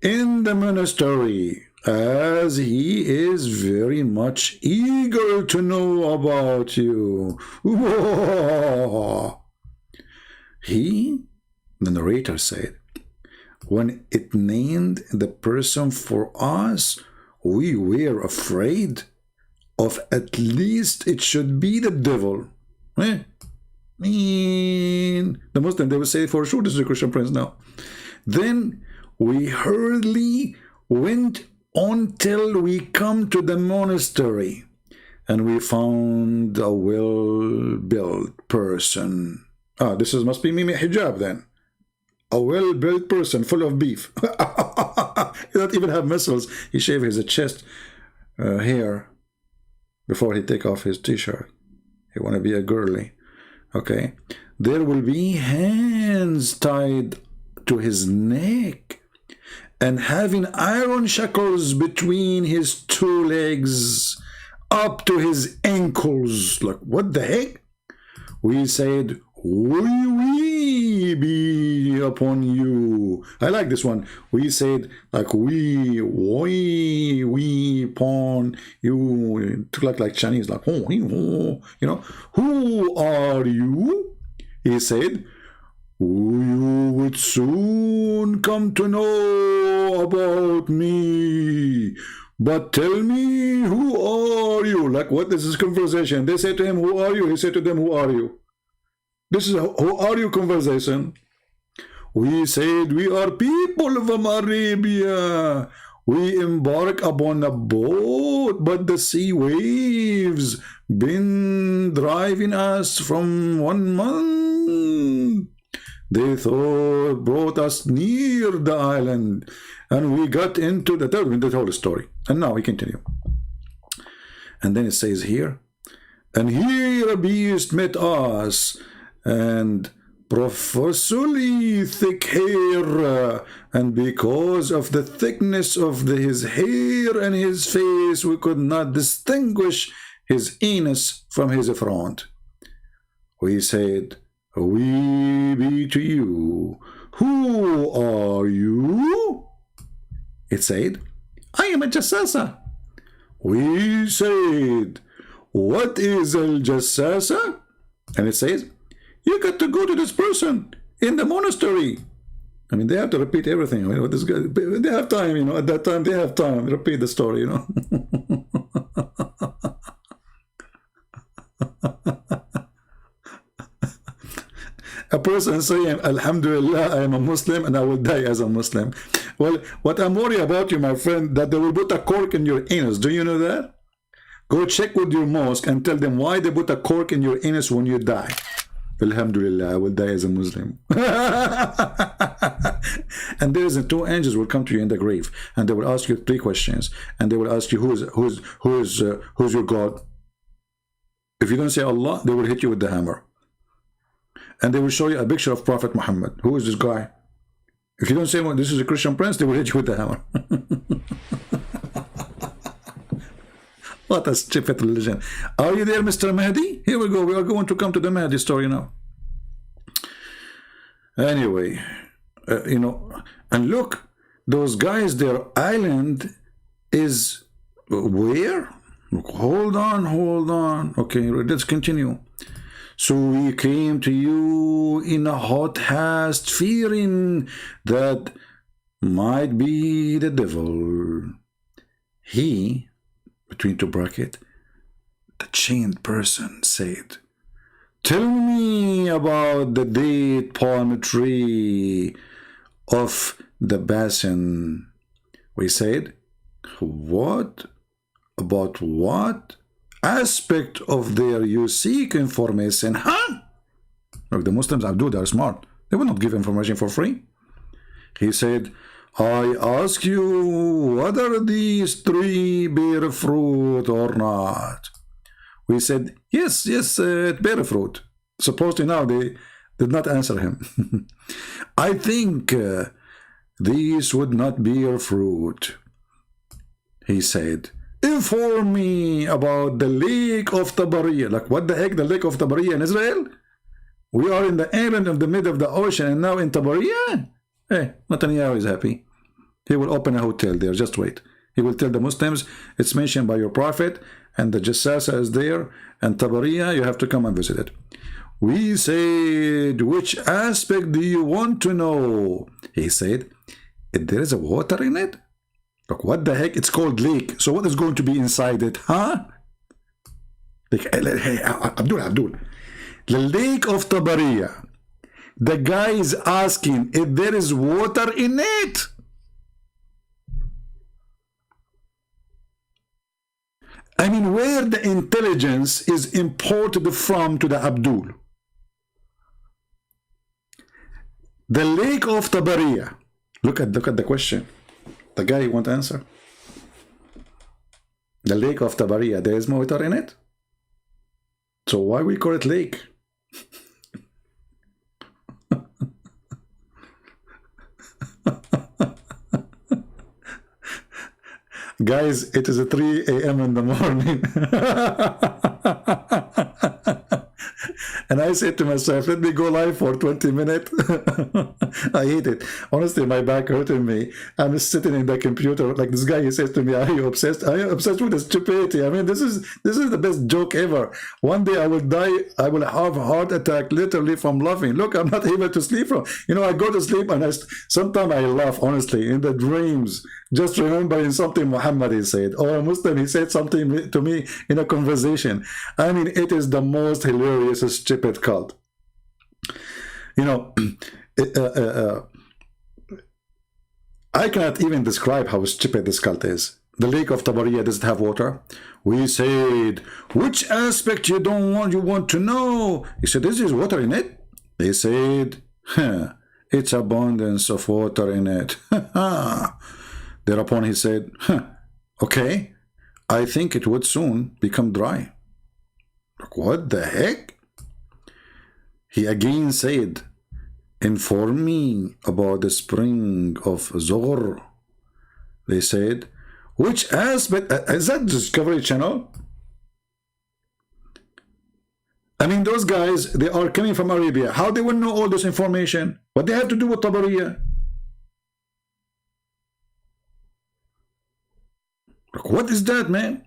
"in the monastery, as he is very much eager to know about you." Whoa. He, the narrator said, when it named the person for us, we were afraid of at least it should be the devil. mean, the Muslim, they will say for sure this is a Christian prince now. Then we hurriedly went on till we come to the monastery, and we found a well-built person. Ah, this is, must be Mimi Hijab then. A well-built person full of beef. He doesn't even have muscles. He shaved his chest hair before he take off his t-shirt. He want to be a girly. Okay. There will be hands tied to his neck and having iron shackles between his two legs up to his ankles. Like, what the heck? We said, we be upon you. I like this one. We said, like, we upon you. It took like Chinese, like, you know, who are you? He said, you would soon come to know about me. But tell me, who are you? Like, what is this conversation? They say to him, who are you? He said to them, who are you? This is a who are you conversation. We said, we are people from Arabia. We embark upon a boat, but the sea waves been driving us from 1 month. They thought brought us near the island, and we got into the whole story. And now we continue. And then it says here, and here a beast met us, and profusely thick hair, and because of the thickness of his hair and his face, we could not distinguish his anus from his front. We said, we be to you. Who are you? It said, I am a jassasa. We said, what is al jassasa? And it says, you got to go to this person in the monastery. I mean, they have to repeat everything. You know, this guy, they have time, you know, at that time, they have time. Repeat the story, you know. A person saying, Alhamdulillah, I am a Muslim and I will die as a Muslim. Well, what I'm worried about you, my friend, that they will put a cork in your anus. Do you know that? Go check with your mosque and tell them why they put a cork in your anus when you die. Alhamdulillah, I will die as a Muslim. And there is two angels will come to you in the grave, and they will ask you 3 questions, and they will ask you who's your God. If you don't say Allah, they will hit you with the hammer, and they will show you a picture of Prophet Muhammad. Who is this guy? If you don't say, well, this is a Christian prince, they will hit you with the hammer. What a stupid religion. Are you there, Mr. Mahdi? Here we go. We are going to come to the Mahdi story now. Anyway, you know, and look, those guys, their island is where? Hold on. Okay, let's continue. So we came to you in a hot haste, fearing that might be the devil. He, between 2 brackets, the chained person said, tell me about the date palm tree of the basin. We said, what? About what aspect of there you seek information? Huh? Look, the Muslims, Abdul, they are smart. They will not give information for free. He said, I ask you, whether these 3 bear fruit or not. We said, yes, it bear fruit. Supposedly now they did not answer him. I think these would not bear fruit. He said, inform me about the lake of Tabariya. Like, what the heck, the lake of Tabariya in Israel? We are in the island of the middle of the ocean, and now in Tabariya? Hey, Netanyahu is happy. He will open a hotel there, just wait. He will tell the Muslims, it's mentioned by your prophet, and the Jassasa is there, and Tabariya, you have to come and visit it. We said, which aspect do you want to know? He said, if there is a water in it? Look, what the heck? It's called lake. So what is going to be inside it? Huh? Like, hey, Abdul. The lake of Tabariya. The guy is asking if there is water in it. I mean, where the intelligence is imported from to the Abdul. The lake of Tabariya. Look at the question. The guy won't answer. The lake of Tabariya, there is water in it. So why we call it lake? Guys, it is 3 a.m. in the morning. And I said to myself, let me go live for 20 minutes. I hate it. Honestly, my back hurting me. I'm sitting in the computer. Like this guy, he says to me, are you obsessed? Are you obsessed with the stupidity? I mean, this is the best joke ever. One day I will die. I will have a heart attack literally from laughing. Look, I'm not able to sleep from. You know, I go to sleep and sometimes I laugh, honestly, in the dreams. Just remembering something Muhammad he said, or a Muslim, he said something to me in a conversation. I mean, it is the most hilarious, stupid cult. You know, I cannot even describe how stupid this cult is. The lake of Tabariya doesn't have water. We said, which aspect you want to know? He said, this is water in it. They said, it's abundance of water in it. Thereupon he said, okay, I think it would soon become dry. What the heck? He again said, inform me about the spring of Zohr. They said, which aspect? Is that Discovery Channel? I mean, those guys, they are coming from Arabia. How they will know all this information? What they have to do with Tabariya? What is that, man?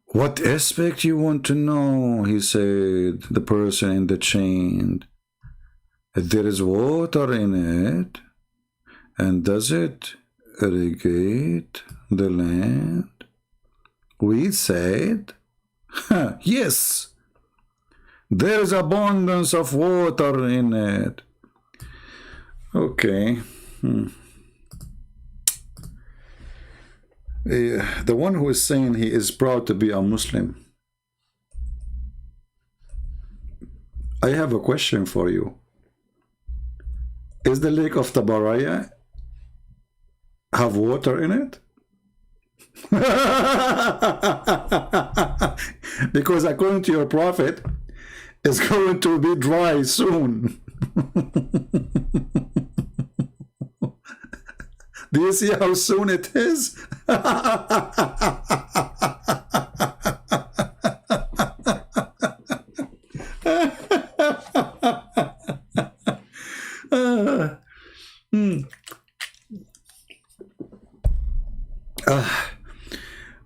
What aspect you want to know? He said, the person in the chain. There is water in it, and does it irrigate the land? We said, yes, there is abundance of water in it. Okay. The one who is saying he is proud to be a Muslim, I have a question for you. Is the lake of Tabariya have water in it? Because according to your prophet, it's going to be dry soon. Do you see how soon it is?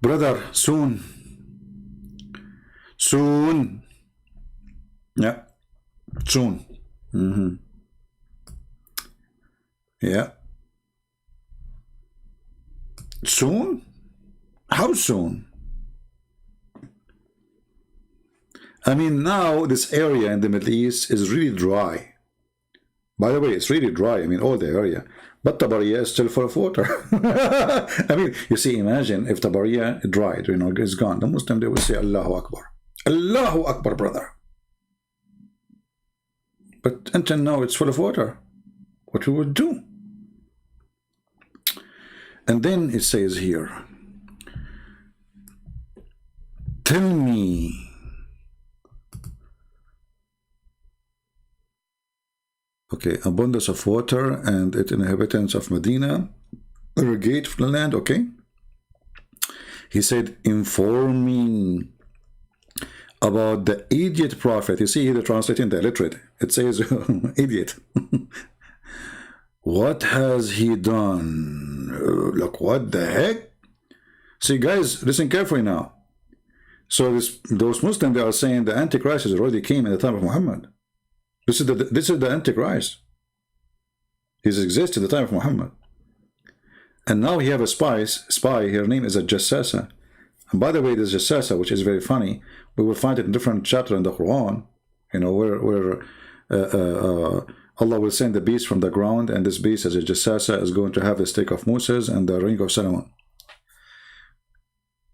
Brother, soon. Soon. Yeah. Soon. Yeah. Soon? How soon? I mean, now this area in the Middle East is really dry. By the way, it's really dry. I mean, all the area. But Tabariya is still full of water. I mean, you see, imagine if Tabariya dried, you know, is gone. The Muslim, they will say, Allahu Akbar. Allahu Akbar, brother. But until now, it's full of water. What we would do? And then it says here, tell me, okay, abundance of water and its inhabitants of Medina irrigate the land, okay. He said, inform me about the idiot prophet. You see, they're translating the illiterate. It says, idiot. What has he done? Look, what the heck? See, guys, listen carefully now. So those Muslims, they are saying the Antichrist has already came in the time of Muhammad. This is the Antichrist. He's existed at the time of Muhammad. And now he have a spy, her name is a Jassasa. And by the way, this Jassasa, which is very funny, we will find it in different chapter in the Quran, you know, where Allah will send the beast from the ground, and this beast as a Jassasa is going to have the stick of Moses and the ring of Solomon.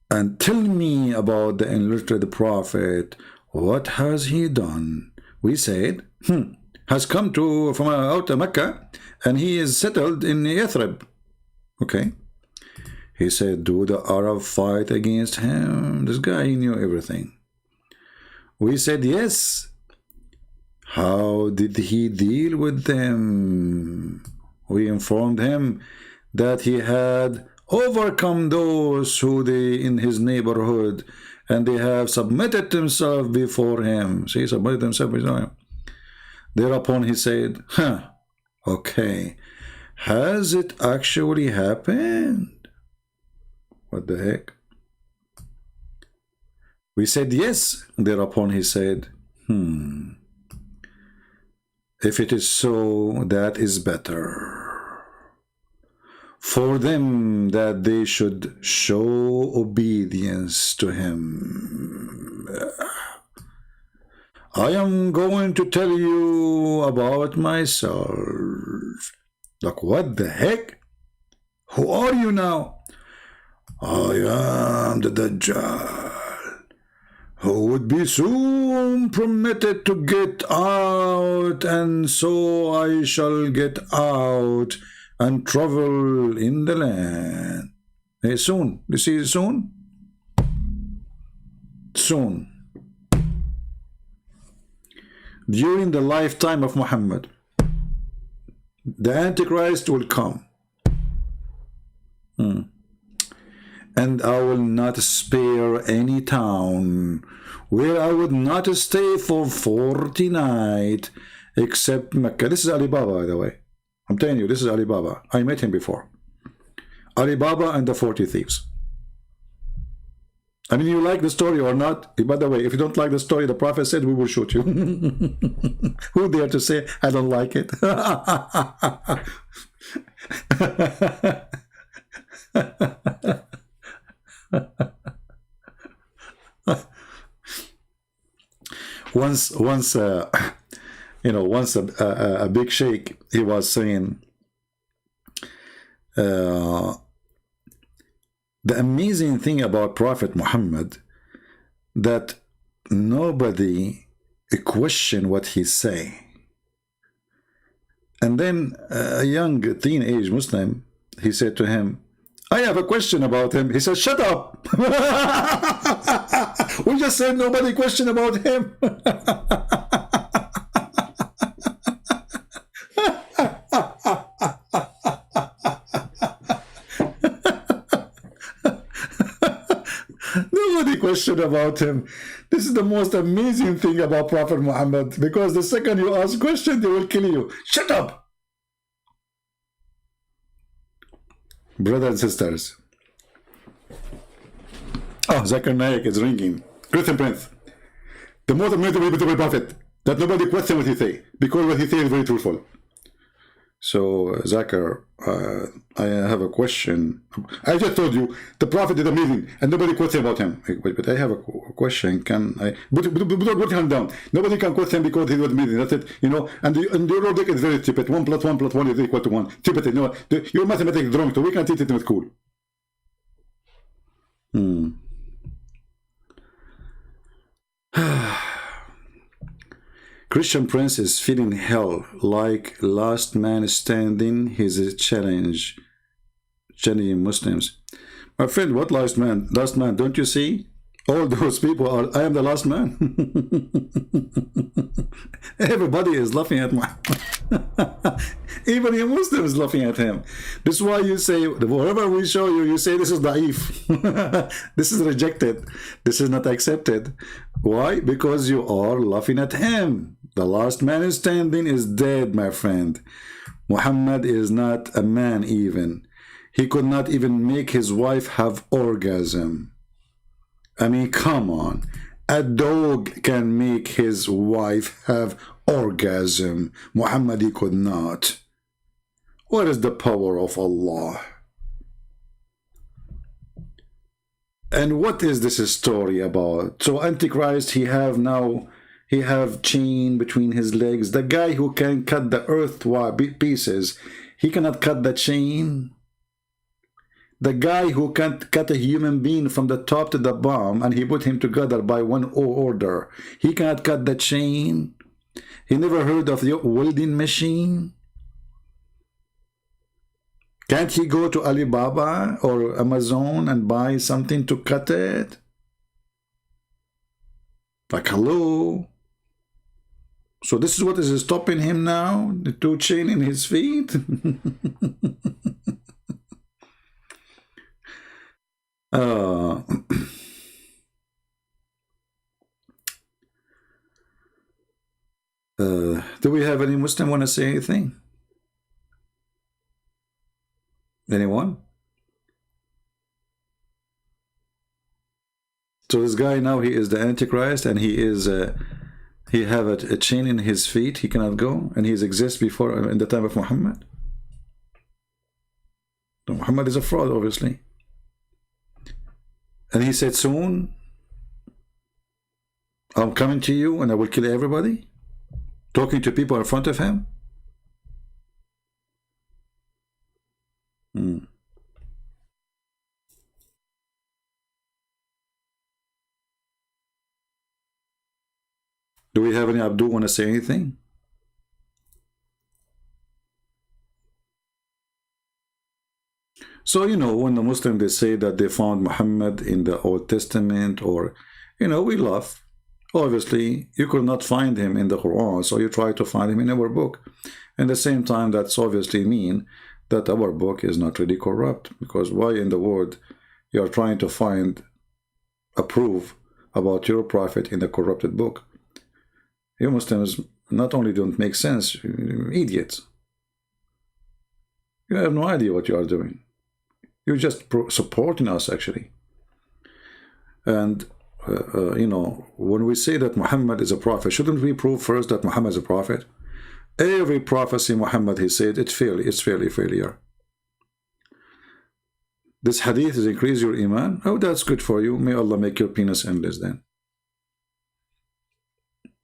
And tell me about the illiterate prophet. What has he done? We said, has come from out of Mecca, and he is settled in Yathrib. Okay. He said, do the Arab fight against him? This guy, he knew everything. We said, yes. How did he deal with them? We informed him that he had overcome those who in his neighborhood, and they have submitted themselves before him. See, submitted themselves before him. Thereupon he said, okay, has it actually happened? What the heck? We said yes. Thereupon he said, if it is so, that is better for them, that they should show obedience to him. I am going to tell you about myself. Like, what the heck? Who are you now? I am the Dajjal, who would be soon permitted to get out, and so I shall get out and travel in the land. Hey, soon. You see, soon? Soon. During the lifetime of Muhammad, the Antichrist will come. And I will not spare any town where I would not stay for 40 nights except Mecca. This is Ali Baba, by the way. I'm telling you, this is Ali Baba. I met him before. Ali Baba and the 40 Thieves. I mean, you like the story or not? By the way, if you don't like the story, the Prophet said we will shoot you. Who dare to say I don't like it? Once a big sheikh, he was saying, the amazing thing about Prophet Muhammad, that nobody question what he say. And then a young teenage Muslim, he said to him, I have a question about him. He said, shut up. We just said nobody question about him. Nobody question about him. This is the most amazing thing about Prophet Muhammad, because the second you ask question, they will kill you. Shut up. Brothers and sisters. Oh, Zakir Naik is ringing. Christian Prince. The most amazing way to be Prophet, that nobody question what he say, because what he say is very truthful. So, Zakir, I have a question. I just told you the Prophet is amazing and nobody question about him. Wait, but I have a question. Can I put your hand down? Nobody can question because he was amazing. That's it. You know, and the logic is very stupid. 1 + 1 + 1 is equal to 1. Stupid. You know, your mathematics is wrong, so we can teach it in school. Christian Prince is feeling hell like last man standing. He's challenging Muslims. My friend, what last man? Last man, don't you see? All those people are, I am the last man. Everybody is laughing at Muhammad. Even a Muslim is laughing at him. This is why you say, wherever we show you, you say this is da'if. This is rejected. This is not accepted. Why? Because you are laughing at him. The last man is standing is dead, my friend. Muhammad is not a man even. He could not even make his wife have orgasm. I mean, come on. A dog can make his wife have orgasm. Muhammad, he could not. What is the power of Allah? And what is this story about? So Antichrist, he have chain between his legs. The guy who can cut the earth to pieces, he cannot cut the chain. The guy who can't cut a human being from the top to the bottom and he put him together by one order, he cannot cut the chain. He never heard of the welding machine. Can't he go to Alibaba or Amazon and buy something to cut it? Like, hello? So this is what is stopping him now? The two chain in his feet? Do we have any Muslim want to say anything? Anyone? So this guy now, he is the Antichrist, and he is he have a chain in his feet. He cannot go, and he exists before in the time of Muhammad. So Muhammad is a fraud, obviously. And he said, soon I'm coming to you and I will kill everybody, talking to people in front of him. Do we have any Abdul want to say anything? So, you know, when the Muslims, they say that they found Muhammad in the Old Testament, or, you know, we laugh. Obviously, you could not find him in the Quran, so you try to find him in our book. At the same time, that's obviously mean that our book is not really corrupt, because why in the world you are trying to find a proof about your prophet in the corrupted book? You Muslims not only don't make sense, you're idiots. You have no idea what you are doing. You're just supporting us, actually. And, you know, when we say that Muhammad is a prophet, shouldn't we prove first that Muhammad is a prophet? Every prophecy Muhammad, he said, it's fairly failure. This hadith is increase your iman. Oh, that's good for you. May Allah make your penis endless then.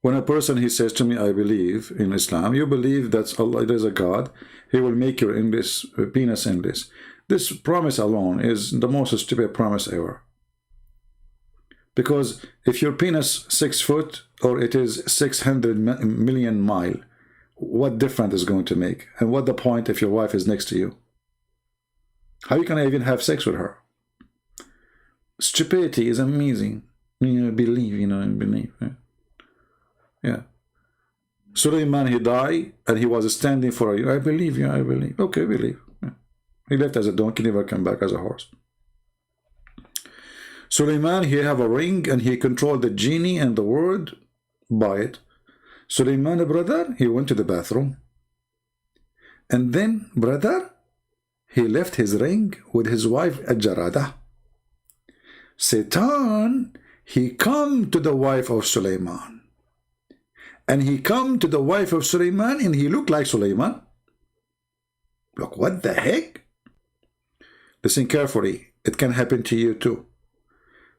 When a person, he says to me, I believe in Islam, you believe that Allah, there's a God, he will make your penis endless. This promise alone is the most stupid promise ever. Because if your penis 6 foot or it is 600 million mile, what difference is going to make? And what the point if your wife is next to you? How you can even have sex with her? Stupidity is amazing. Believe. Yeah. Sulaiman, he died and he was standing for you. I believe you, I believe. Okay, believe. Yeah. He left as a donkey, never came back as a horse. Sulaiman, he have a ring and he controlled the genie and the word by it. Sulaiman, brother, he went to the bathroom. And then, brother, he left his ring with his wife Al-Jarada. Satan, he come to the wife of Sulaiman. And he come to the wife of Sulaiman and he looked like Sulaiman. Look, what the heck? Listen carefully. It can happen to you too.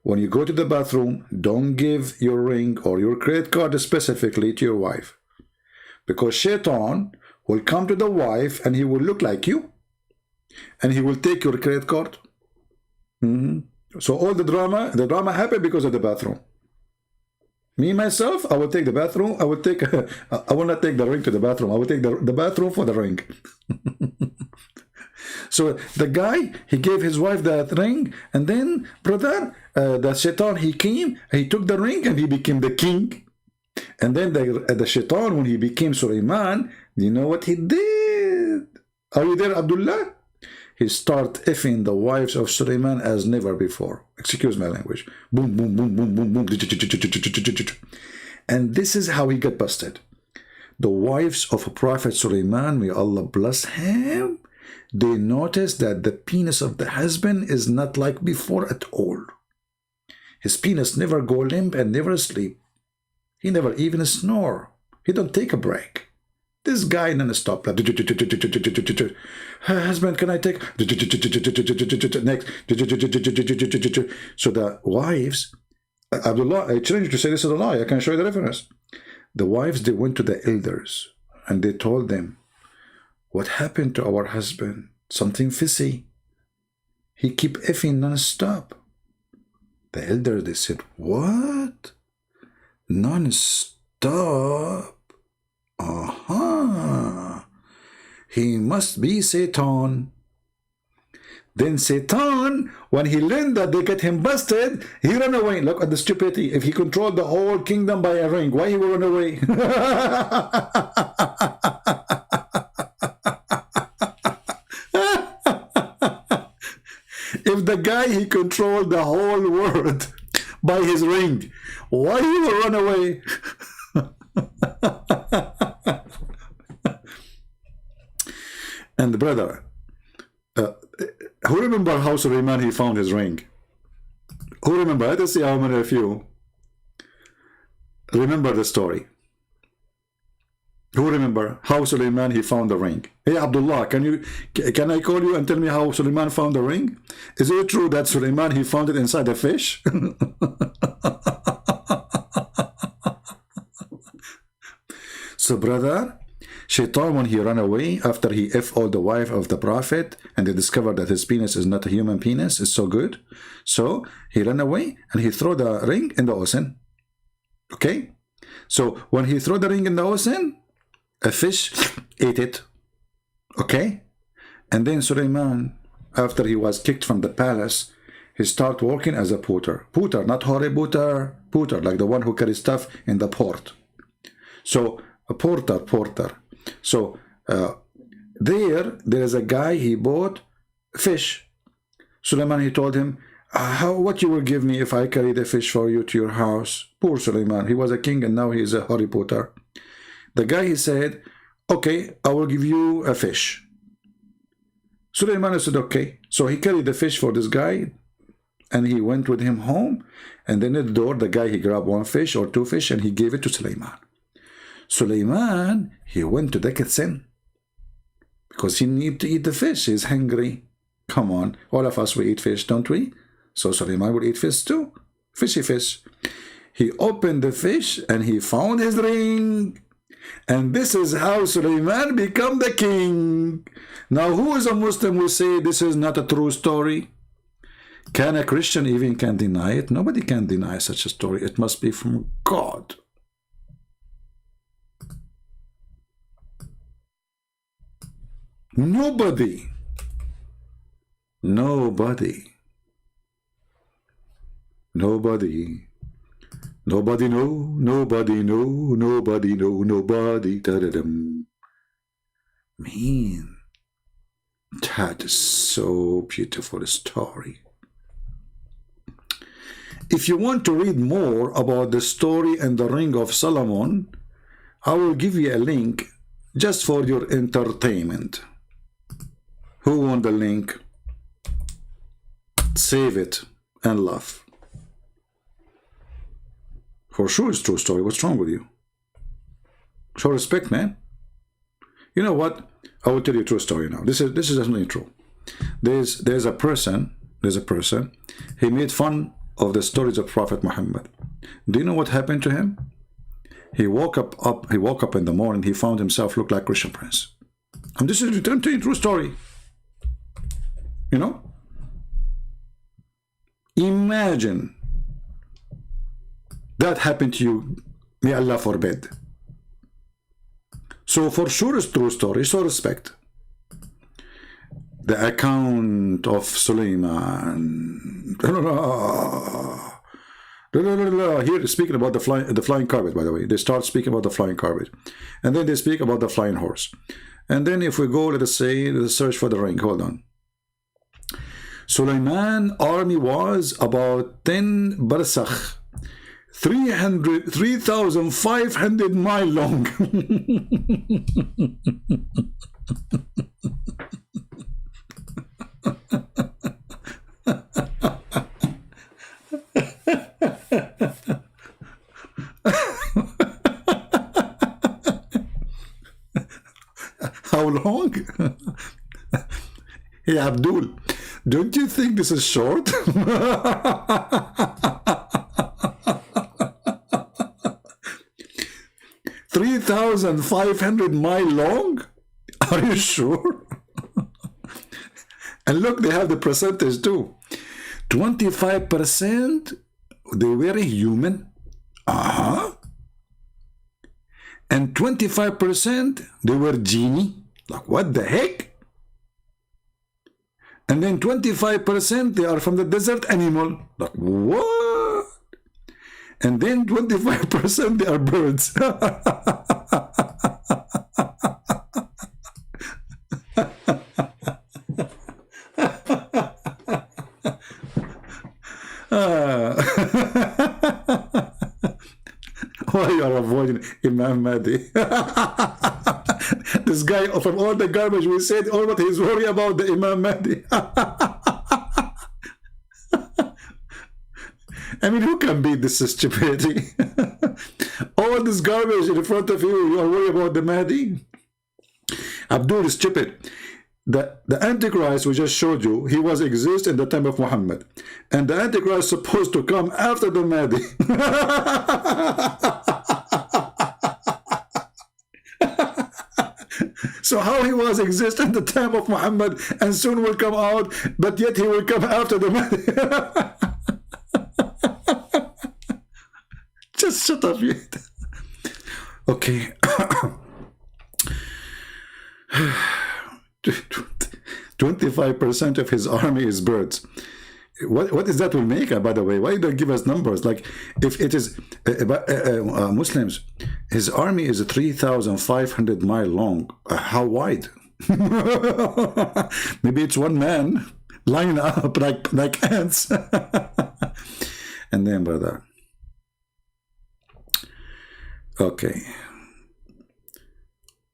When you go to the bathroom, don't give your ring or your credit card specifically to your wife. Because Shaitan will come to the wife and he will look like you. And he will take your credit card. So all the drama happened because of the bathroom. Me, myself, I will take the bathroom. I will not take the ring to the bathroom. I will take the bathroom for the ring. So the guy, he gave his wife that ring. And then, brother, the Shaitan, he came, he took the ring and he became the king. And then the Shaitan, when he became Sulaiman, you know what he did? Are you there, Abdullah? He started effing the wives of Sulaiman as never before. Excuse my language. Boom, boom, boom, boom, boom, boom. And this is how he got busted. The wives of Prophet Sulaiman, may Allah bless him, they noticed that the penis of the husband is not like before at all. His penis never go limp and never sleep. He never even snore. He don't take a break. This guy non-stop. Husband, can I take? Next. So the wives, Abdullah, I challenge you to say this is a lie. I can show you the reference. The wives, they went to the elders and they told them, what happened to our husband? Something fishy. He keep effing non-stop. The elders, they said, what? Non-stop? Aha. He must be Satan. Then Satan, when he learned that they get him busted, he ran away. Look at the stupidity. If he controlled the whole kingdom by a ring, why he will run away? If the guy, he controlled the whole world by his ring, why he will run away? And brother, who remember how Suleiman, he found his ring? Who remember? Let us see how many of you remember the story. Who remember how Suleiman, he found the ring? Hey Abdullah, can I call you and tell me how Suleiman found the ring? Is it true that Suleiman, he found it inside a fish? So brother, Shaitan, when he ran away after he all the wife of the prophet, and they discovered that his penis is not a human penis, it's so good, so he ran away and he threw the ring in the ocean. Okay, so when he threw the ring in the ocean, a fish ate it. Okay, and then Suleiman, after he was kicked from the palace, he started working as a porter. Porter, not Hori porter, porter, like the one who carries stuff in the port. So a porter. So there is a guy, he bought fish. Suleiman, he told him, what you will give me if I carry the fish for you to your house? Poor Suleiman, he was a king and now he is a Harry Potter. The guy, he said, okay, I will give you a fish. Suleiman said, okay. So he carried the fish for this guy and he went with him home. And then at the door, the guy, he grabbed one fish or two fish and he gave it to Suleiman. Suleiman, he went to the kitchen because he needed to eat the fish. He's hungry. Come on, all of us, we eat fish, don't we? So Suleiman will eat fish too. Fishy fish. He opened the fish and he found his ring. And this is how Suleiman became the king. Now, who is a Muslim who say this is not a true story? Can a Christian even can deny it? Nobody can deny such a story. It must be from God. Nobody know, ta-da-dum. Man, that is so beautiful story. If you want to read more about the story and the Ring of Solomon, I will give you a link just for your entertainment. Who want the link? Save it and laugh. For sure it's true story. What's wrong with you? Show respect, man. You know what? I will tell you a true story now. This is definitely true. There's a person. He made fun of the stories of Prophet Muhammad. Do you know what happened to him? He woke up in the morning. He found himself look like Christian Prince. And this is a true story. You know? Imagine that happened to you. May Allah forbid. So for sure it's true story. So respect. The account of Suleiman. Here speaking about the flying carpet, by the way. They start speaking about the flying carpet. And then they speak about the flying horse. And then if we go, let us say, let's search for the ring. Hold on. Suleiman army was about 10 barsakh, 3,500 miles long. Hey, Abdul, don't you think this is short? 3,500 miles long? Are you sure? And look, they have the percentage too. 25% they were human. And 25% they were genie. Like, what the heck? And then 25% they are from the desert animal. Like, what? And then 25% they are birds. Why you are avoiding Imam Mahdi? This guy, from all the garbage we said, all what he's worried about the Imam Mahdi. I mean, who can beat this stupidity? All this garbage in front of you, you are worried about the Mahdi? Abdul is stupid. The Antichrist we just showed you, he was exist in the time of Muhammad. And the Antichrist is supposed to come after the Mahdi. So how he was exist in the time of Muhammad and soon will come out, but yet he will come after the Mahdi. Just shut up, yet. Okay. 25% of his army is birds. What is that will make, by the way? Why don't give us numbers? Like, if it is Muslims, his army is 3,500 miles long. How wide? Maybe it's one man lining up like ants. And then, brother. Okay.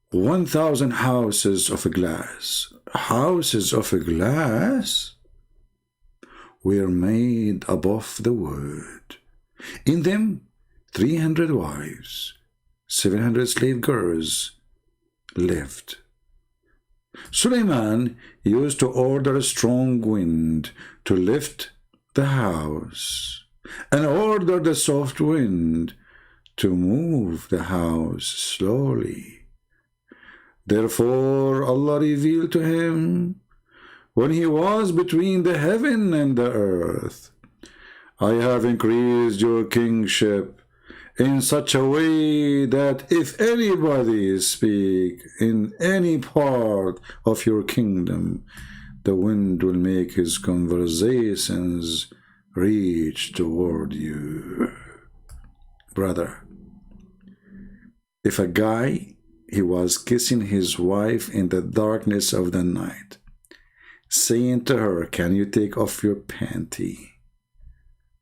1,000 houses of glass. Houses of glass were made above the world. In them, 300 wives, 700 slave girls lived. Suleiman used to order a strong wind to lift the house, and order the soft wind to move the house slowly. Therefore Allah revealed to him, when he was between the heaven and the earth, I have increased your kingship in such a way that if anybody speak in any part of your kingdom, the wind will make his conversations reach toward you. Brother, if a guy, he was kissing his wife in the darkness of the night, saying to her, can you take off your panty?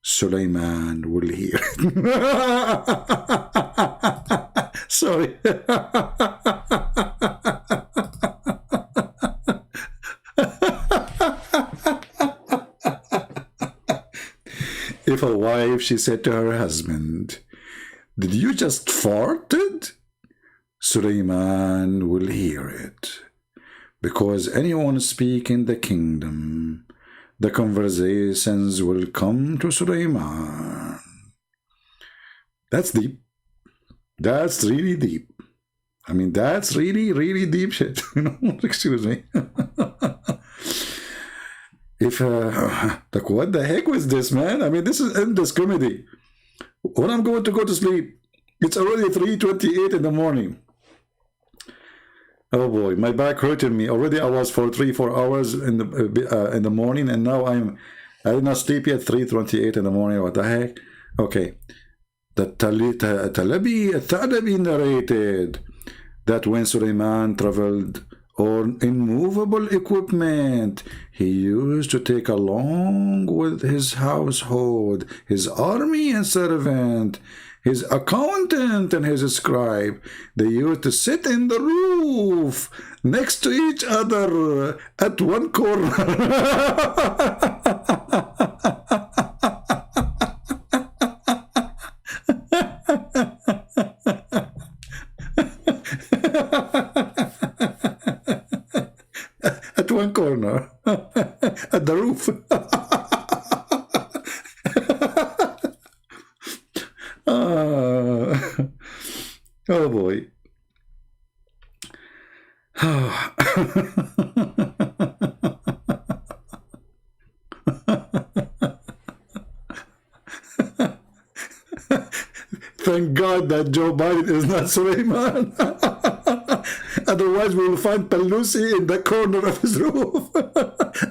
Suleiman will hear it. Sorry. If a wife, she said to her husband, did you just farted? Suleiman will hear it. Because anyone speak in the kingdom, the conversations will come to Suleiman. That's deep. That's really deep. I mean, that's really, really deep shit. Excuse me. If, like, what the heck was this, man? I mean, this is endless comedy. When I'm going to go to sleep, it's already 3:28 in the morning. Oh boy, my back hurting me. Already I was for 3-4 hours in the morning, and now I did not sleep yet. 3:28 in the morning. What the heck? Okay. The Thalabi narrated that when Suleiman traveled on immovable equipment, he used to take along with his household, his army and servant, his accountant and his scribe. They used to sit in the roof next to each other at one corner. At one corner. at the roof. Oh boy. Thank God that Joe Biden is not Suleiman. Otherwise, we will find Pelosi in the corner of his roof.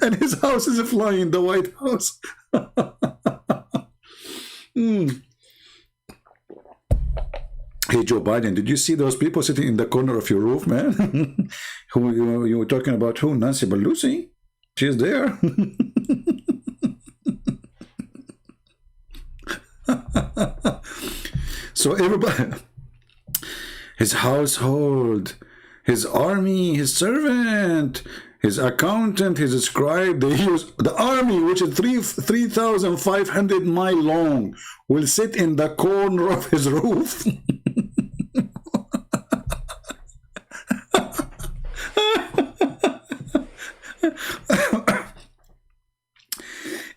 And his house is flying, the White House. Hey, Joe Biden, did you see those people sitting in the corner of your roof, man? Who you were talking about? Who? Nancy Pelosi? She's there. So everybody, his household, his army, his servant, his accountant, his scribe, they use the army, which is 3,500 miles long, will sit in the corner of his roof.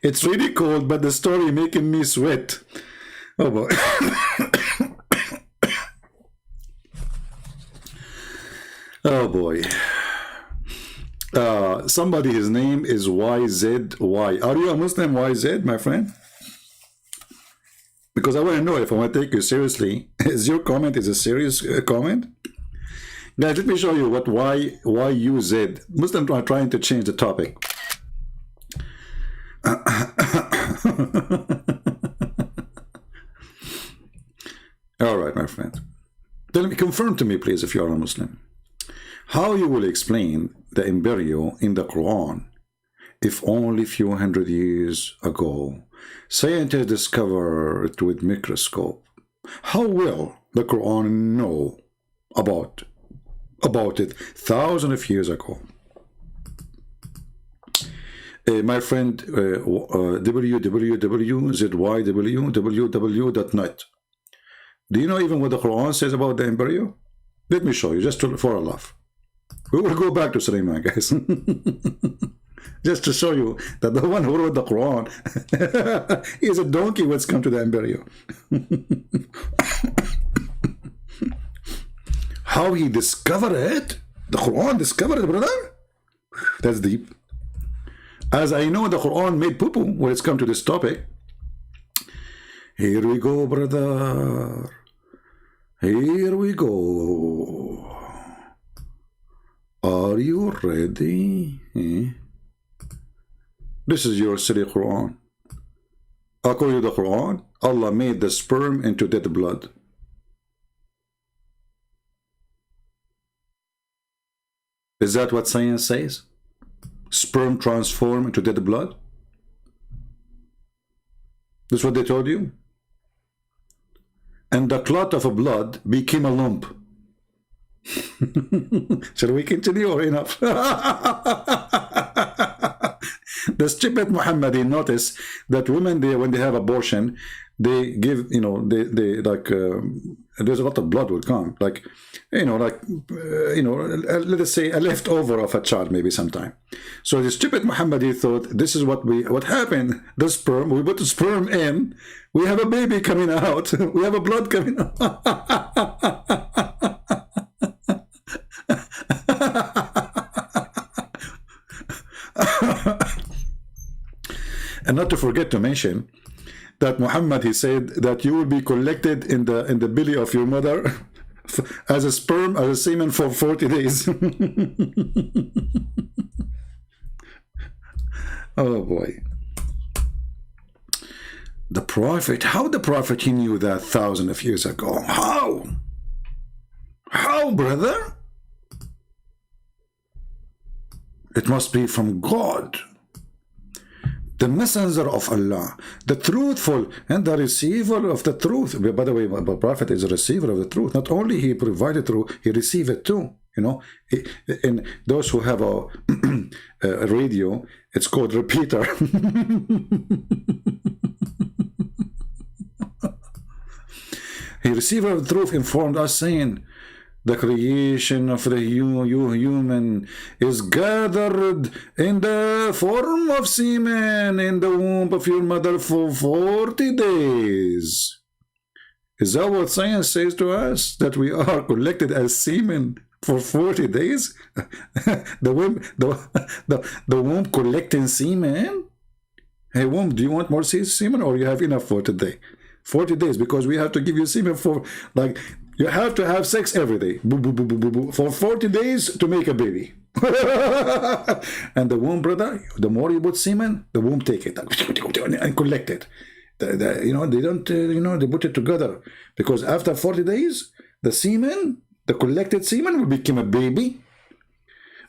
It's really cold, but the story making me sweat. Oh boy. Oh boy. Somebody, his name is YZY. Are you a Muslim, YZ, my friend? Because I want to know if I want to take you seriously. Is your comment a serious comment? Guys, let me show you what YUZ. Muslims are trying to change the topic. All right, my friend. Tell me, confirm to me, please, if you are a Muslim, how you will explain the embryo in the Quran if only a few hundred years ago scientists discovered it with microscope. How will the Quran know about it thousands of years ago? My friend, www.zywww.net. Do you know even what the Quran says about the embryo? Let me show you, just for a laugh. We will go back to Suleiman, guys. Just to show you that the one who wrote the Quran is a donkey when it's come to the embryo. How he discovered it? The Quran discovered it, brother? That's deep. As I know, the Quran made poo-poo when it's come to this topic. Here we go, brother. Here we go. Are you ready? This is your silly Quran. According to the Quran, Allah made the sperm into dead blood. Is that what science says? Sperm transform into dead blood? This is what they told you? And the clot of a blood became a lump. Shall we continue or enough? The stupid Muhammadi notice that women, when they have abortion, they give, they like, there's a lot of blood will come, like, let us say a leftover of a child maybe sometime. So the stupid Muhammadi thought, this is what happened. The sperm, we put the sperm in, we have a baby coming out, we have a blood coming out. And not to forget to mention that Muhammad, he said that you will be collected in the belly of your mother as a sperm, as a semen for 40 days. Oh boy. The Prophet, how the Prophet, he knew that thousands of years ago? How? How, brother? It must be from God, the messenger of Allah, the truthful and the receiver of the truth. By the way, the Prophet is a receiver of the truth. Not only he provided truth, he received it too. And those who have a radio, it's called repeater. He, receiver of the truth, informed us saying The creation of the human is gathered in the form of semen in the womb of your mother for 40 days. Is that what science says to us? That we are collected as semen for 40 days? the womb collecting semen? Hey womb, do you want more semen or you have enough for today? 40 days, because we have to give you semen for, like, you have to have sex every day. Boo, boo, boo, boo, boo, boo, for 40 days to make a baby. And the womb, brother, the more you put semen, the womb take it and collect it. You know, they don't, you know, they put it together. Because after 40 days, the semen, the collected semen will become a baby.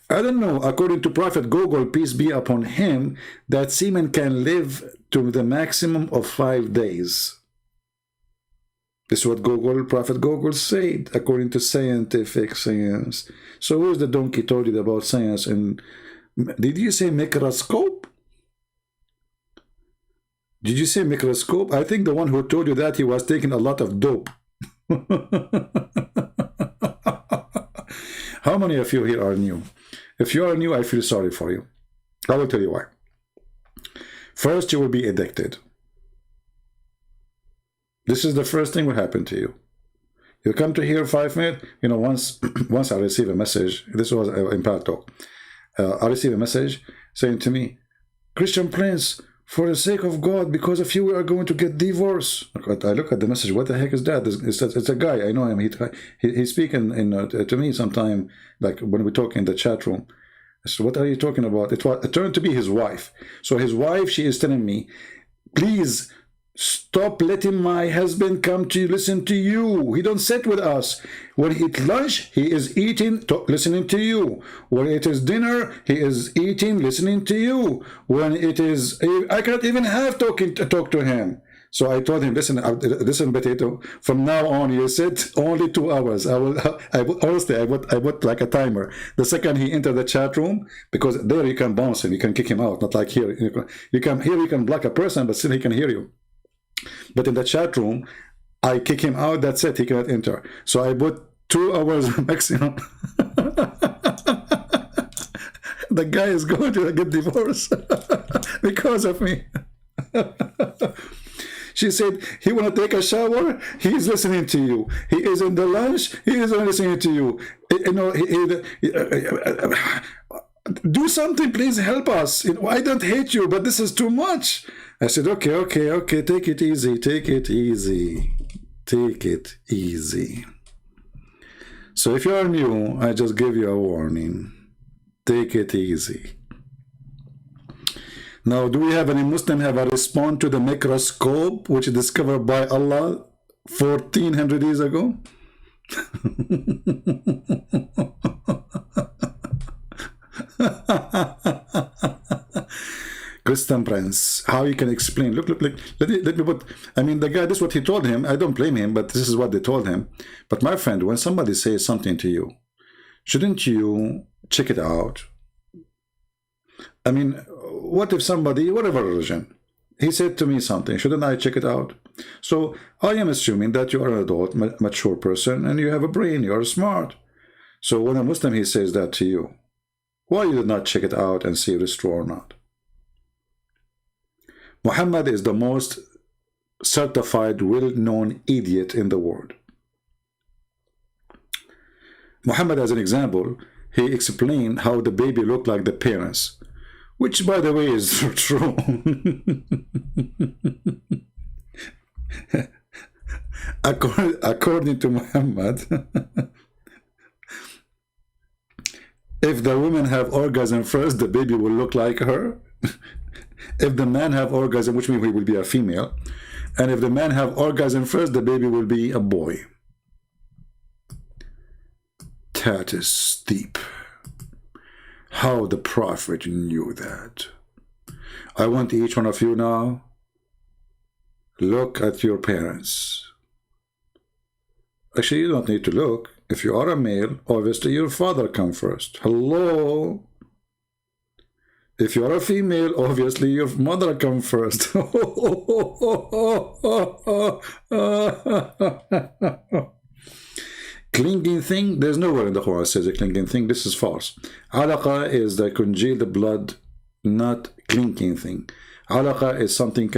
I don't know, according to Prophet Gogol, peace be upon him, that semen can live to the maximum of 5 days. This is what Prophet Gogol said, according to scientific science. So who's the donkey told you about science? And did you say microscope? Did you say microscope? I think the one who told you that, he was taking a lot of dope. How many of you here are new? If you are new, I feel sorry for you. I will tell you why. First, you will be addicted. This is the first thing will happen to you. You come to here 5 minutes, you know, once I receive a message, this was in Paltalk, I received a message saying to me, Christian Prince, for the sake of God, because of you, we are going to get divorced. I look at the message, what the heck is that? It's a guy, I know him, he's speaking to me sometime, like when we talk in the chat room. So what are you talking about? It turned to be his wife. So his wife, she is telling me, please, stop letting my husband come to listen to you. He don't sit with us. When he eat lunch, he is eating, listening to you. When it is dinner, he is eating, listening to you. When it is, I can't even have talk to him. So I told him, listen, Potato, from now on, you sit only 2 hours. Honestly, I put like a timer. The second he entered the chat room, because there you can bounce him, you can kick him out, not like here. You can block a person, but still he can hear you. But in the chat room, I kick him out, that's it, he cannot enter. So I put 2 hours maximum. The guy is going to get divorced because of me. She said, he want to take a shower, he is listening to you. He is in the lunch, he is listening to you. You know, do something, please help us. You know, I don't hate you, but this is too much. I said, okay, take it easy, take it easy. So if you are new, I just give you a warning. Take it easy. Now, do we have any Muslim have a response to the microscope, which is discovered by Allah 1400 years ago? Christian Prince, how you can explain? Look, let me put, I mean, the guy, this is what he told him. I don't blame him, but this is what they told him. But my friend, when somebody says something to you, shouldn't you check it out? I mean, what if somebody, whatever religion, he said to me something, shouldn't I check it out? So I am assuming that you are an adult, mature person, and you have a brain, you are smart. So when a Muslim, he says that to you, why you did not check it out and see if it's true or not? Muhammad is the most certified, well-known idiot in the world. Muhammad, as an example, he explained how the baby looked like the parents, which, by the way, is true. According to Muhammad, if the women have orgasm first, the baby will look like her. If the man have orgasm, which means he will be a female, and if the man have orgasm first, the baby will be a boy. That is steep. How the Prophet knew that. I want each one of you now, look at your parents. Actually, you don't need to look. If you are a male, obviously your father comes first. Hello? If you are a female, obviously your mother comes first. Clinging thing, there's nowhere in the Quran says a clinging thing. This is false. Alaqa is the congealed blood, not clinking thing. Alaqa is something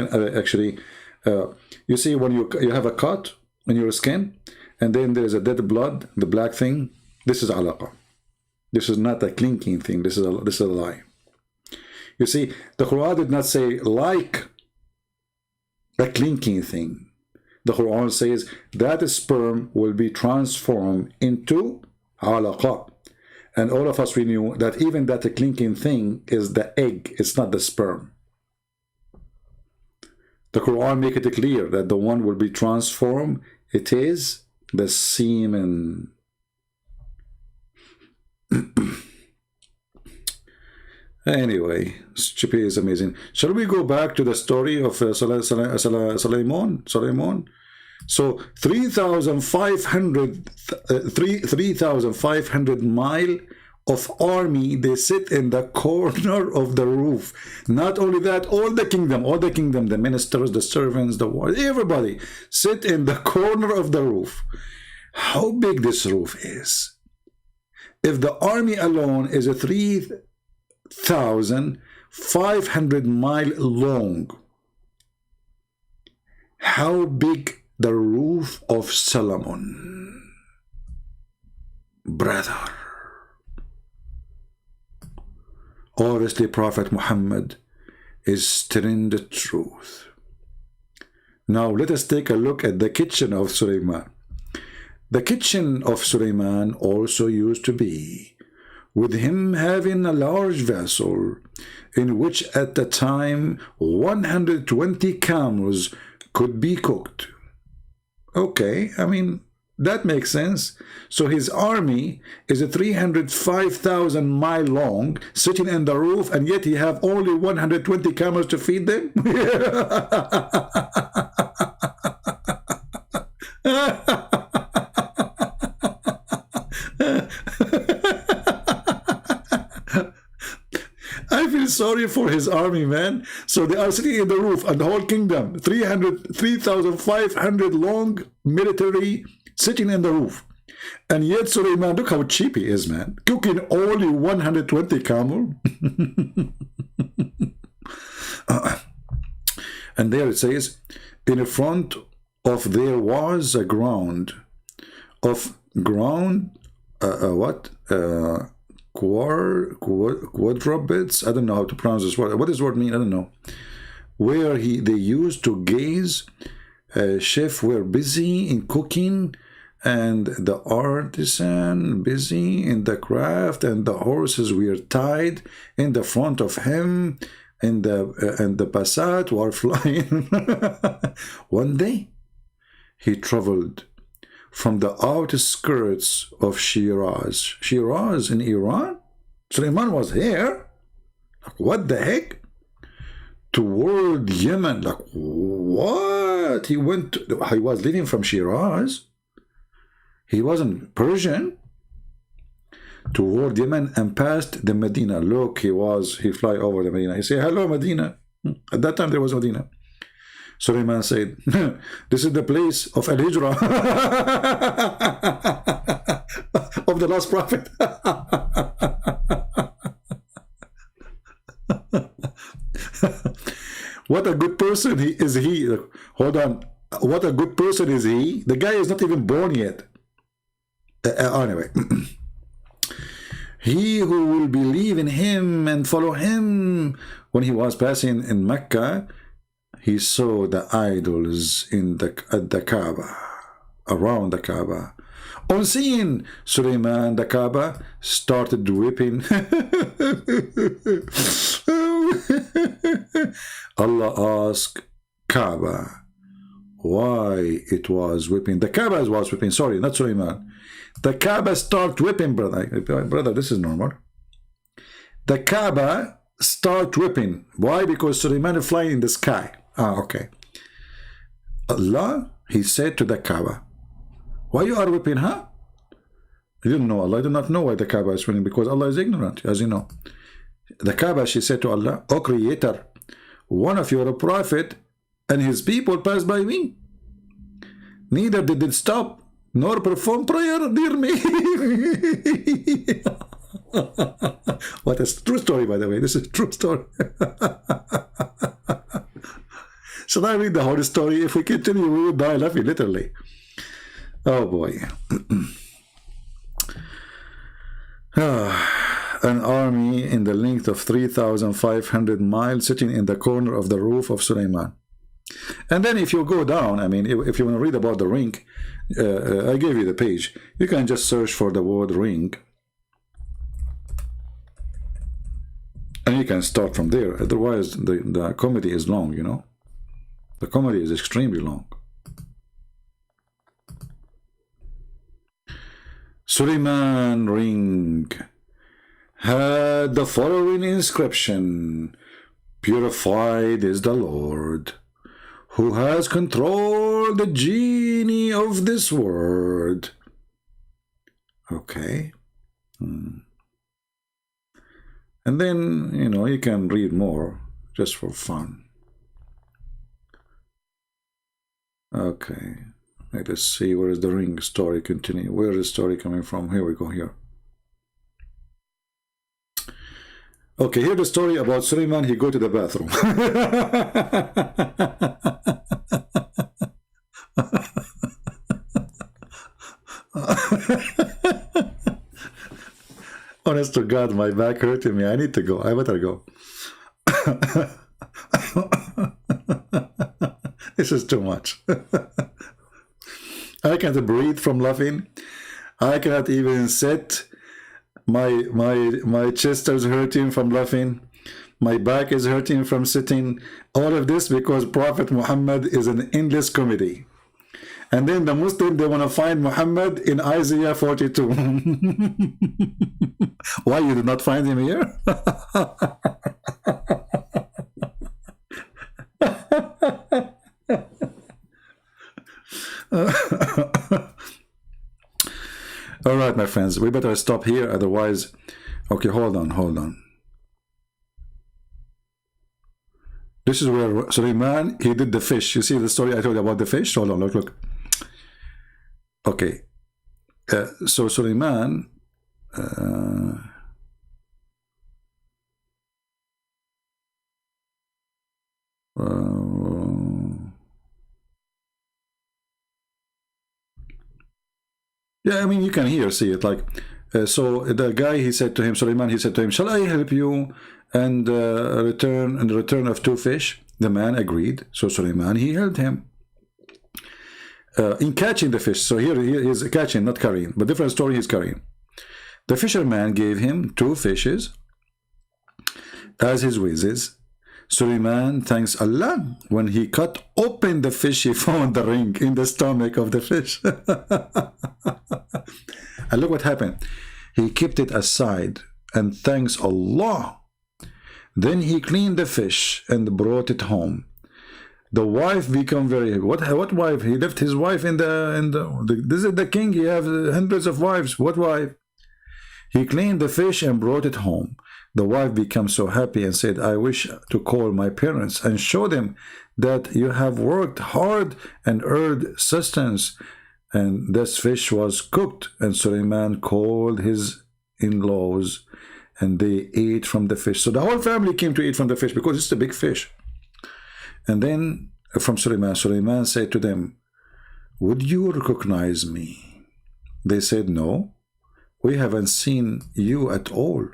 you see when you have a cut in your skin and then there's a dead blood, the black thing, this is alaqa. This is not a clinking thing. This is a lie. You see, the Quran did not say like a clinking thing. The Quran says that sperm will be transformed into alaqa. And all of us, we knew that even that clinking thing is the egg, it's not the sperm. The Quran make it clear that the one will be transformed, it is the semen. Anyway, Chippy is amazing. Shall we go back to the story of Suleiman? So 3,500 mile of army, they sit in the corner of the roof. Not only that, all the kingdom, the ministers, the servants, the warriors, everybody sit in the corner of the roof. How big this roof is? If the army alone is a 3,500 mile long, how big the roof of Solomon, brother? Obviously, Prophet Muhammad is telling the truth. Now, let us take a look at the kitchen of Suleiman. The kitchen of Suleiman also used to be with him having a large vessel in which at the time 120 camels could be cooked. Okay, I mean, that makes sense. So his army is a 305,000 mile long, sitting in the roof, and yet he have only 120 camels to feed them? I feel sorry for his army, man. So they are sitting in the roof, and the whole kingdom, 3,500 long military sitting in the roof. And yet Suleiman, look how cheap he is, man. Cooking only 120 camel. And there it says, in front of there was a ground of quadrupeds. I don't know how to pronounce this word. What does this word mean? I don't know. Where they used to gaze. Chefs were busy in cooking, and the artisan busy in the craft, and the horses were tied in the front of him, and the Passat were flying. One day, he traveled from the outskirts of Shiraz. Shiraz in Iran? Suleiman was here? Like, what the heck? Toward Yemen. Like, what? He was leaving from Shiraz. He wasn't Persian. Toward Yemen and past the Medina. Look, he fly over the Medina. He said, hello, Medina. At that time, there was Medina. Suleiman said, this is the place of Al-Hijrah of the last prophet. What a good person is he. Hold on. What a good person is he. The guy is not even born yet. Anyway. He who will believe in him and follow him. When he was passing in Mecca, he saw the idols at the Kaaba, around the Kaaba. On seeing Suleiman, the Kaaba started weeping. Allah asked Kaaba why it was weeping. The Kaaba was weeping, sorry, not Suleiman. The Kaaba started weeping, brother. Brother, this is normal. The Kaaba start weeping. Why? Because Suleiman is flying in the sky. Okay. Allah, he said to the Kaaba, why you are weeping, huh? You didn't know Allah. I do not know why the Kaaba is weeping, because Allah is ignorant, as you know. The Kaaba, she said to Allah, O Creator, one of your prophet and his people passed by me. Neither did it stop nor perform prayer near me. What a true story, by the way. This is a true story. Should I read the whole story? If we continue, we will die laughing, literally. Oh boy. An army in the length of 3,500 miles sitting in the corner of the roof of Suleiman. And then if you go down, I mean, if you want to read about the ring, I gave you the page. You can just search for the word ring. And you can start from there. Otherwise, the comedy is long, you know. The comedy is extremely long. Suleiman ring had the following inscription: Purified is the Lord, who has controlled the genie of this world. Okay. And then, you know, you can read more just for fun. Okay. Let us see, where is the ring story continue? Where is the story coming from? Here we go, here. Okay, here's the story about Suleiman. He go to the bathroom. Honest to God, my back hurting me. I need to go. I better go. This is too much. I can't breathe from laughing. I cannot even sit. My chest is hurting from laughing. My back is hurting from sitting. All of this because Prophet Muhammad is an endless comedy. And then the Muslim, they want to find Muhammad in Isaiah 42. Why you did not find him here? All right, my friends, we better stop here, otherwise. Okay, hold on. This is where Suleiman, he did the fish. You see the story I told you about the fish? Hold on, look. Okay, so Suleiman, yeah, I mean, you can see it, like, so the guy, he said to him, Suleiman, he said to him, shall I help you and return of 2 fish? The man agreed. So Suleiman, he helped him in catching the fish. So here he is catching, not carrying, but different story, he's carrying. The fisherman gave him 2 fishes as his wages. Suleiman thanks Allah. When he cut open the fish, he found the ring in the stomach of the fish. And look what happened. He kept it aside and thanks Allah. Then he cleaned the fish and brought it home. The wife become very, what wife? He left his wife in the this is the king, he have hundreds of wives. What wife? He cleaned the fish and brought it home. The wife became so happy and said, I wish to call my parents and show them that you have worked hard and earned sustenance. And this fish was cooked, and Suleiman called his in-laws and they ate from the fish. So the whole family came to eat from the fish because it's a big fish. And then from Suleiman said to them, would you recognize me? They said, no, we haven't seen you at all.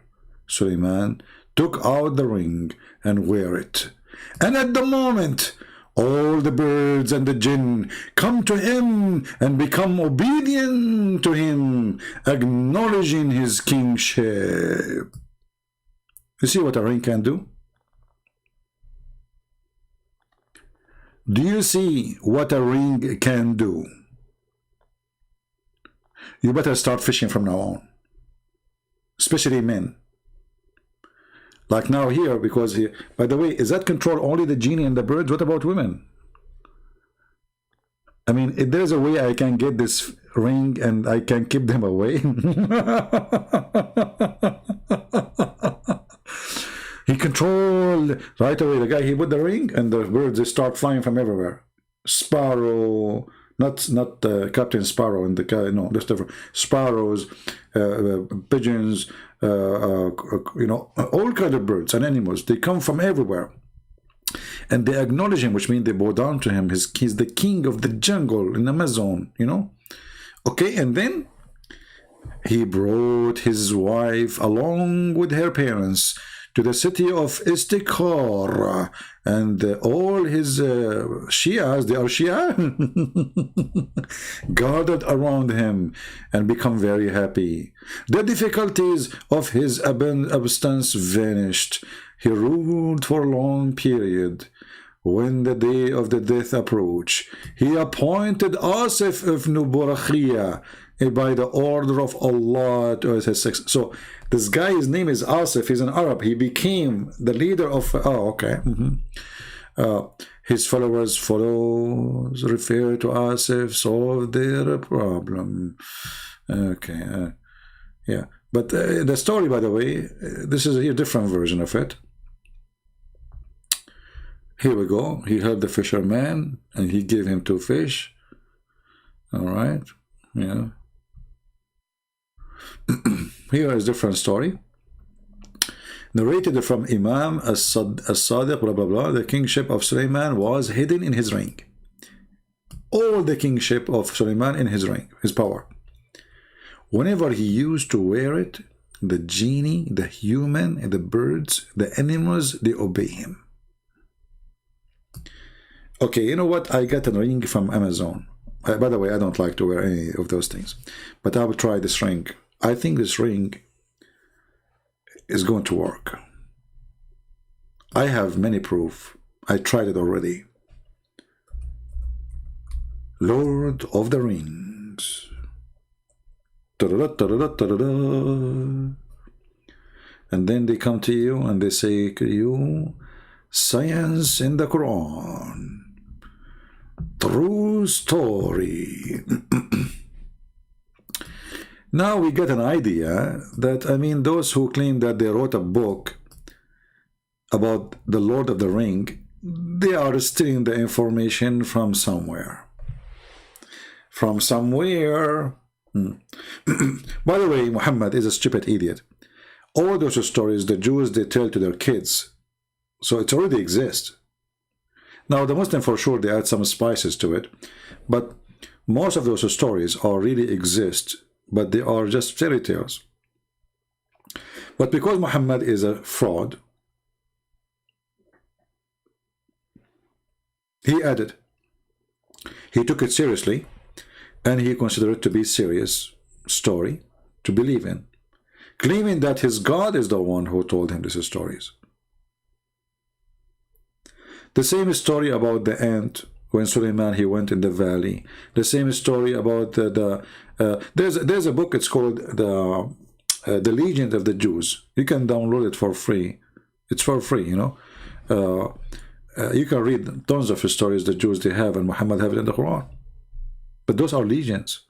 Suleiman took out the ring and wear it. And at the moment, all the birds and the jinn come to him and become obedient to him, acknowledging his kingship. You see what a ring can do? Do you see what a ring can do? You better start fishing from now on, especially men. Like now here, because here, by the way, is that control only the genie and the birds? What about women? I mean, if there's a way I can get this ring and I can keep them away. He controlled right away. The guy, he put the ring and the birds, they start flying from everywhere. Sparrow, not Captain Sparrow and the guy. No, just different sparrows, pigeons, you know, all kind of birds and animals. They come from everywhere, and they acknowledge him, which means they bow down to him. He's the king of the jungle in Amazon, you know. Okay, and then he brought his wife along with her parents to the city of Istikhar, and all his Shias, they are Shia, gathered around him and become very happy. The difficulties of his absence vanished. He ruled for a long period. When the day of the death approached, he appointed Asif ibn Burakhia by the order of Allah to his successor. So this guy, his name is Asif, he's an Arab. He became the leader of, his followers refer to Asif, solve their problem. Okay, yeah. But the story, by the way, this is a different version of it. Here we go. He helped the fisherman and he gave him 2 fish. All right, yeah. Here is a different story. Narrated from Imam As-Sadiq, blah, blah, blah. The kingship of Suleiman was hidden in his ring. All the kingship of Suleiman in his ring, his power. Whenever he used to wear it, the genie, the human, and the birds, the animals, they obey him. Okay, you know what? I got a ring from Amazon. By the way, I don't like to wear any of those things. But I will try this ring. I think this ring is going to work. I have many proof. I tried it already. Lord of the Rings. And then they come to you and they say to you, science in the Quran. True story. Now we get an idea that, I mean, those who claim that they wrote a book about the Lord of the Ring, they are stealing the information from somewhere. From somewhere. By the way, Muhammad is a stupid idiot. All those stories, the Jews, they tell to their kids. So it already exists. Now, the Muslim, for sure, they add some spices to it. But most of those stories already exist, but they are just fairy tales. But because Muhammad is a fraud, he added, he took it seriously, and he considered it to be a serious story to believe in, claiming that his God is the one who told him these stories. The same story about the ant when Suleiman he went in the valley. The same story about there's a book. It's called the Legend of the Jews. You can download it for free. It's for free, you know. You can read tons of stories the Jews they have, and Muhammad have it in the Quran. But those are legends.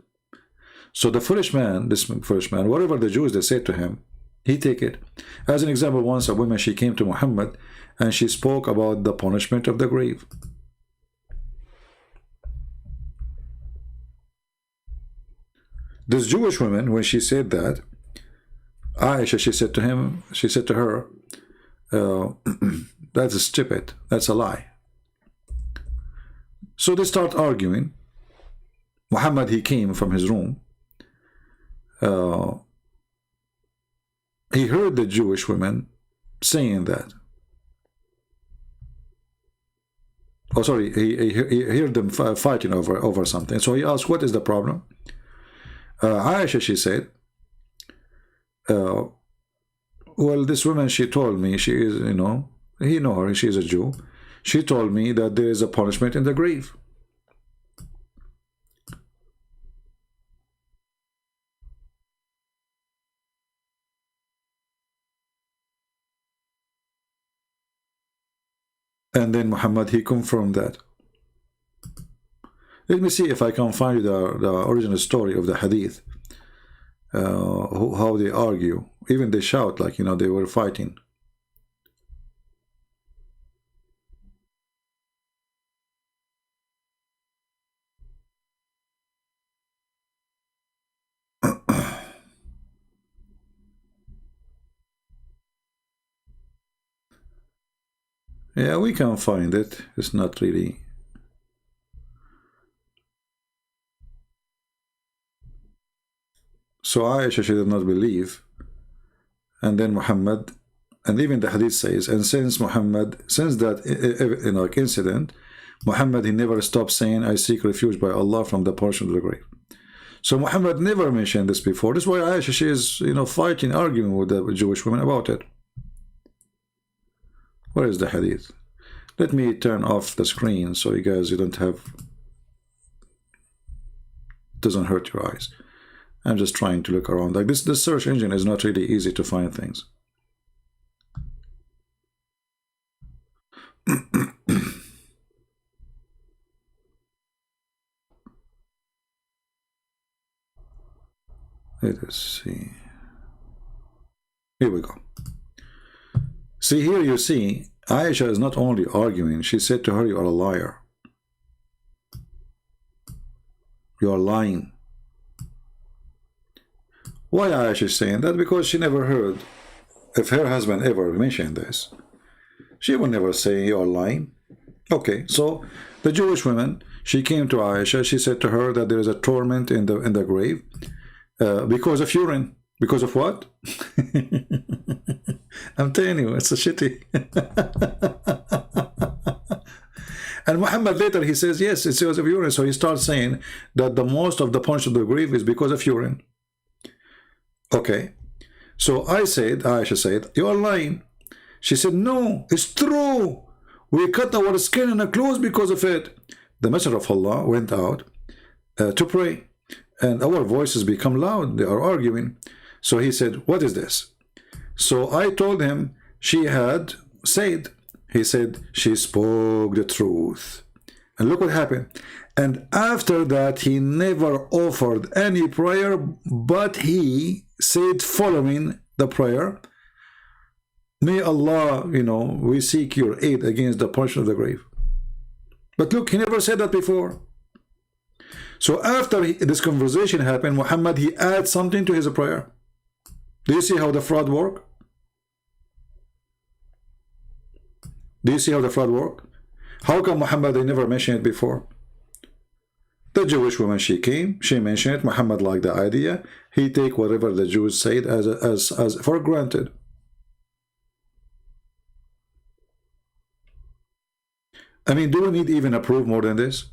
So the foolish man, this foolish man, whatever the Jews they said to him, he take it. As an example, once a woman, she came to Muhammad and she spoke about the punishment of the grave. This Jewish woman, when she said that, Aisha, she said to her, that's stupid, that's a lie. So they start arguing. Muhammad, he came from his room. He heard the Jewish women saying that. Oh, sorry, he heard them fighting over something. So he asked, what is the problem? Aisha, she said, well, this woman, she told me, she is, you know her, she is a Jew. She told me that there is a punishment in the grave. And then Muhammad, he confirmed that. Let me see if I can find the original story of the hadith. How they argue. Even they shout like, you know, they were fighting. Yeah, we can find it. It's not really. So Aisha, she did not believe. And then Muhammad, and even the hadith says, and since that incident, Muhammad, he never stopped saying, I seek refuge by Allah from the portion of the grave. So Muhammad never mentioned this before. This is why Aisha, she is, fighting, arguing with the Jewish women about it. Where is the hadith? Let me turn off the screen so you guys, doesn't hurt your eyes. I'm just trying to look around. Like this search engine is not really easy to find things. Let us see. Here we go. See, here you see, Aisha is not only arguing, she said to her, you are a liar. You are lying. Why Aisha is saying that? Because she never heard, if her husband ever mentioned this, she would never say you are lying. Okay, so the Jewish woman, she came to Aisha, she said to her that there is a torment in the grave because of urine. Because of what? I'm telling you, it's a shitty. And Muhammad later, he says, yes, it's because of urine. So he starts saying that the most of the punch of the grave is because of urine. Okay, so Aisha said, you are lying. She said, no, it's true. We cut our skin and our clothes because of it. The Messenger of Allah went out to pray, and our voices become loud. They are arguing. So he said, what is this? So I told him she had said. He said, she spoke the truth. And look what happened. And after that, he never offered any prayer, but he said following the prayer, may Allah, we seek your aid against the punishment of the grave. But look, he never said that before. So after this conversation happened, Muhammad, he adds something to his prayer. Do you see how the fraud work? Do you see how the fraud work? How come Muhammad, they never mentioned it before? The Jewish woman, she came, she mentioned it, Muhammad liked the idea, he take whatever the Jews said as for granted. I mean, do we need even a proof more than this?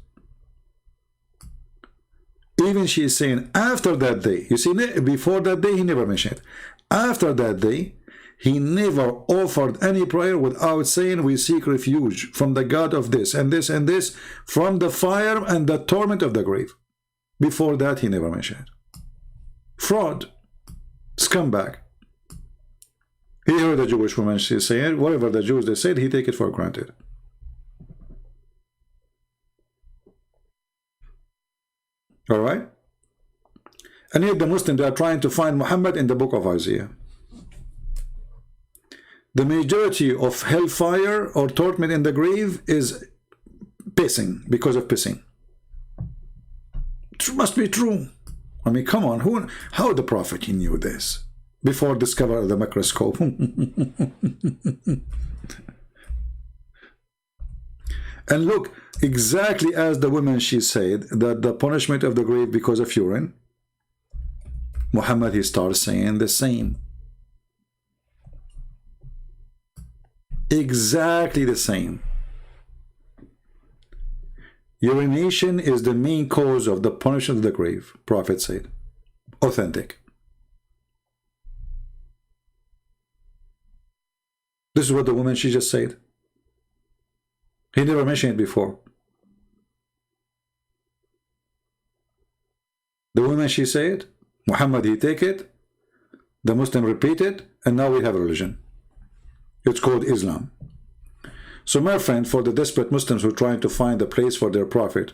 Even she is saying after that day, you see, before that day he never mentioned it. After that day, he never offered any prayer without saying, we seek refuge from the God of this and this and this, from the fire and the torment of the grave. Before that, he never mentioned it. Fraud. Scumbag. He heard the Jewish woman, she saying, whatever the Jews they said, he take it for granted. All right? And yet the Muslims, they are trying to find Muhammad in the book of Isaiah. The majority of hellfire or torment in the grave is pissing, because of pissing. It must be true. I mean, come on, how the Prophet, he knew this before discovering the microscope? And look, exactly as the woman, she said that the punishment of the grave because of urine, Muhammad, he starts saying the same. Exactly the same. Urination is the main cause of the punishment of the grave, Prophet said. Authentic. This is what the woman, she just said. He never mentioned it before. The woman, she said, Muhammad, he take it, the Muslim repeat it, and now we have a religion. It's called Islam. So my friend, for the desperate Muslims who are trying to find a place for their prophet,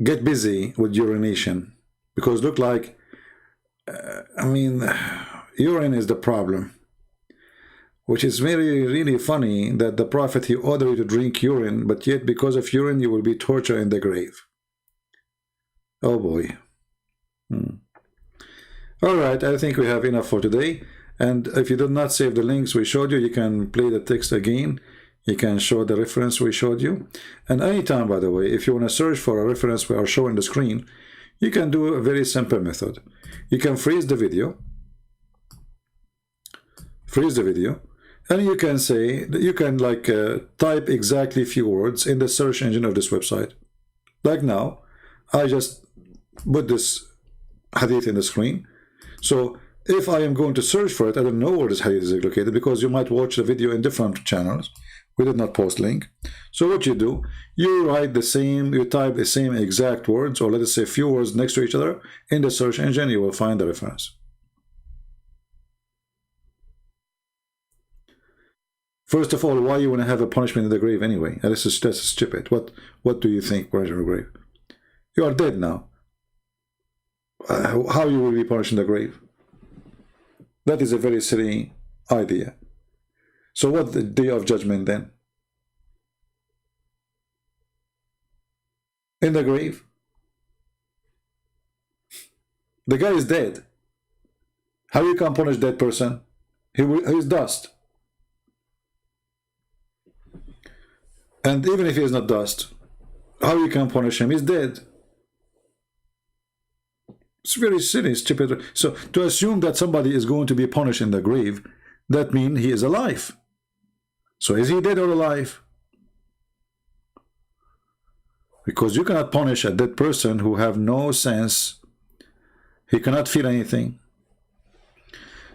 get busy with urination, because look like, I mean, urine is the problem, which is really funny that the prophet, he ordered you to drink urine, but yet because of urine you will be tortured in the grave. Oh boy. All right, I think we have enough for today. And if you did not save the links we showed you, you can play the text again. You can show the reference we showed you. And anytime, by the way, if you want to search for a reference we are showing the screen, you can do a very simple method. You can freeze the video. And you can say, you can like type exactly a few words in the search engine of this website. Like now, I just put this hadith in the screen. So if I am going to search for it, I don't know where this hadith is located, because you might watch the video in different channels. We did not post link. So what you do, you write the same, you type the same exact words, or let us say a few words next to each other in the search engine, you will find the reference. First of all, why you want to have a punishment in the grave anyway? That's stupid. What do you think, punishment in the grave? You are dead now. How you will be punished in the grave? That is a very silly idea. So what's the day of judgment then? In the grave? The guy is dead. How you can punish that person? He is dust. And even if he is not dust, how you can punish him? He's dead. It's very silly, stupid. So to assume that somebody is going to be punished in the grave, that means he is alive. So is he dead or alive? Because you cannot punish a dead person who have no sense. He cannot feel anything.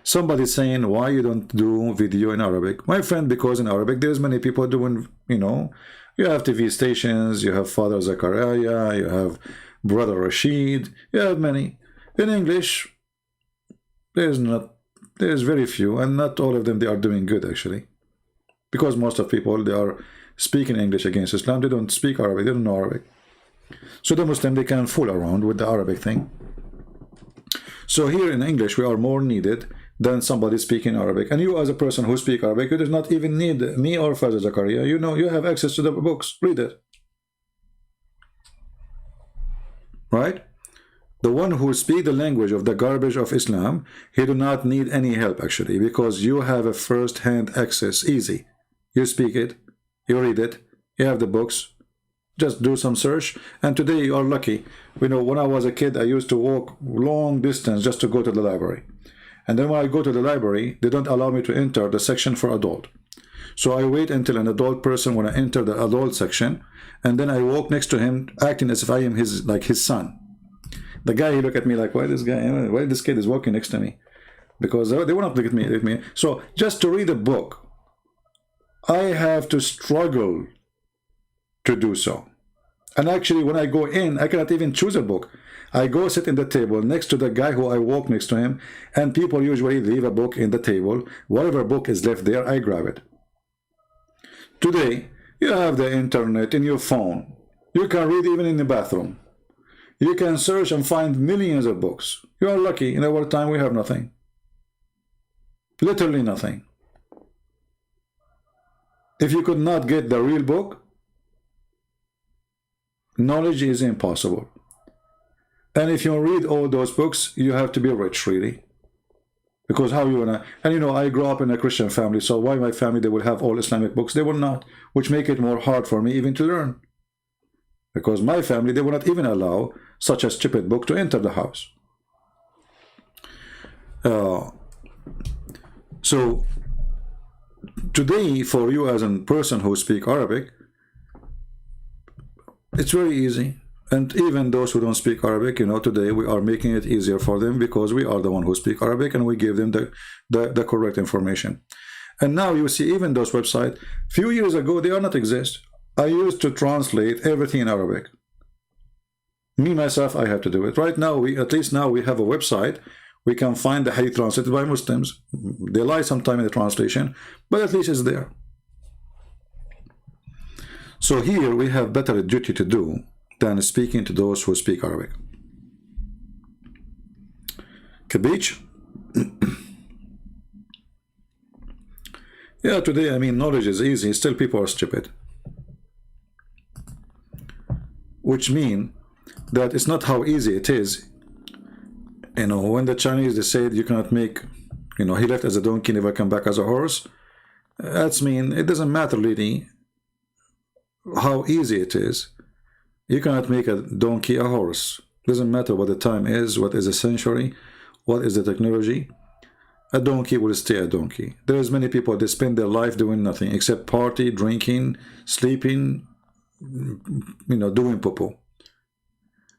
Somebody saying, why you don't do video in Arabic? My friend, because in Arabic there's many people doing, you know, you have TV stations, you have Father Zakaria, you have Brother Rashid, you have many. In English, there's very few, and not all of them they are doing good actually. Because most of people, they are speaking English against Islam, they don't speak Arabic, they don't know Arabic. So the Muslim, they can fool around with the Arabic thing. So here in English, we are more needed than somebody speaking Arabic. And you as a person who speak Arabic, you do not even need me or Father Zakaria. You know, you have access to the books. Read it. Right? The one who speaks the language of the garbage of Islam, he do not need any help actually, because you have a first-hand access, easy. You speak it, you read it, you have the books, just do some search, and today you are lucky. You know, when I was a kid, I used to walk long distance just to go to the library. And then when I go to the library, they don't allow me to enter the section for adult. So I wait until an adult person when I enter the adult section, and then I walk next to him, acting as if I am his son. The guy, he look at me like, why this kid is walking next to me? Because they won't look at me. So just to read a book, I have to struggle to do so. And actually, when I go in, I cannot even choose a book. I go sit in the table next to the guy who I walk next to him, and people usually leave a book in the table. Whatever book is left there, I grab it. Today, you have the internet in your phone. You can read even in the bathroom. You can search and find millions of books. You are lucky. In our time, we have nothing. Literally nothing. If you could not get the real book, knowledge is impossible. And if you read all those books, you have to be rich, really. Because how you wanna... And you know, I grew up in a Christian family, so why my family, they will have all Islamic books? They will not, which make it more hard for me even to learn. Because my family, they will not even allow such a stupid book to enter the house. So, today, for you as a person who speak Arabic, it's very easy. And even those who don't speak Arabic, you know, today we are making it easier for them because we are the one who speak Arabic and we give them the correct information. And now you see even those websites, few years ago, they are not exist. I used to translate everything in Arabic. Me, myself, I have to do it. Right now, at least now we have a website. We can find the hadith translated by Muslims. They lie sometime in the translation, but at least it's there. So here we have better duty to do than speaking to those who speak Arabic. Kabich? Yeah, today, I mean, knowledge is easy. Still, people are stupid. Which means that it's not how easy it is. You know, when the Chinese, they said you cannot make You know, he left as a donkey, never come back as a horse. That's mean it doesn't matter really how easy it is. You cannot make a donkey a horse. Doesn't matter what the time is, what is a century, what is the technology. A donkey will stay a donkey. There's many people that spend their life doing nothing except party, drinking, sleeping, you know, doing poo-poo.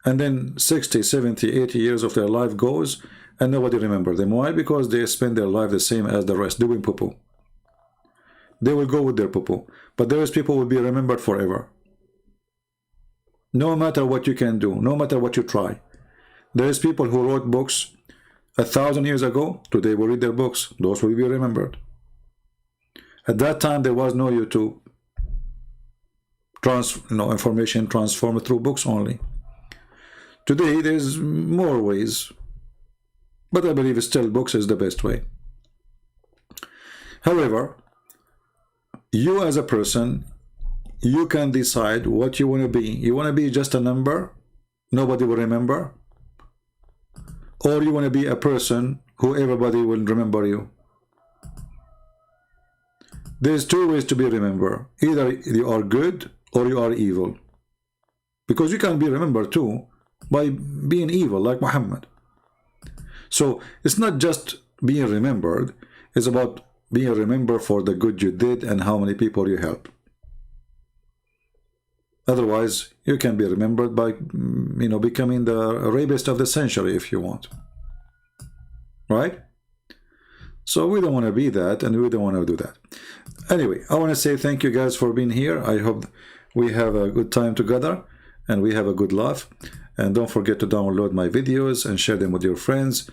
And then 60, 70, 80 years of their life goes and nobody remembers them. Why? Because they spend their life the same as the rest, doing poo-poo. They will go with their poo-poo. But those people will be remembered forever. No matter what you can do, no matter what you try. There's people who wrote books 1,000 years ago. Today we read their books. Those will be remembered. At that time there was no YouTube. Information transformed through books only. Today there's more ways. But I believe still books is the best way. However, you as a person, you can decide what you want to be. You want to be just a number, nobody will remember, or you want to be a person who everybody will remember you. There's two ways to be remembered. Either you are good or you are evil. Because you can be remembered too by being evil like Muhammad. So it's not just being remembered, it's about being remembered for the good you did and how many people you helped. Otherwise, you can be remembered by, you know, becoming the rapist of the century if you want. Right? So we don't want to be that, and we don't want to do that. Anyway, I want to say thank you guys for being here. I hope we have a good time together and we have a good laugh. And don't forget to download my videos and share them with your friends.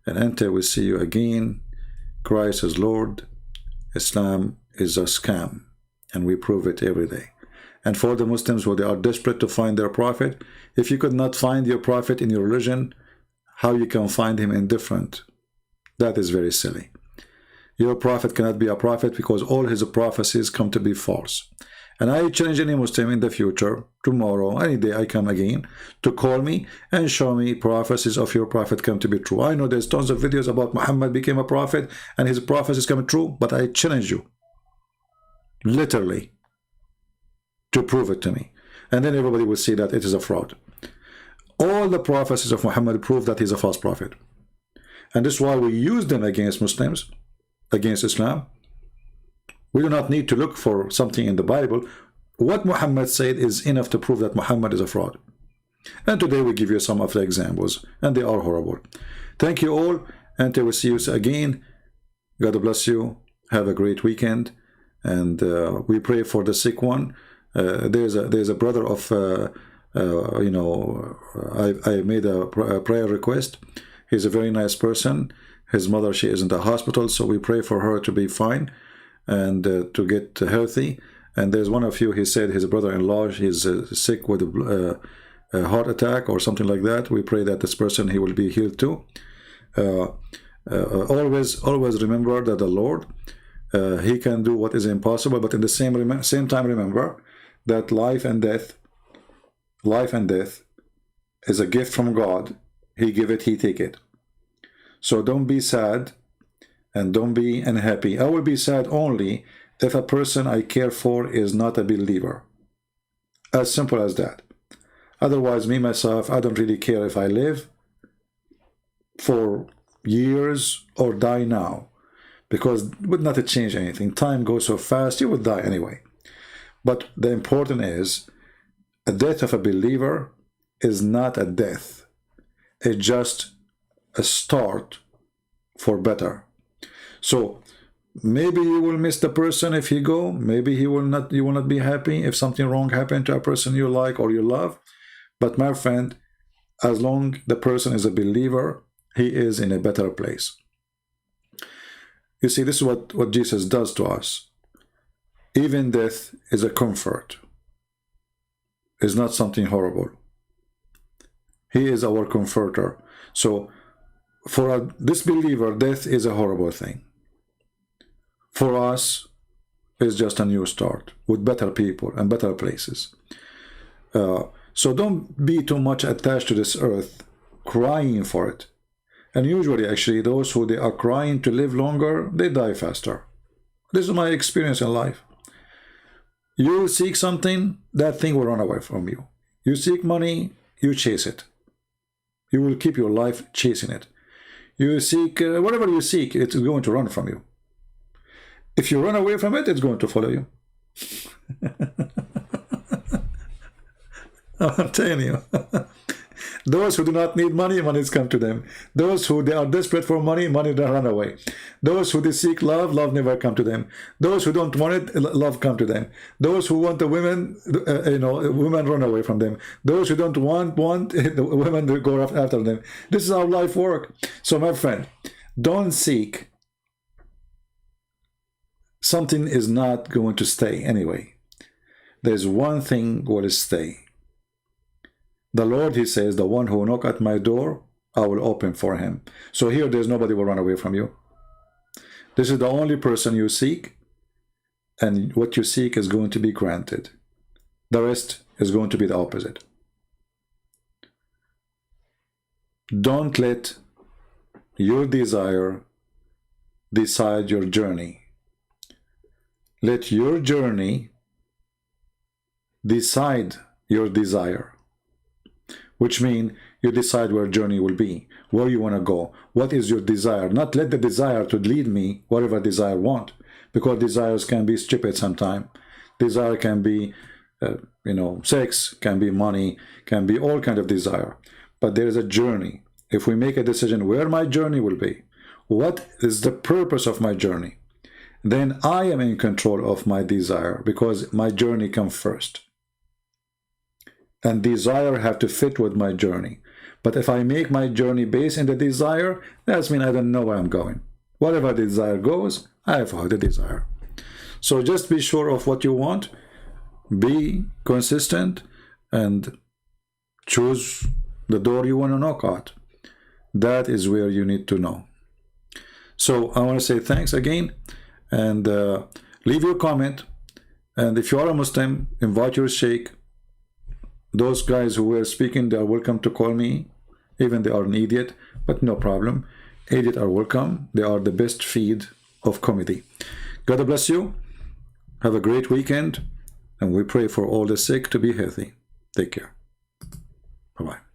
And until we see you again, Christ is Lord, Islam is a scam, and we prove it every day. And for the Muslims who they are desperate to find their prophet, if you could not find your prophet in your religion, how you can find him in different? That is very silly. Your prophet cannot be a prophet because all his prophecies come to be false. And I challenge any Muslim in the future, tomorrow, any day I come again, to call me and show me prophecies of your prophet come to be true. I know there's tons of videos about Muhammad became a prophet and his prophecies come true, but I challenge you, literally, to prove it to me. And then everybody will see that it is a fraud. All the prophecies of Muhammad prove that he's a false prophet. And this is why we use them against Muslims, against Islam. We do not need to look for something in the Bible. What Muhammad said is enough to prove that Muhammad is a fraud. And today we give you some of the examples, and they are horrible. Thank you all. Until we see you again, God bless you. Have a great weekend. And we pray for the sick one. There's a brother of, you know, I made a prayer request. He's a very nice person. His mother, she is in the hospital, so we pray for her to be fine and to get healthy. And there's one of you, he said his brother-in-law is sick with a heart attack or something like that. We pray that this person, he will be healed too. Always remember that the Lord, he can do what is impossible, but in the same time remember that life and death is a gift from God. He give it, he take it. So don't be sad and don't be unhappy. I will be sad only if a person I care for is not a believer. As simple as that. Otherwise, me, myself, I don't really care if I live for years or die now, because it would not change anything. Time goes so fast, you would die anyway. But the important is, a death of a believer is not a death. It's just a start for better. So maybe you will miss the person if you go. Maybe you will not be happy if something wrong happened to a person you like or you love. But my friend, as long the person is a believer, he is in a better place. You see, this is what Jesus does to us. Even death is a comfort. It's not something horrible. He is our comforter. So for this believer, death is a horrible thing. For us, it's just a new start with better people and better places. So don't be too much attached to this earth, crying for it. And usually, actually, those who they are crying to live longer, they die faster. This is my experience in life. You seek something, that thing will run away from you. You seek money, you chase it. You will keep your life chasing it. You seek, whatever you seek, it's going to run from you. If you run away from it, it's going to follow you. I'm telling you. Those who do not need money, money has come to them. Those who they are desperate for money, money don't run away. Those who they seek love, love never come to them. Those who don't want it, love come to them. Those who want the women, women run away from them. Those who don't want the women will go after them. This is how life works. So my friend, don't seek. Something is not going to stay anyway. There's one thing will stay. The Lord, he says, the one who will knock at my door, I will open for him. So here, there's nobody will run away from you. This is the only person you seek, and what you seek is going to be granted. The rest is going to be the opposite. Don't let your desire decide your journey. Let your journey decide your desire. Which means you decide where journey will be, where you want to go, what is your desire. Not let the desire to lead me whatever desire want, because desires can be stupid sometimes. Desire can be, sex, can be money, can be all kind of desire. But there is a journey. If we make a decision where my journey will be, what is the purpose of my journey, then I am in control of my desire, because my journey comes first. And desire have to fit with my journey. But if I make my journey based in the desire, that means I don't know where I'm going. Wherever the desire goes, I have the desire. So just be sure of what you want, be consistent, and choose the door you want to knock at. That is where you need to know. So I want to say thanks again, and leave your comment. And if you are a Muslim, invite your sheikh. Those guys who were speaking, they are welcome to call me, even they are an idiot, but no problem. Idiots are welcome. They are the best feed of comedy. God bless you. Have a great weekend, and we pray for all the sick to be healthy. Take care. Bye-bye.